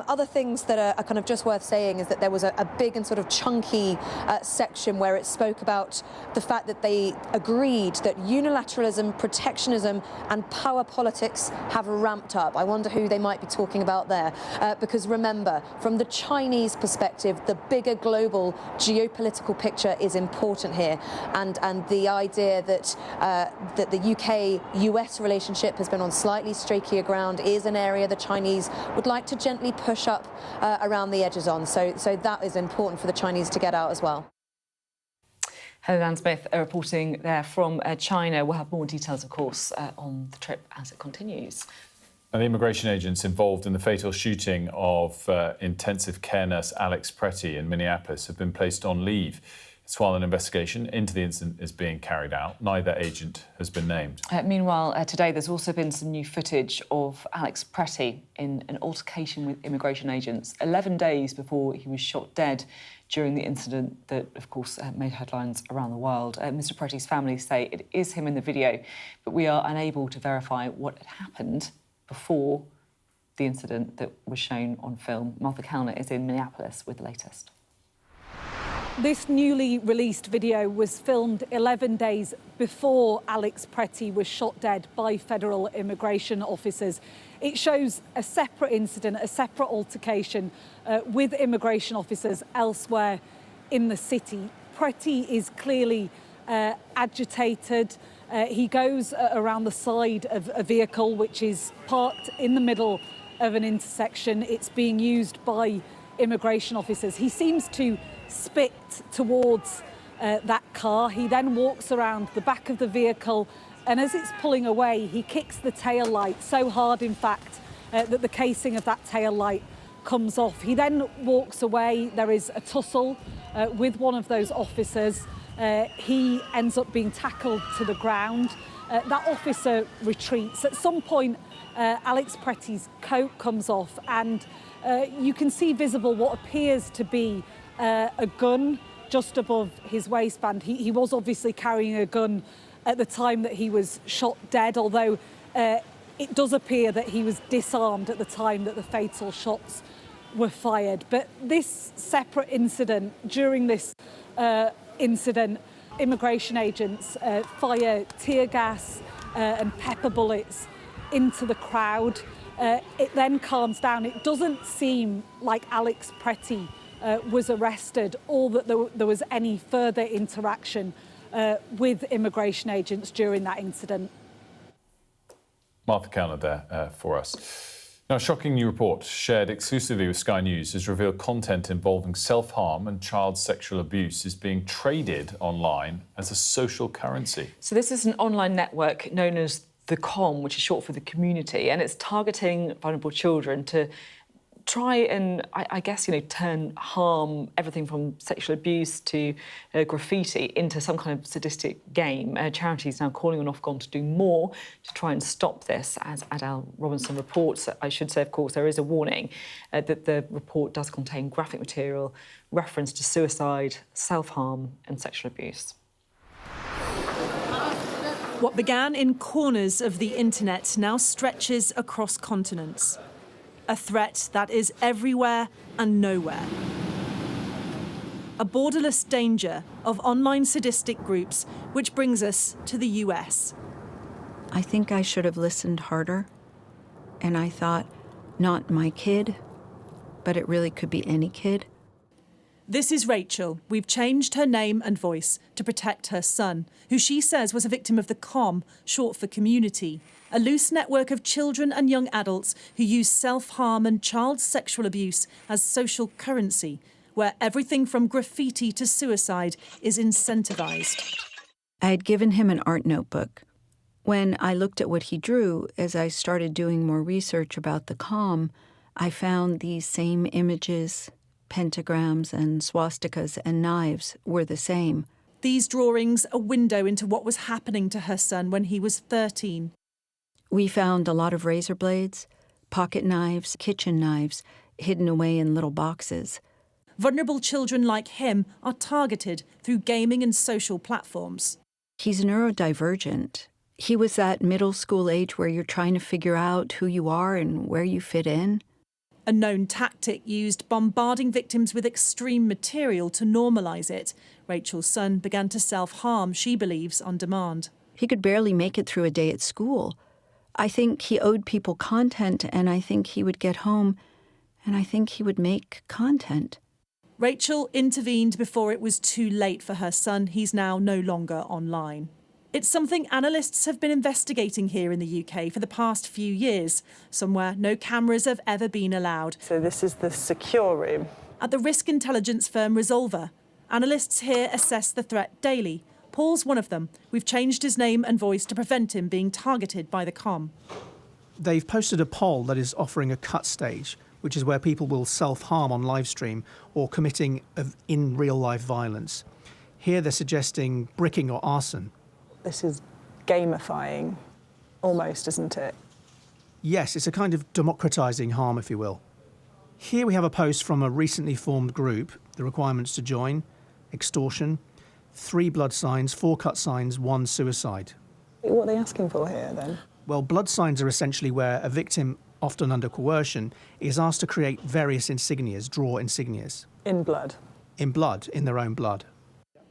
Other things that are kind of just worth saying is that there was a big and sort of chunky section where it spoke about the fact that they agreed that unilateralism, protectionism and power politics have ramped up. I wonder who they might be talking about there, because remember, from the Chinese perspective, the bigger global geopolitical picture is important here. And the idea that that the UK-US relationship has been on slightly streakier ground is an area the Chinese would like to gently push up around the edges on. So that is important for the Chinese to get out as well. Helen Smith reporting there from China. We'll have more details, of course, on the trip as it continues. And the immigration agents involved in the fatal shooting of intensive care nurse Alex Pretty in Minneapolis have been placed on leave. It's while an investigation into the incident is being carried out. Neither agent has been named. Meanwhile, today there's also been some new footage of Alex Pretty in an altercation with immigration agents 11 days before he was shot dead during the incident that, of course, made headlines around the world. Mr Pretty's family say it is him in the video, but we are unable to verify what had happened before the incident that was shown on film. Martha Kellner is in Minneapolis with the latest. This newly released video was filmed 11 days before Alex Pretty was shot dead by federal immigration officers. It shows a separate incident, a separate altercation with immigration officers elsewhere in the city. Pretty is clearly agitated. He goes around the side of a vehicle which is parked in the middle of an intersection. It's being used by immigration officers. He seems to spit towards that car. He then walks around the back of the vehicle, and as it's pulling away, he kicks the tail light so hard, in fact, that the casing of that tail light comes off. He then walks away. There is a tussle with one of those officers. He ends up being tackled to the ground. That officer retreats. At some point, Alex Pretty's coat comes off, and you can see visible what appears to be a gun just above his waistband. He was obviously carrying a gun at the time that he was shot dead, although it does appear that he was disarmed at the time that the fatal shots were fired. But this separate incident, during this incident, immigration agents fire tear gas and pepper bullets into the crowd. It then calms down. It doesn't seem like Alex Pretty was arrested, or that there was any further interaction with immigration agents during that incident. Martha Cowler there for us. Now, a shocking new report shared exclusively with Sky News has revealed content involving self-harm and child sexual abuse is being traded online as a social currency. So this is an online network known as the COM, which is short for the community, and it's targeting vulnerable children to try and, I guess, turn harm, everything from sexual abuse to graffiti, into some kind of sadistic game. Charities now calling on Ofcom to do more to try and stop this, as Adele Robinson reports. I should say, of course, there is a warning that the report does contain graphic material, reference to suicide, self-harm and sexual abuse. What began in corners of the internet now stretches across continents. A threat that is everywhere and nowhere. A borderless danger of online sadistic groups, which brings us to the US. I think I should have listened harder. And I thought, not my kid, but it really could be any kid. This is Rachel. We've changed her name and voice to protect her son, who she says was a victim of the COM, short for community, a loose network of children and young adults who use self-harm and child sexual abuse as social currency, where everything from graffiti to suicide is incentivised. I had given him an art notebook. When I looked at what he drew, as I started doing more research about the COM, I found these same images. Pentagrams and swastikas and knives were the same. These drawings, a window into what was happening to her son when he was 13. We found a lot of razor blades, pocket knives, kitchen knives, hidden away in little boxes. Vulnerable children like him are targeted through gaming and social platforms. He's neurodivergent. He was that middle school age where you're trying to figure out who you are and where you fit in. A known tactic used, bombarding victims with extreme material to normalise it. Rachel's son began to self-harm, she believes, on demand. He could barely make it through a day at school. I think he owed people content, and I think he would get home, and I think he would make content. Rachel intervened before it was too late for her son. He's now no longer online. It's something analysts have been investigating here in the UK for the past few years, somewhere no cameras have ever been allowed. So this is the secure room. At the risk intelligence firm Resolver, analysts here assess the threat daily. Paul's one of them. We've changed his name and voice to prevent him being targeted by the COM. They've posted a poll that is offering a cut stage, which is where people will self-harm on live stream or committing in real-life violence. Here they're suggesting bricking or arson. This is gamifying, almost, isn't it? Yes, it's a kind of democratising harm, if you will. Here we have a post from a recently formed group, the requirements to join, extortion, 3 blood signs, 4 cut signs, 1 suicide. What are they asking for here, then? Well, blood signs are essentially where a victim, often under coercion, is asked to create various insignias, draw insignias. In blood? in blood, in their own blood.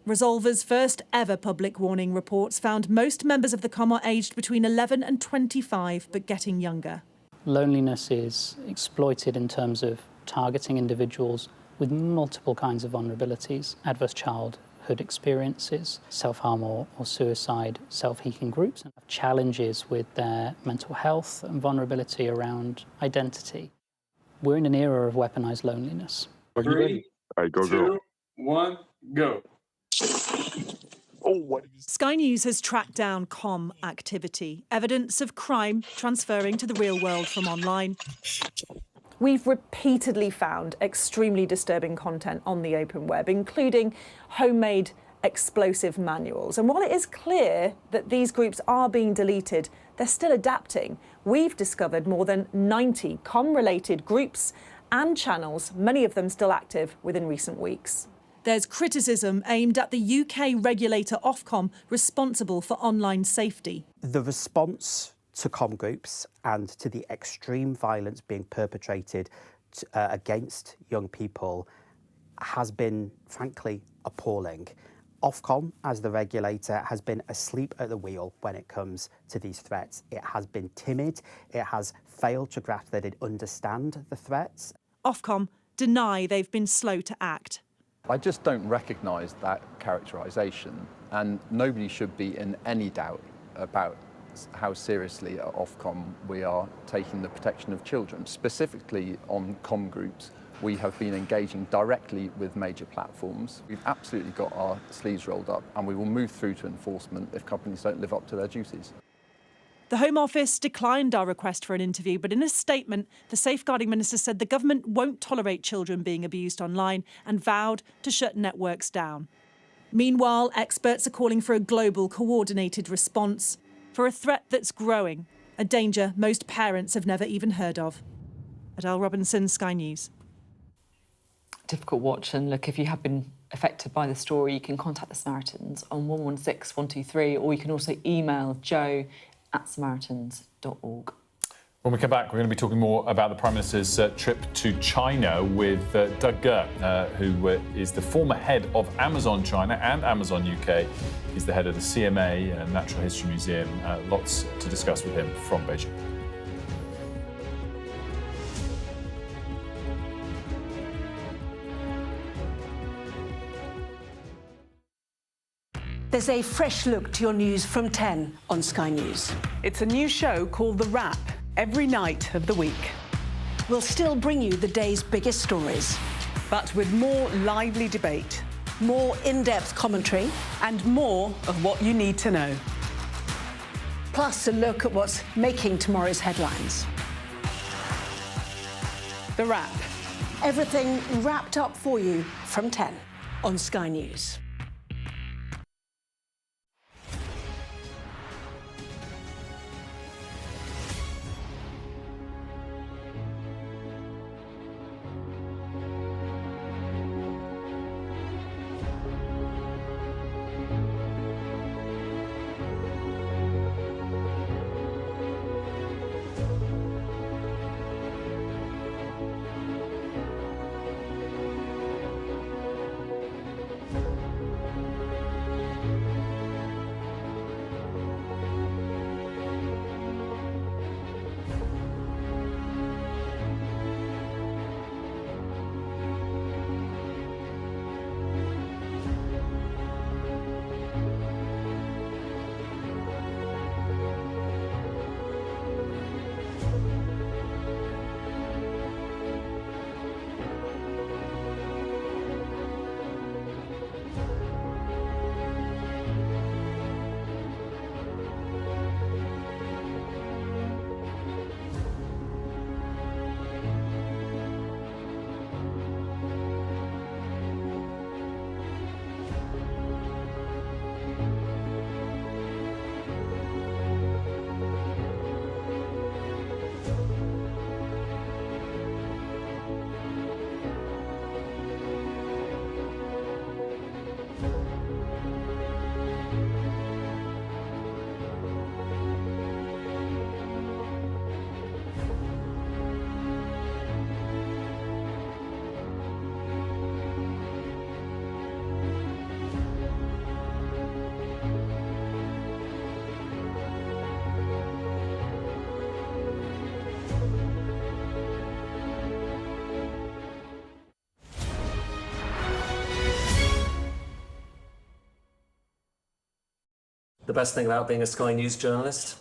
Resolver's first ever public warning reports found most members of the COM are aged between 11 and 25, but getting younger. Loneliness is exploited in terms of targeting individuals with multiple kinds of vulnerabilities, adverse childhood experiences, self-harm or suicide, self-healing groups, and challenges with their mental health and vulnerability around identity. We're in an era of weaponized loneliness. 3, 2, 1, go. Sky News has tracked down COM activity, evidence of crime transferring to the real world from online. We've repeatedly found extremely disturbing content on the open web, including homemade explosive manuals. And while it is clear that these groups are being deleted, they're still adapting. We've discovered more than 90 COM-related groups and channels, many of them still active within recent weeks. There's criticism aimed at the UK regulator Ofcom, responsible for online safety. The response to COM groups and to the extreme violence being perpetrated against young people has been, frankly, appalling. Ofcom, as the regulator, has been asleep at the wheel when it comes to these threats. It has been timid. It has failed to grasp that it understands the threats. Ofcom deny they've been slow to act. I just don't recognise that characterisation, and nobody should be in any doubt about how seriously at Ofcom we are taking the protection of children. Specifically on COM groups, we have been engaging directly with major platforms. We've absolutely got our sleeves rolled up, and we will move through to enforcement if companies don't live up to their duties. The Home Office declined our request for an interview, but in a statement, the Safeguarding Minister said the government won't tolerate children being abused online and vowed to shut networks down. Meanwhile, experts are calling for a global, coordinated response for a threat that's growing, a danger most parents have never even heard of. Adele Robinson, Sky News. Difficult watch, and look, if you have been affected by the story, you can contact the Samaritans on 116 123, or you can also email joe@samaritans.org. When we come back, we're going to be talking more about the Prime Minister's trip to China with Doug Gert, who is the former head of Amazon China and Amazon UK. He's the head of the CMA Natural History Museum. Lots to discuss with him from Beijing. There's a fresh look to your news from 10 on Sky News. It's a new show called The Wrap, every night of the week. We'll still bring you the day's biggest stories, but with more lively debate, more in-depth commentary, and more of what you need to know. Plus a look at what's making tomorrow's headlines. The Wrap. Everything wrapped up for you from 10 on Sky News. The best thing about being a Sky News journalist?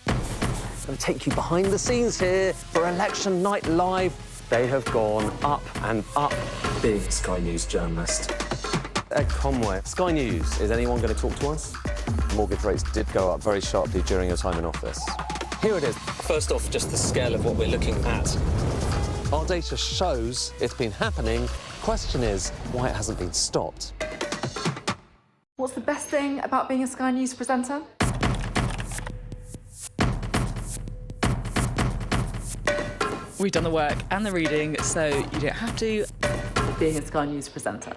I'm going to take you behind the scenes here for Election Night Live. They have gone up and up. Being a Sky News journalist. Ed Conway, Sky News, is anyone going to talk to us? Mortgage rates did go up very sharply during your time in office. Here it is. First off, just the scale of what we're looking at. Our data shows it's been happening. Question is why it hasn't been stopped. What's the best thing about being a Sky News presenter? We've done the work and the reading, so you don't have to. Being a Sky News presenter.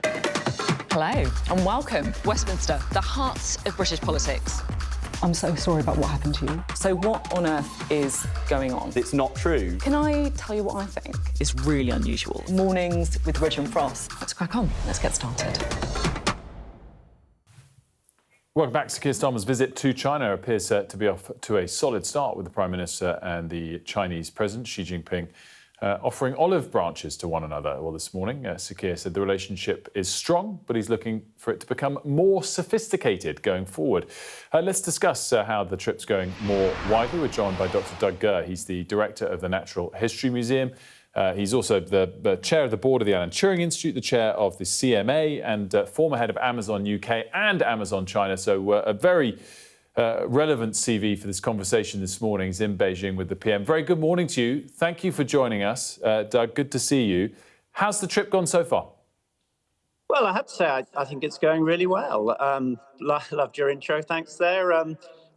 Hello and welcome. Westminster, the heart of British politics. I'm so sorry about what happened to you. So what on earth is going on? It's not true. Can I tell you what I think is really unusual? Mornings with Ridge and Frost. Let's crack on. Let's get started. Welcome back. Keir Starmer's visit to China appears to be off to a solid start, with the Prime Minister and the Chinese President, Xi Jinping, offering olive branches to one another. Well, this morning, Sir Keir said the relationship is strong, but he's looking for it to become more sophisticated going forward. Let's discuss how the trip's going more widely. We're joined by Dr. Doug Gurr. He's the director of the Natural History Museum. He's also the chair of the board of the Alan Turing Institute, the chair of the CMA, and former head of Amazon UK and Amazon China. So a very relevant CV for this conversation this morning. He's in Beijing with the PM. Very good morning to you. Thank you for joining us. Doug, good to see you. How's the trip gone so far? Well, I have to say, I think it's going really well. Loved your intro. Thanks there.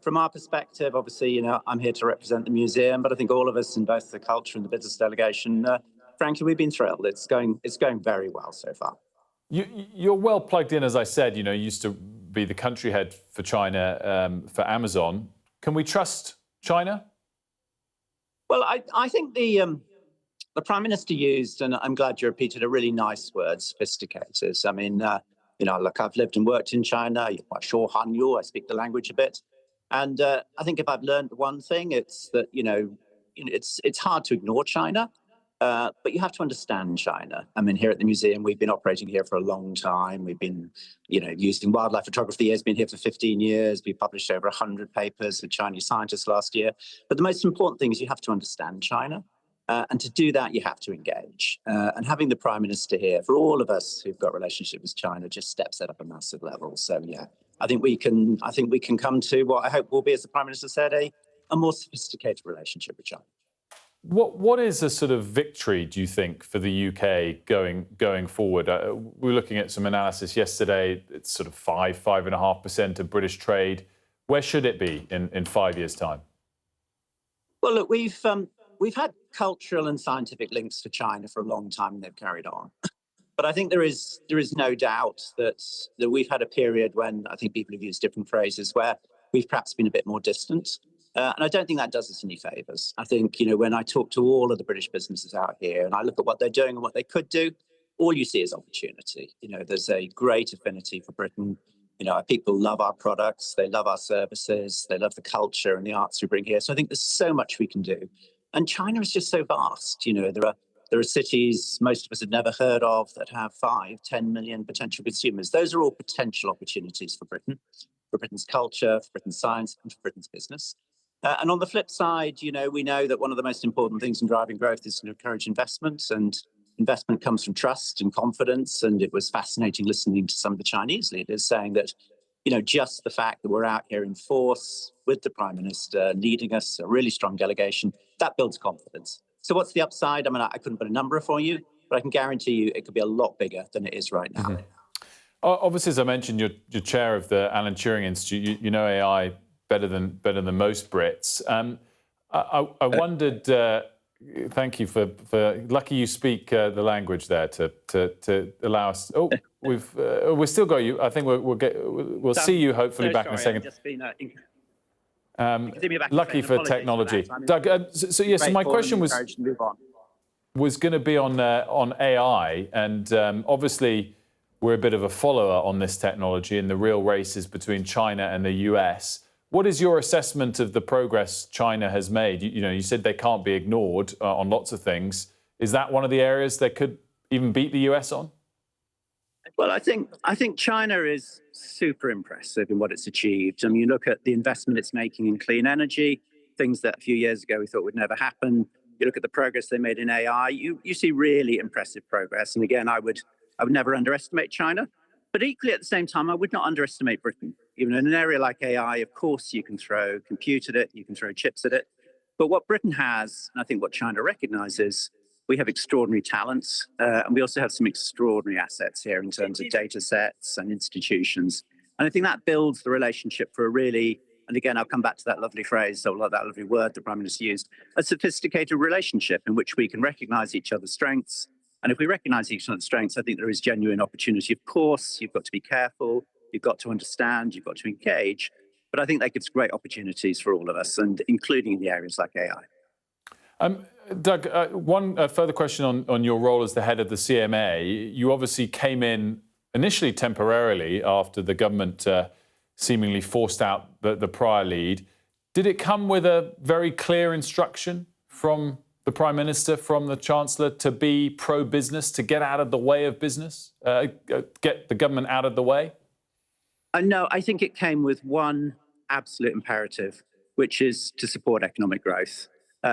From our perspective, obviously, you know, I'm here to represent the museum, but I think all of us in both the culture and the business delegation, frankly, we've been thrilled. It's going very well so far. You're well plugged in, as I said. You know, you used to be the country head for China for Amazon. Can we trust China? Well, I think the Prime Minister used, and I'm glad you repeated, a really nice word, sophisticated. I mean, you know, look, I've lived and worked in China. I speak the language a bit. And I think if I've learned one thing, it's that, you know, it's hard to ignore China, but you have to understand China. I mean, here at the museum, we've been operating here for a long time. We've been, you know, using wildlife photography. It's been here for 15 years. We published over 100 papers with Chinese scientists last year. But the most important thing is you have to understand China. And to do that, you have to engage. And having the Prime Minister here, for all of us who've got relationship with China, just steps that up a massive level. So, yeah. I think we can come to what I hope will be, as the Prime Minister said, a more sophisticated relationship with China. What is a sort of victory, do you think, for the UK going forward? We were looking at some analysis yesterday. It's sort of 5.5% of British trade. Where should it be in 5 years' time? Well, look, we've had cultural and scientific links to China for a long time, and they've carried on. But I think there is no doubt that we've had a period when I think people have used different phrases where we've perhaps been a bit more distant. And I don't think that does us any favours. I think, you know, when I talk to all of the British businesses out here and I look at what they're doing and what they could do, all you see is opportunity. You know, there's a great affinity for Britain. You know, our people love our products, they love our services, they love the culture and the arts we bring here. So I think there's so much we can do. And China is just so vast. You know, there are cities most of us have never heard of that have 5-10 million potential consumers. Those are all potential opportunities for Britain, for Britain's culture, for Britain's science, and for Britain's business. And on the flip side, you know, we know that one of the most important things in driving growth is to encourage investment, and investment comes from trust and confidence. And it was fascinating listening to some of the Chinese leaders saying that, you know, just the fact that we're out here in force with the Prime Minister leading us, a really strong delegation, that builds confidence. So what's the upside? I mean, I couldn't put a number for you, but I can guarantee you it could be a lot bigger than it is right now. Mm-hmm. Obviously, as I mentioned, you're chair of the Alan Turing Institute. You know AI better than most Brits. I wondered. Thank you for. Lucky you speak the language there to allow us. Oh, we've still got you. I think we'll see you hopefully back in a second. Lucky for technology, Doug. So my question was going to be on AI, and obviously we're a bit of a follower on this technology, and the real race is between China and the US. What is your assessment of the progress China has made? You know, you said they can't be ignored on lots of things. Is that one of the areas they could even beat the US on? Well, I think China is super impressive in what it's achieved. I mean, you look at the investment it's making in clean energy, things that a few years ago we thought would never happen. You look at the progress they made in AI. You see really impressive progress. And again, I would never underestimate China. But equally, at the same time, I would not underestimate Britain. Even in an area like AI, of course, you can throw compute at it, you can throw chips at it. But what Britain has, and I think what China recognizes, we have extraordinary talents, and we also have some extraordinary assets here in terms of data sets and institutions. And I think that builds the relationship for a really, and again, I'll come back to that lovely phrase, or that lovely word the Prime Minister used, a sophisticated relationship in which we can recognize each other's strengths. And if we recognize each other's strengths, I think there is genuine opportunity. Of course, you've got to be careful, you've got to understand, you've got to engage. But I think that gives great opportunities for all of us, and including in the areas like AI. Doug, one further question on your role as the head of the CMA. You obviously came in initially temporarily after the government seemingly forced out the prior lead. Did it come with a very clear instruction from the Prime Minister, from the Chancellor, to be pro-business, to get out of the way of business, get the government out of the way? No, I think it came with one absolute imperative, which is to support economic growth.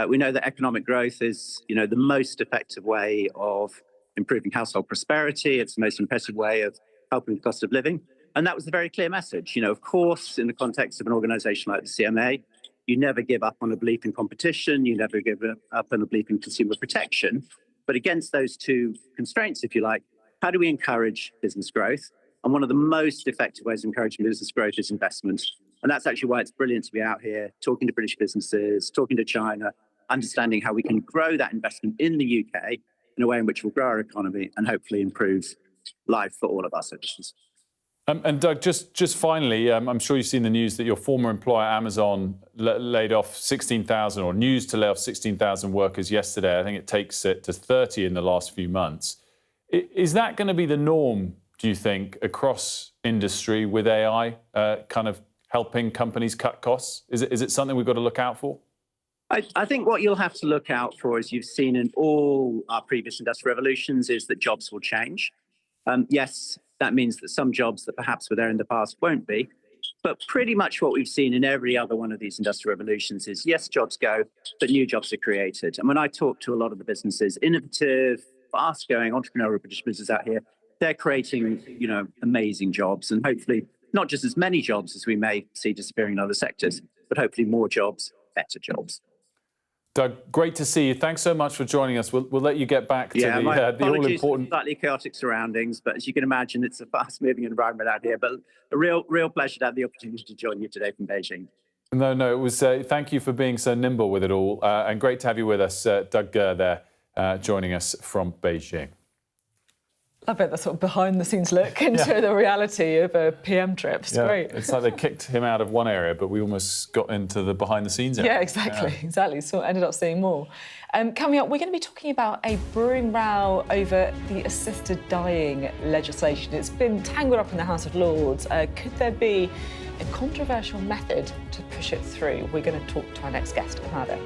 We know that economic growth is, the most effective way of improving household prosperity. It's the most impressive way of helping the cost of living. And that was the very clear message. Of course, in the context of an organisation like the CMA, you never give up on a belief in competition. You never give up on a belief in consumer protection. But against those two constraints, if you like, how do we encourage business growth? And one of the most effective ways of encouraging business growth is investment. And that's actually why it's brilliant to be out here talking to British businesses, talking to China, understanding how we can grow that investment in the UK in a way in which will grow our economy and hopefully improve life for all of our citizens. And Doug, just finally, I'm sure you've seen the news that your former employer, Amazon, laid off 16,000, or news to lay off 16,000 workers yesterday. I think it takes it to 30 in the last few months. Is that going to be the norm, do you think, across industry with AI kind of helping companies cut costs? Is it something we've got to look out for? I think what you'll have to look out for, as you've seen in all our previous industrial revolutions, is that jobs will change. Yes, that means that some jobs that perhaps were there in the past won't be. But pretty much what we've seen in every other one of these industrial revolutions is, yes, jobs go, but new jobs are created. And when I talk to a lot of the businesses, innovative, fast-going, entrepreneurial British businesses out here, they're creating, amazing jobs, and hopefully not just as many jobs as we may see disappearing in other sectors, but hopefully more jobs, better jobs. Doug, great to see you. Thanks so much for joining us. We'll let you get back to the all-important... Slightly chaotic surroundings, but as you can imagine, it's a fast-moving environment out here. But a real pleasure to have the opportunity to join you today from Beijing. No, it was. Thank you for being so nimble with it all, and great to have you with us, Doug there, joining us from Beijing. Love it, the sort of behind-the-scenes look into the reality of a PM trip. It's great. It's like they kicked him out of one area, but we almost got into the behind-the-scenes area. Yeah, exactly. So ended up seeing more. Coming up, we're going to be talking about a brewing row over the assisted dying legislation. It's been tangled up in the House of Lords. Could there be a controversial method to push it through? We're going to talk to our next guest about it.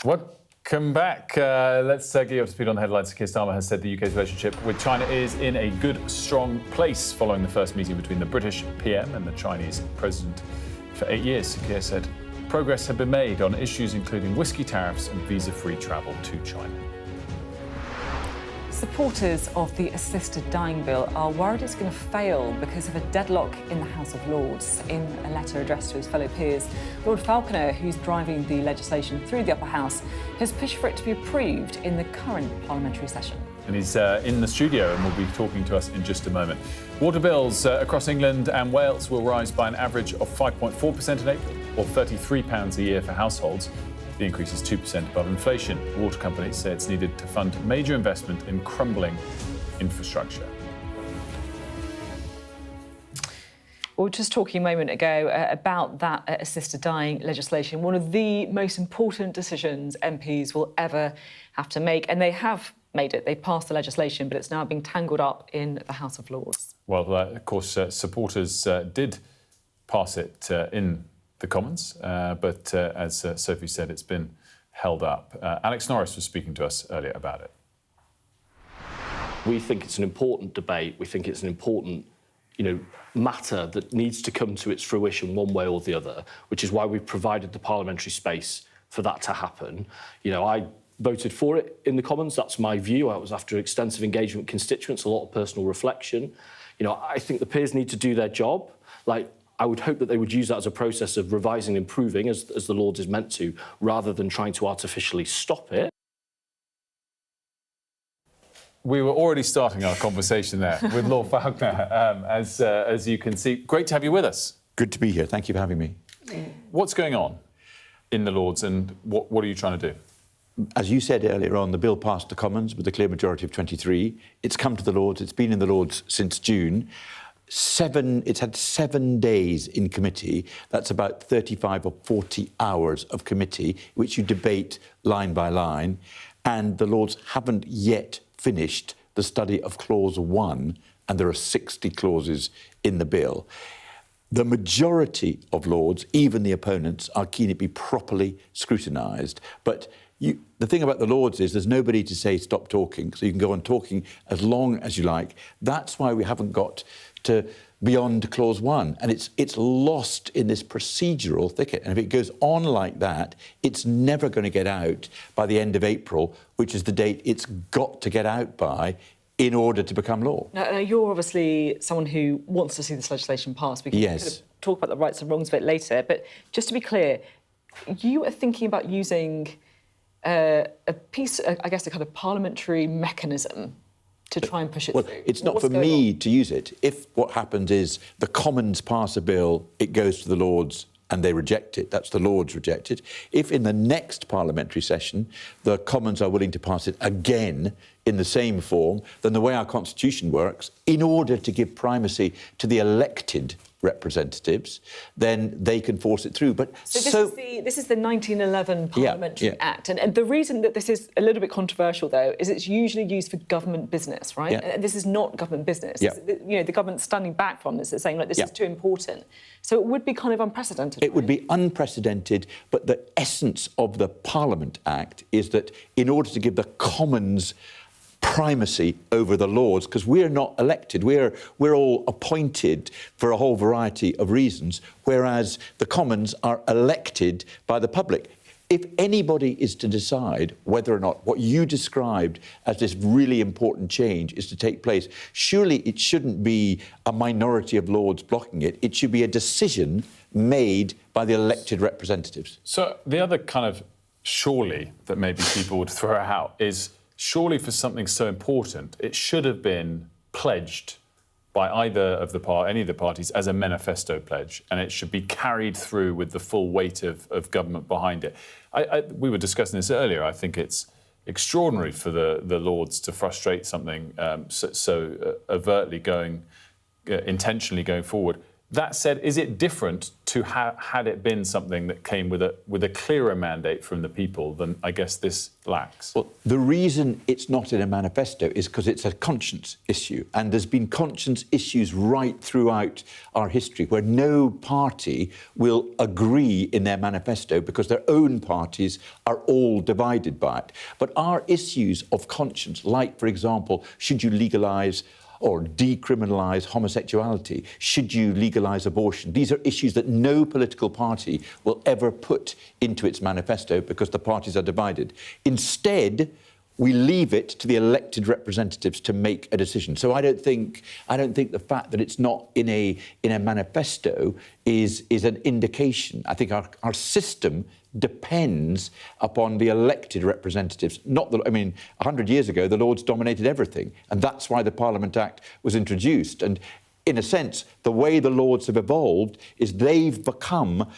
Welcome back. Let's get you up to speed on the headlines. Keir Starmer has said the UK's relationship with China is in a good, strong place following the first meeting between the British PM and the Chinese president for 8 years. Keir said progress had been made on issues including whisky tariffs and visa-free travel to China. Supporters of the assisted dying bill are worried it's going to fail because of a deadlock in the House of Lords. In a letter addressed to his fellow peers, Lord Falconer, who's driving the legislation through the upper house, has pushed for it to be approved in the current parliamentary session. And he's in the studio and will be talking to us in just a moment. Water bills across England and Wales will rise by an average of 5.4% in April, or £33 a year for households. The increase is 2% above inflation. Water companies say it's needed to fund major investment in crumbling infrastructure. We were just talking a moment ago about that assisted dying legislation, one of the most important decisions MPs will ever have to make. And they have made it. They passed the legislation, but it's now being tangled up in the House of Lords. Well, of course, supporters did pass it in the Commons, but as Sophie said, it's been held up. Alex Norris was speaking to us earlier about it. We think it's an important debate. We think it's an important, matter that needs to come to its fruition one way or the other, which is why we've provided the parliamentary space for that to happen. I voted for it in the Commons. That's my view. I was after extensive engagement with constituents, a lot of personal reflection. I think the peers need to do their job. I would hope that they would use that as a process of revising and improving, as the Lords is meant to, rather than trying to artificially stop it. We were already starting our conversation there with Lord Falconer, as you can see. Great to have you with us. Good to be here. Thank you for having me. What's going on in the Lords and what are you trying to do? As you said earlier on, the bill passed the Commons with a clear majority of 23. It's come to the Lords. It's been in the Lords since June. It's had 7 days in committee. That's about 35 or 40 hours of committee, which you debate line by line. And the Lords haven't yet finished the study of Clause 1, and there are 60 clauses in the bill. The majority of Lords, even the opponents, are keen it be properly scrutinised. But the thing about the Lords is there's nobody to say stop talking, so you can go on talking as long as you like. That's why we haven't got to beyond Clause 1, and it's lost in this procedural thicket. And if it goes on like that, it's never going to get out by the end of April, which is the date it's got to get out by in order to become law. Now, you're obviously someone who wants to see this legislation passed. We can talk about the rights and wrongs of it later, but just to be clear, you are thinking about using a piece, I guess, a kind of parliamentary mechanism to try and push it through. It's not for me to use it. If what happens is the Commons pass a bill, it goes to the Lords and they reject it, that's the Lords reject it. If in the next parliamentary session the Commons are willing to pass it again in the same form, then the way our constitution works, in order to give primacy to the elected representatives, then they can force it through. But this is the 1911 Parliamentary Act, and the reason that this is a little bit controversial, though, is it's usually used for government business, right? Yeah. And this is not government business. Yeah. The government's standing back from this, it's saying, like, this is too important. So it would be kind of unprecedented. It would be unprecedented, but the essence of the Parliament Act is that in order to give the Commons primacy over the Lords, because we're not elected, we're all appointed for a whole variety of reasons, whereas the Commons are elected by the public. If anybody is to decide whether or not what you described as this really important change is to take place, surely it shouldn't be a minority of Lords blocking it. It should be a decision made by the elected representatives. So the other kind of surely that maybe people would throw out is surely for something so important, it should have been pledged by either of any of the parties as a manifesto pledge, and it should be carried through with the full weight of government behind it. We were discussing this earlier. I think it's extraordinary for the Lords to frustrate something so overtly intentionally going forward. That said, is it different to had it been something that came with a clearer mandate from the people than I guess this lacks? Well, the reason it's not in a manifesto is because it's a conscience issue, and there's been conscience issues right throughout our history where no party will agree in their manifesto because their own parties are all divided by it. But our issues of conscience, like, for example, should you legalise or decriminalise homosexuality? Should you legalise abortion? These are issues that no political party will ever put into its manifesto because the parties are divided. Instead, we leave it to the elected representatives to make a decision. So I don't think the fact that it's not in a manifesto is an indication. I think our system depends upon the elected representatives. Not that, I mean, 100 years ago, the Lords dominated everything, and that's why the Parliament Act was introduced. And in a sense, the way the Lords have evolved is they've become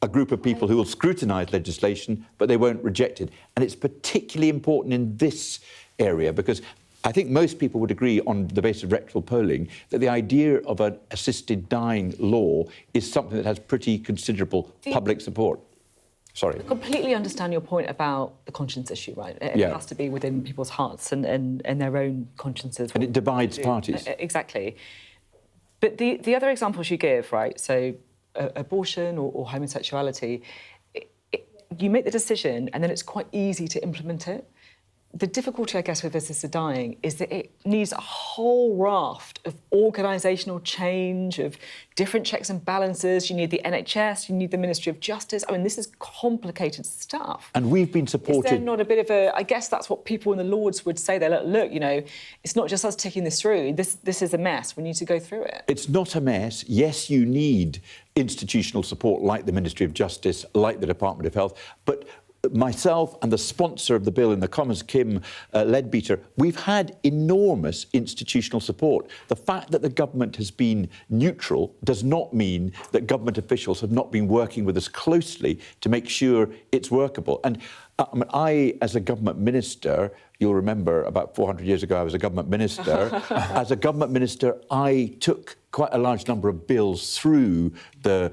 a group of people who will scrutinise legislation, but they won't reject it. And it's particularly important in this area because I think most people would agree on the basis of rectal polling that the idea of an assisted dying law is something that has pretty considerable public support. Sorry. I completely understand your point about the conscience issue, right? It has to be within people's hearts and their own consciences. And it divides parties. Exactly. But the other examples you give, right, so abortion or homosexuality, you make the decision and then it's quite easy to implement it. The difficulty, I guess, with assisted dying is that it needs a whole raft of organisational change, of different checks and balances. You need the NHS, you need the Ministry of Justice. I mean, this is complicated stuff. And we've been supported... Is there not a bit of a... I guess that's what people in the Lords would say. They're like, look, you know, it's not just us ticking this through. This is a mess. We need to go through it. It's not a mess. Yes, you need institutional support like the Ministry of Justice, like the Department of Health, but myself and the sponsor of the bill in the Commons, Kim Leadbeater, we've had enormous institutional support. The fact that the government has been neutral does not mean that government officials have not been working with us closely to make sure it's workable. And I, as a government minister, you'll remember about 400 years ago I was a government minister. As a government minister, I took quite a large number of bills through the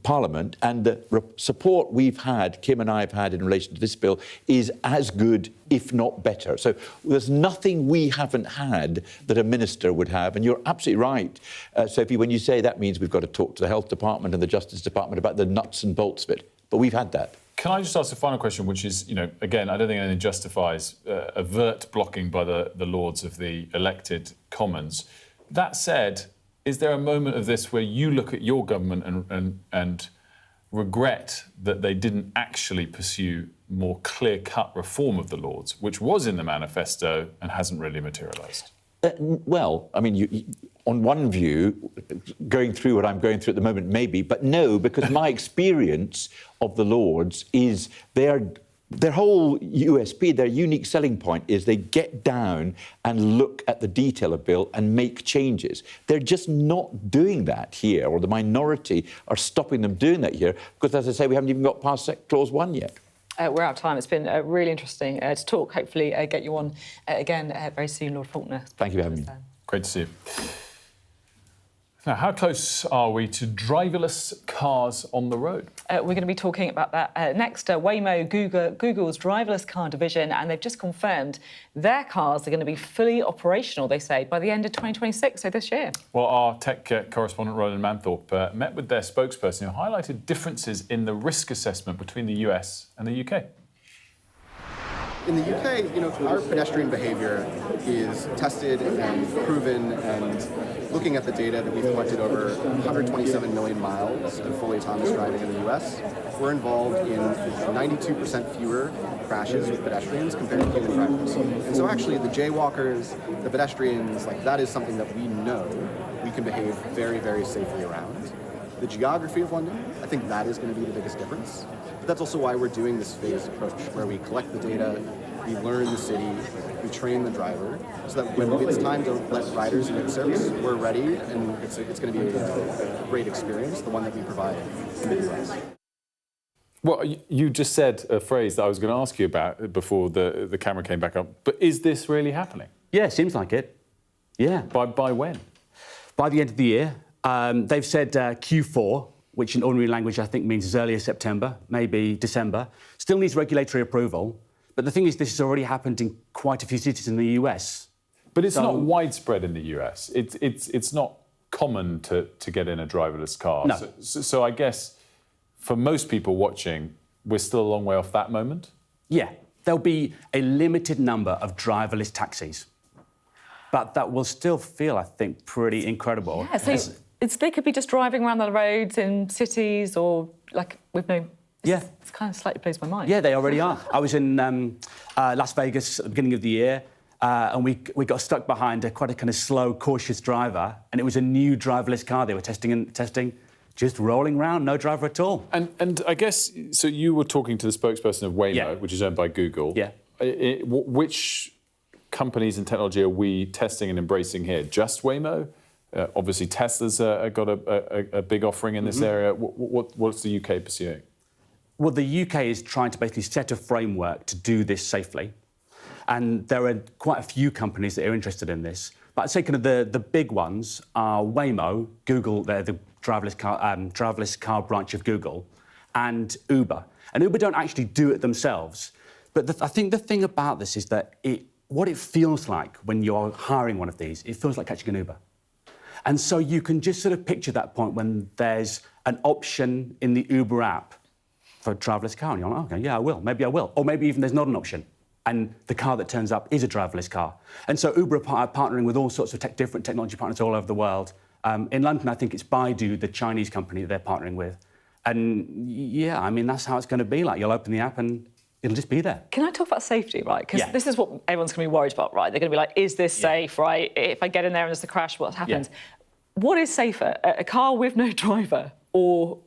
Parliament, and the support we've had, Kim and I have had in relation to this bill, is as good, if not better. So there's nothing we haven't had that a minister would have. And you're absolutely right, Sophie, when you say that means we've got to talk to the Health Department and the Justice Department about the nuts and bolts of it. But we've had that. Can I just ask a final question, which is, you know, again, I don't think anything justifies overt blocking by the Lords of the elected Commons. That said, is there a moment of this where you look at your government and regret that they didn't actually pursue more clear-cut reform of the Lords, which was in the manifesto and hasn't really materialised? Well, I mean, on one view, going through what I'm going through at the moment, maybe, but no, because my experience of the Lords is their whole USP, their unique selling point is they get down and look at the detail of bill and make changes. They're just not doing that here, or the minority are stopping them doing that here, because, as I say, we haven't even got past Clause 1 yet. We're out of time. It's been really interesting to talk. Hopefully get you on again very soon, Lord Faulkner. Thank you for having me. Great to see you. Now, how close are we to driverless cars on the road? We're going to be talking about that next. Waymo, Google's driverless car division, and they've just confirmed their cars are going to be fully operational, they say, by the end of 2026, so this year. Well, our tech correspondent, Roland Manthorpe, met with their spokesperson who highlighted differences in the risk assessment between the US and the UK. In the UK, you know, our pedestrian behaviour is tested and proven, and looking at the data that we've collected over 127 million miles of fully autonomous driving in the US, we're involved in 92% fewer crashes with pedestrians compared to human drivers. And so actually the jaywalkers, the pedestrians, like that is something that we know we can behave very, very safely around. The geography of London, I think that is going to be the biggest difference. But that's also why we're doing this phased approach, where we collect the data, we learn the city, we train the driver, so that when it's time to let riders into the service, we're ready, and it's going to be a great experience, the one that we provide in the US. Well, you just said a phrase that I was going to ask you about before the camera came back up, but is this really happening? Yeah, seems like it. Yeah. By when? By the end of the year. They've said Q4, which in ordinary language I think means as early as September, maybe December. Still needs regulatory approval. But the thing is, this has already happened in quite a few cities in the US. But it's not widespread in the US. It's not common to get in a driverless car. No. So I guess for most people watching, we're still a long way off that moment? Yeah. There'll be a limited number of driverless taxis. But that will still feel, I think, pretty incredible. Yeah, so they could be just driving around the roads in cities or, like, with no... Yeah. It's kind of slightly blows my mind. Yeah, they already are. I was in Las Vegas at the beginning of the year, and we got stuck behind quite a kind of slow, cautious driver, and it was a new driverless car they were testing, just rolling around, no driver at all. And I guess, so you were talking to the spokesperson of Waymo, which is owned by Google. Yeah. Which companies and technology are we testing and embracing here? Just Waymo? Obviously, Tesla's got a big offering in this area. What's the UK pursuing? Well, the UK is trying to basically set a framework to do this safely. And there are quite a few companies that are interested in this. But I'd say kind of the big ones are Waymo, Google, they're the driverless car branch of Google, and Uber. And Uber don't actually do it themselves. But I think the thing about this is that what it feels like when you're hiring one of these, it feels like catching an Uber. And so you can just sort of picture that point when there's an option in the Uber app for a driverless car, and you're like, OK, yeah, I will, maybe I will. Or maybe even there's not an option, and the car that turns up is a driverless car. And so Uber are partnering with all sorts of different technology partners all over the world. In London, I think it's Baidu, the Chinese company that they're partnering with. And, yeah, I mean, that's how it's going to be like. You'll open the app and it'll just be there. Can I talk about safety, right? Because this is what everyone's going to be worried about, right? They're going to be like, is this safe, right? If I get in there and there's a crash, what happens? Yeah. What is safer, a car with no driver, or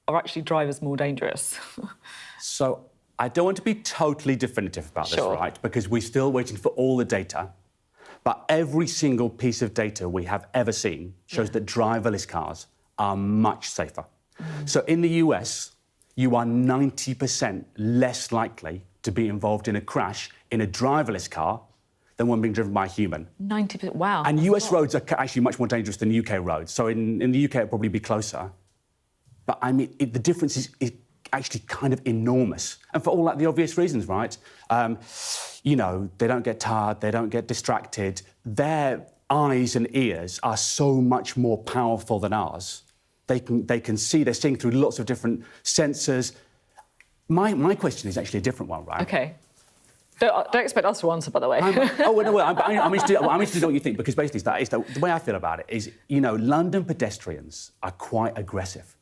are actually drivers more dangerous? So I don't want to be totally definitive about this, right? Because we're still waiting for all the data. But every single piece of data we have ever seen shows that driverless cars are much safer. So in the US, you are 90% less likely to be involved in a crash in a driverless car than one being driven by a human. 90%, wow. And US roads are actually much more dangerous than UK roads. So in the UK, it'll probably be closer. But, I mean, the difference is actually kind of enormous. And for all like the obvious reasons, right? You know, they don't get tired, they don't get distracted. Their eyes and ears are so much more powerful than ours. They can see, they're seeing through lots of different sensors. My question is actually a different one, right? OK. Don't expect us to answer, by the way. I'm interested to know what you think, because basically the way I feel about it is, you know, London pedestrians are quite aggressive.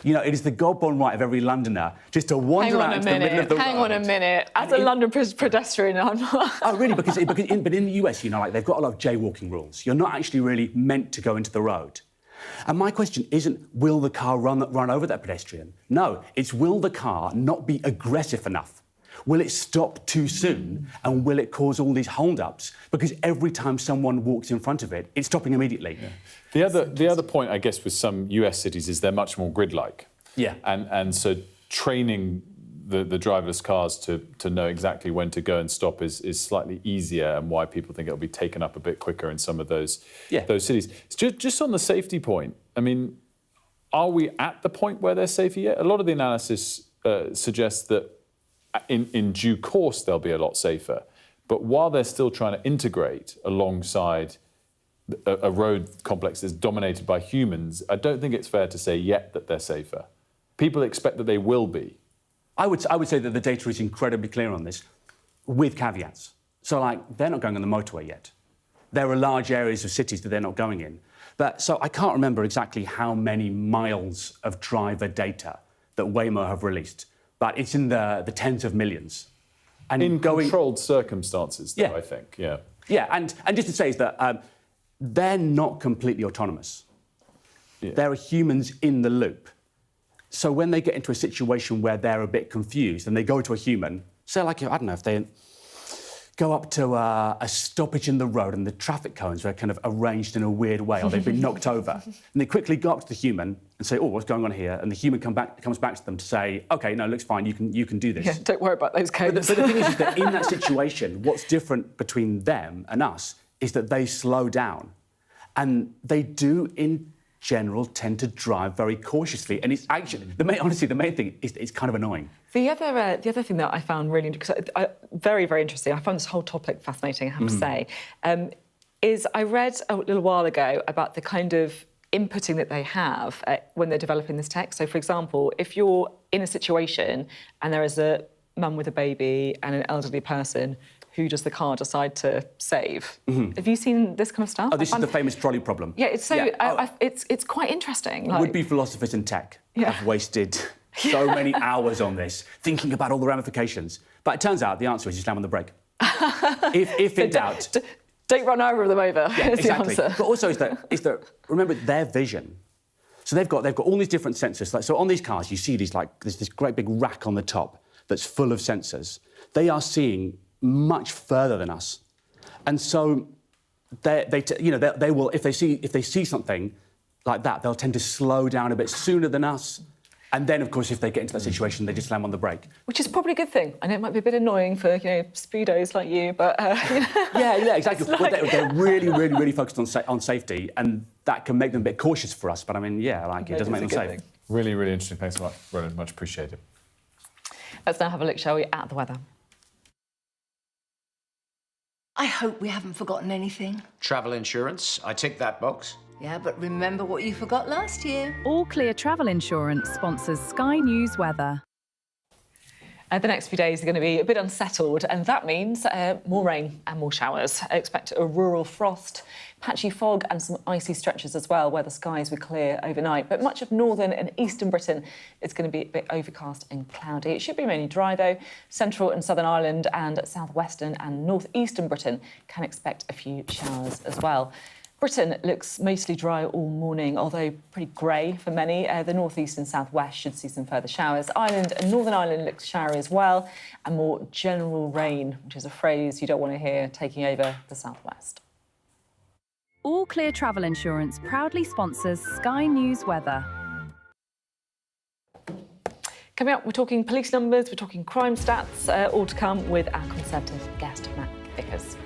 You know, it is the God-born right of every Londoner just to wander out into the middle of the road. Hang on a minute. As a London pedestrian, I'm not... Oh, really? But in the US, you know, like, they've got a lot of jaywalking rules. You're not actually really meant to go into the road. And my question isn't, will the car run over that pedestrian? No, it's, will the car not be aggressive enough? Will it stop too soon? And will it cause all these hold-ups? Because every time someone walks in front of it, it's stopping immediately. Yeah. The other point, I guess, with some US cities is they're much more grid-like. Yeah. And so training the driverless cars to know exactly when to go and stop is slightly easier, and why people think it'll be taken up a bit quicker in some of those cities. Just on the safety point, I mean, are we at the point where they're safer yet? A lot of the analysis suggests that in due course they'll be a lot safer. But while they're still trying to integrate alongside a road complex that's dominated by humans, I don't think it's fair to say yet that they're safer. People expect that they will be. I would say that the data is incredibly clear on this, with caveats. So, like, they're not going on the motorway yet. There are large areas of cities that they're not going in. But so I can't remember exactly how many miles of driver data that Waymo have released, but it's in the tens of millions. And in controlled circumstances, though, I think, Yeah, and just to say is that they're not completely autonomous. Yeah. There are humans in the loop. So when they get into a situation where they're a bit confused and they go to a human, say, like, I don't know, if they go up to a stoppage in the road and the traffic cones are kind of arranged in a weird way, or they've been knocked over, and they quickly go up to the human and say, oh, what's going on here? And the human comes back to them to say, OK, no, looks fine, you can do this. Yeah, don't worry about those cones. But the thing is that in that situation, what's different between them and us is that they slow down. And they do, in general tend to drive very cautiously, and it's actually the main thing is it's kind of annoying. The other thing that I found really very, very interesting, I found this whole topic fascinating, I have to say, is I read a little while ago about the kind of inputting that they have when they're developing this tech. So, for example, if you're in a situation and there is a mum with a baby and an elderly person, who does the car decide to save? Have you seen this kind of stuff? Oh, this is the famous trolley problem. Yeah, it's so it's quite interesting. Like, would-be philosophers in tech have wasted so many hours on this, thinking about all the ramifications. But it turns out the answer is you slam on the brake. if in doubt... Don't run over them over, yeah, is exactly. the answer. But also is that remember, their vision. So they've got all these different sensors. Like, so on these cars, you see these, there's this great big rack on the top that's full of sensors. They are seeing much further than us, and so they will, if they see something like that, they'll tend to slow down a bit sooner than us, and then of course if they get into that situation, they just slam on the brake, which is probably a good thing. I know it might be a bit annoying for speedos like you, but yeah, exactly. They're really focused on safety, and that can make them a bit cautious for us. But I mean, yeah, it doesn't make them safe. Really interesting. Thanks so much, Roland. Much appreciated. Let's now have a look, shall we, at the weather. I hope we haven't forgotten anything. Travel insurance, I tick that box. Yeah, but remember what you forgot last year. All Clear Travel Insurance sponsors Sky News Weather. The next few days are going to be a bit unsettled, and that means more rain and more showers. I expect a rural frost, patchy fog and some icy stretches as well, where the skies will clear overnight. But much of northern and eastern Britain is going to be a bit overcast and cloudy. It should be mainly dry, though. Central and southern Ireland and southwestern and northeastern Britain can expect a few showers as well. Britain looks mostly dry all morning, although pretty grey for many. The northeast and southwest should see some further showers. Ireland and Northern Ireland looks showery as well, and more general rain, which is a phrase you don't want to hear, taking over the southwest. All Clear Travel Insurance proudly sponsors Sky News Weather. Coming up, we're talking police numbers, we're talking crime stats, all to come with our Conservative guest, Matt Vickers.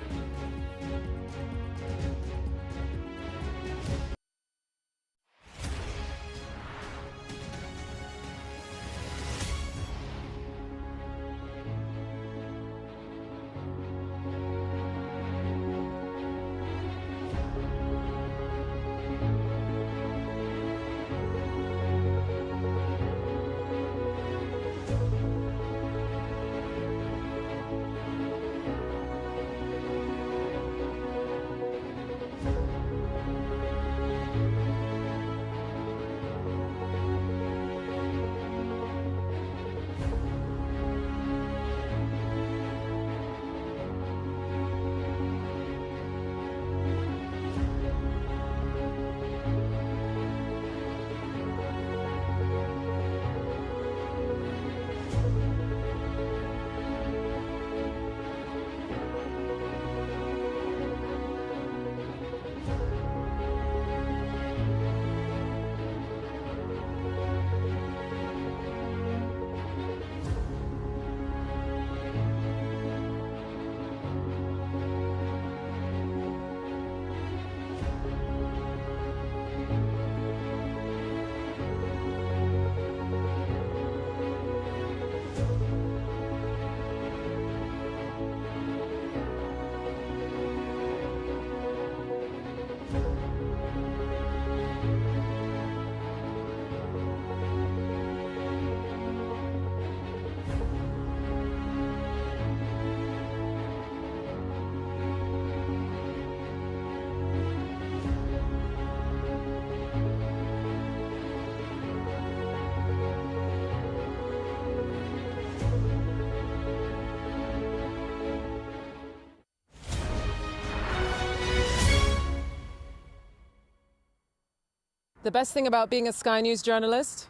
The best thing about being a Sky News journalist?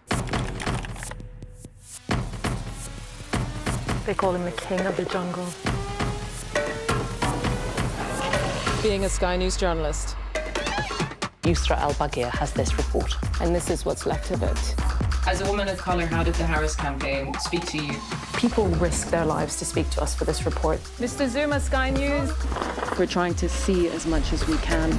They call him the king of the jungle. Being a Sky News journalist. Yusra Al-Baghir has this report. And this is what's left of it. As a woman of colour, how did the Harris campaign speak to you? People risk their lives to speak to us for this report. Mr. Zuma, Sky News. We're trying to see as much as we can.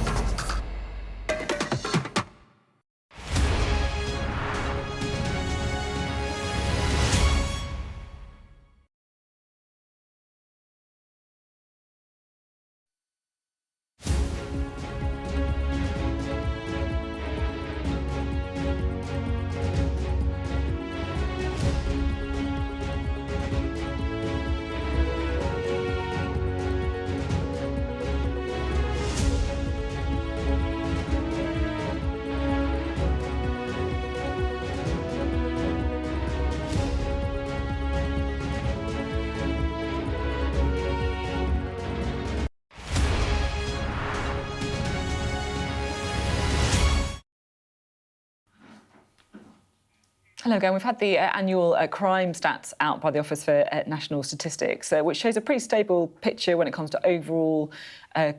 Hello again. We've had the annual crime stats out by the Office for National Statistics, which shows a pretty stable picture when it comes to overall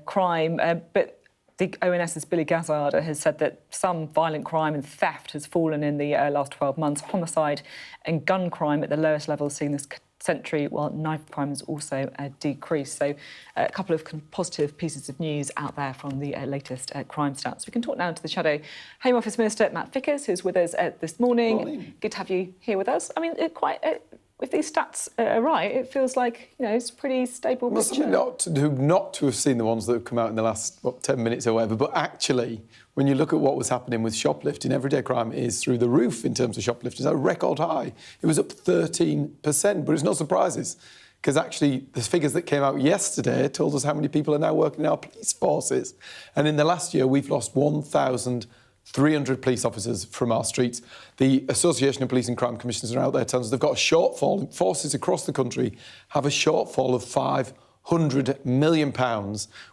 crime. But the ONS's Billy Gazzard has said that some violent crime and theft has fallen in the last 12 months. Homicide and gun crime at the lowest levels seen this century, while knife crime has also decreased. So a couple of positive pieces of news out there from the latest crime stats. We can talk now to the Shadow Home Office Minister, Matt Vickers, who's with us this morning. Good to have you here with us. I mean, if these stats are right, it feels like, it's a pretty stable picture. Something not to have seen the ones that have come out in the last, 10 minutes or whatever, but actually, when you look at what was happening with shoplifting, everyday crime is through the roof in terms of shoplifting. It's a record high. It was up 13%, but it's no surprises, because actually the figures that came out yesterday told us how many people are now working in our police forces. And in the last year, we've lost 1,300 police officers from our streets. The Association of Police and Crime Commissioners are out there telling us they've got a shortfall. Forces across the country have a shortfall of £500 million.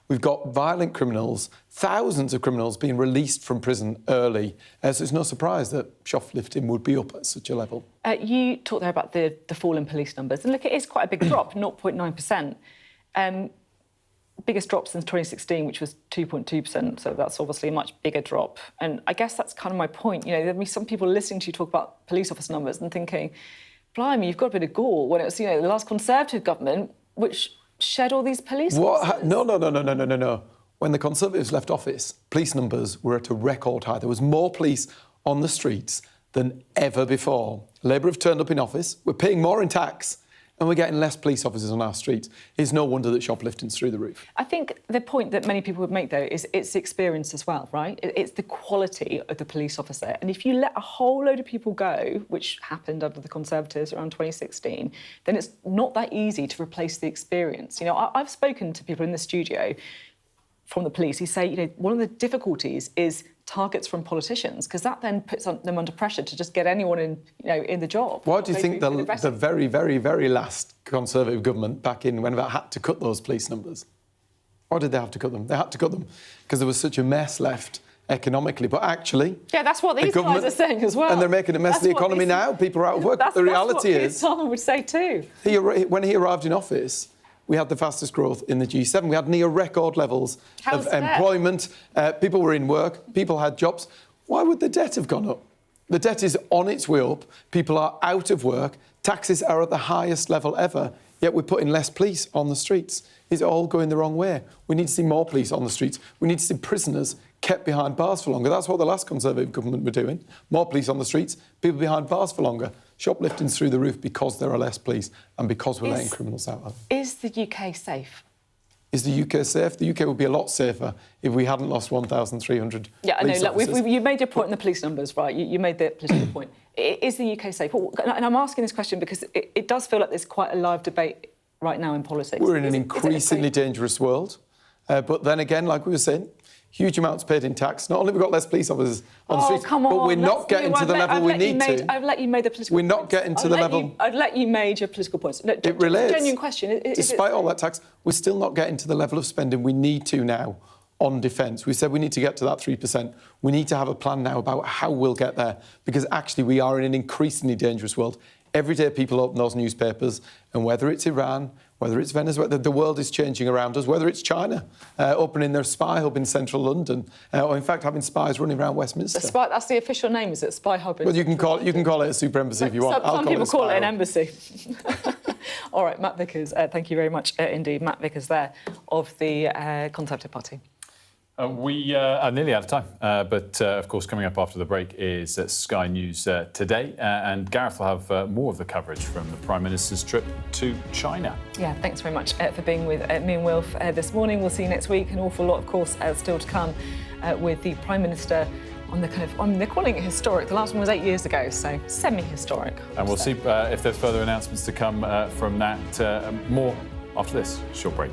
We've got violent criminals, thousands of criminals being released from prison early. So it's no surprise that shoplifting would be up at such a level. You talked there about the fall in police numbers. And look, it is quite a big drop, 0.9%. Biggest drop since 2016, which was 2.2%, so that's obviously a much bigger drop. And I guess that's kind of my point. There'll be some people listening to you talk about police officer numbers and thinking, blimey, you've got a bit of gall, when it was, the last Conservative government which shed all these police officers. No. When the Conservatives left office, police numbers were at a record high. There was more police on the streets than ever before. Labour have turned up in office, we're paying more in tax, and we're getting less police officers on our streets. It's no wonder that shoplifting's through the roof. I think the point that many people would make, though, is it's the experience as well, right? It's the quality of the police officer. And if you let a whole load of people go, which happened under the Conservatives around 2016, then it's not that easy to replace the experience. I've spoken to people in the studio from the police who say, one of the difficulties is targets from politicians, because that then puts them under pressure to just get anyone in the job. Why do you think the very, very, very last Conservative government back in when they had to cut those police numbers? Why did they have to cut them? They had to cut them because there was such a mess left economically. But actually... Yeah, that's what these guys are saying as well. And they're making a mess of the economy now. People are out of work. The reality is... That's what Keir Starmer would say too. When he arrived in office, we had the fastest growth in the G7. We had near record levels of employment. People were in work. People had jobs. Why would the debt have gone up? The debt is on its way up. People are out of work. Taxes are at the highest level ever. Yet we're putting less police on the streets. It's all going the wrong way. We need to see more police on the streets. We need to see prisoners kept behind bars for longer. That's what the last Conservative government were doing. More police on the streets, people behind bars for longer. Shoplifting's through the roof because there are less police and because we're letting criminals out. Is the UK safe? Is the UK safe? The UK would be a lot safer if we hadn't lost 1,300 Yeah, I know. Look, you made your point in the police numbers, right? You made the political point. Is the UK safe? And I'm asking this question because it does feel like there's quite a live debate right now in politics. We're in an increasingly dangerous world. But then again, like we were saying, huge amounts paid in tax. Not only have we got less police officers on the streets, but we're not getting to the level we need to. I've let you make the political points. We're not getting to the level... I'd let you make your political points. Look, it relates. It's a genuine question. Despite all that tax, we're still not getting to the level of spending we need to now on defence. We said we need to get to that 3%. We need to have a plan now about how we'll get there, because actually we are in an increasingly dangerous world. Every day people open those newspapers, and whether it's Iran, whether it's Venezuela, the world is changing around us, whether it's China opening their spy hub in central London, or in fact having spies running around Westminster. That's the official name, is it? Spy hub? Well, you can call it a super embassy if you want. Some people call it an embassy. All right, Matt Vickers, thank you very much indeed. Matt Vickers there of the Conservative Party. We are nearly out of time, but of course coming up after the break is Sky News Today, and Gareth will have more of the coverage from the Prime Minister's trip to China. Yeah, thanks very much for being with me and Wilf this morning. We'll see you next week. An awful lot, of course, still to come with the Prime Minister on the they're calling it historic. The last one was 8 years ago, so semi-historic. And we'll see if there's further announcements to come from that. More after this short break.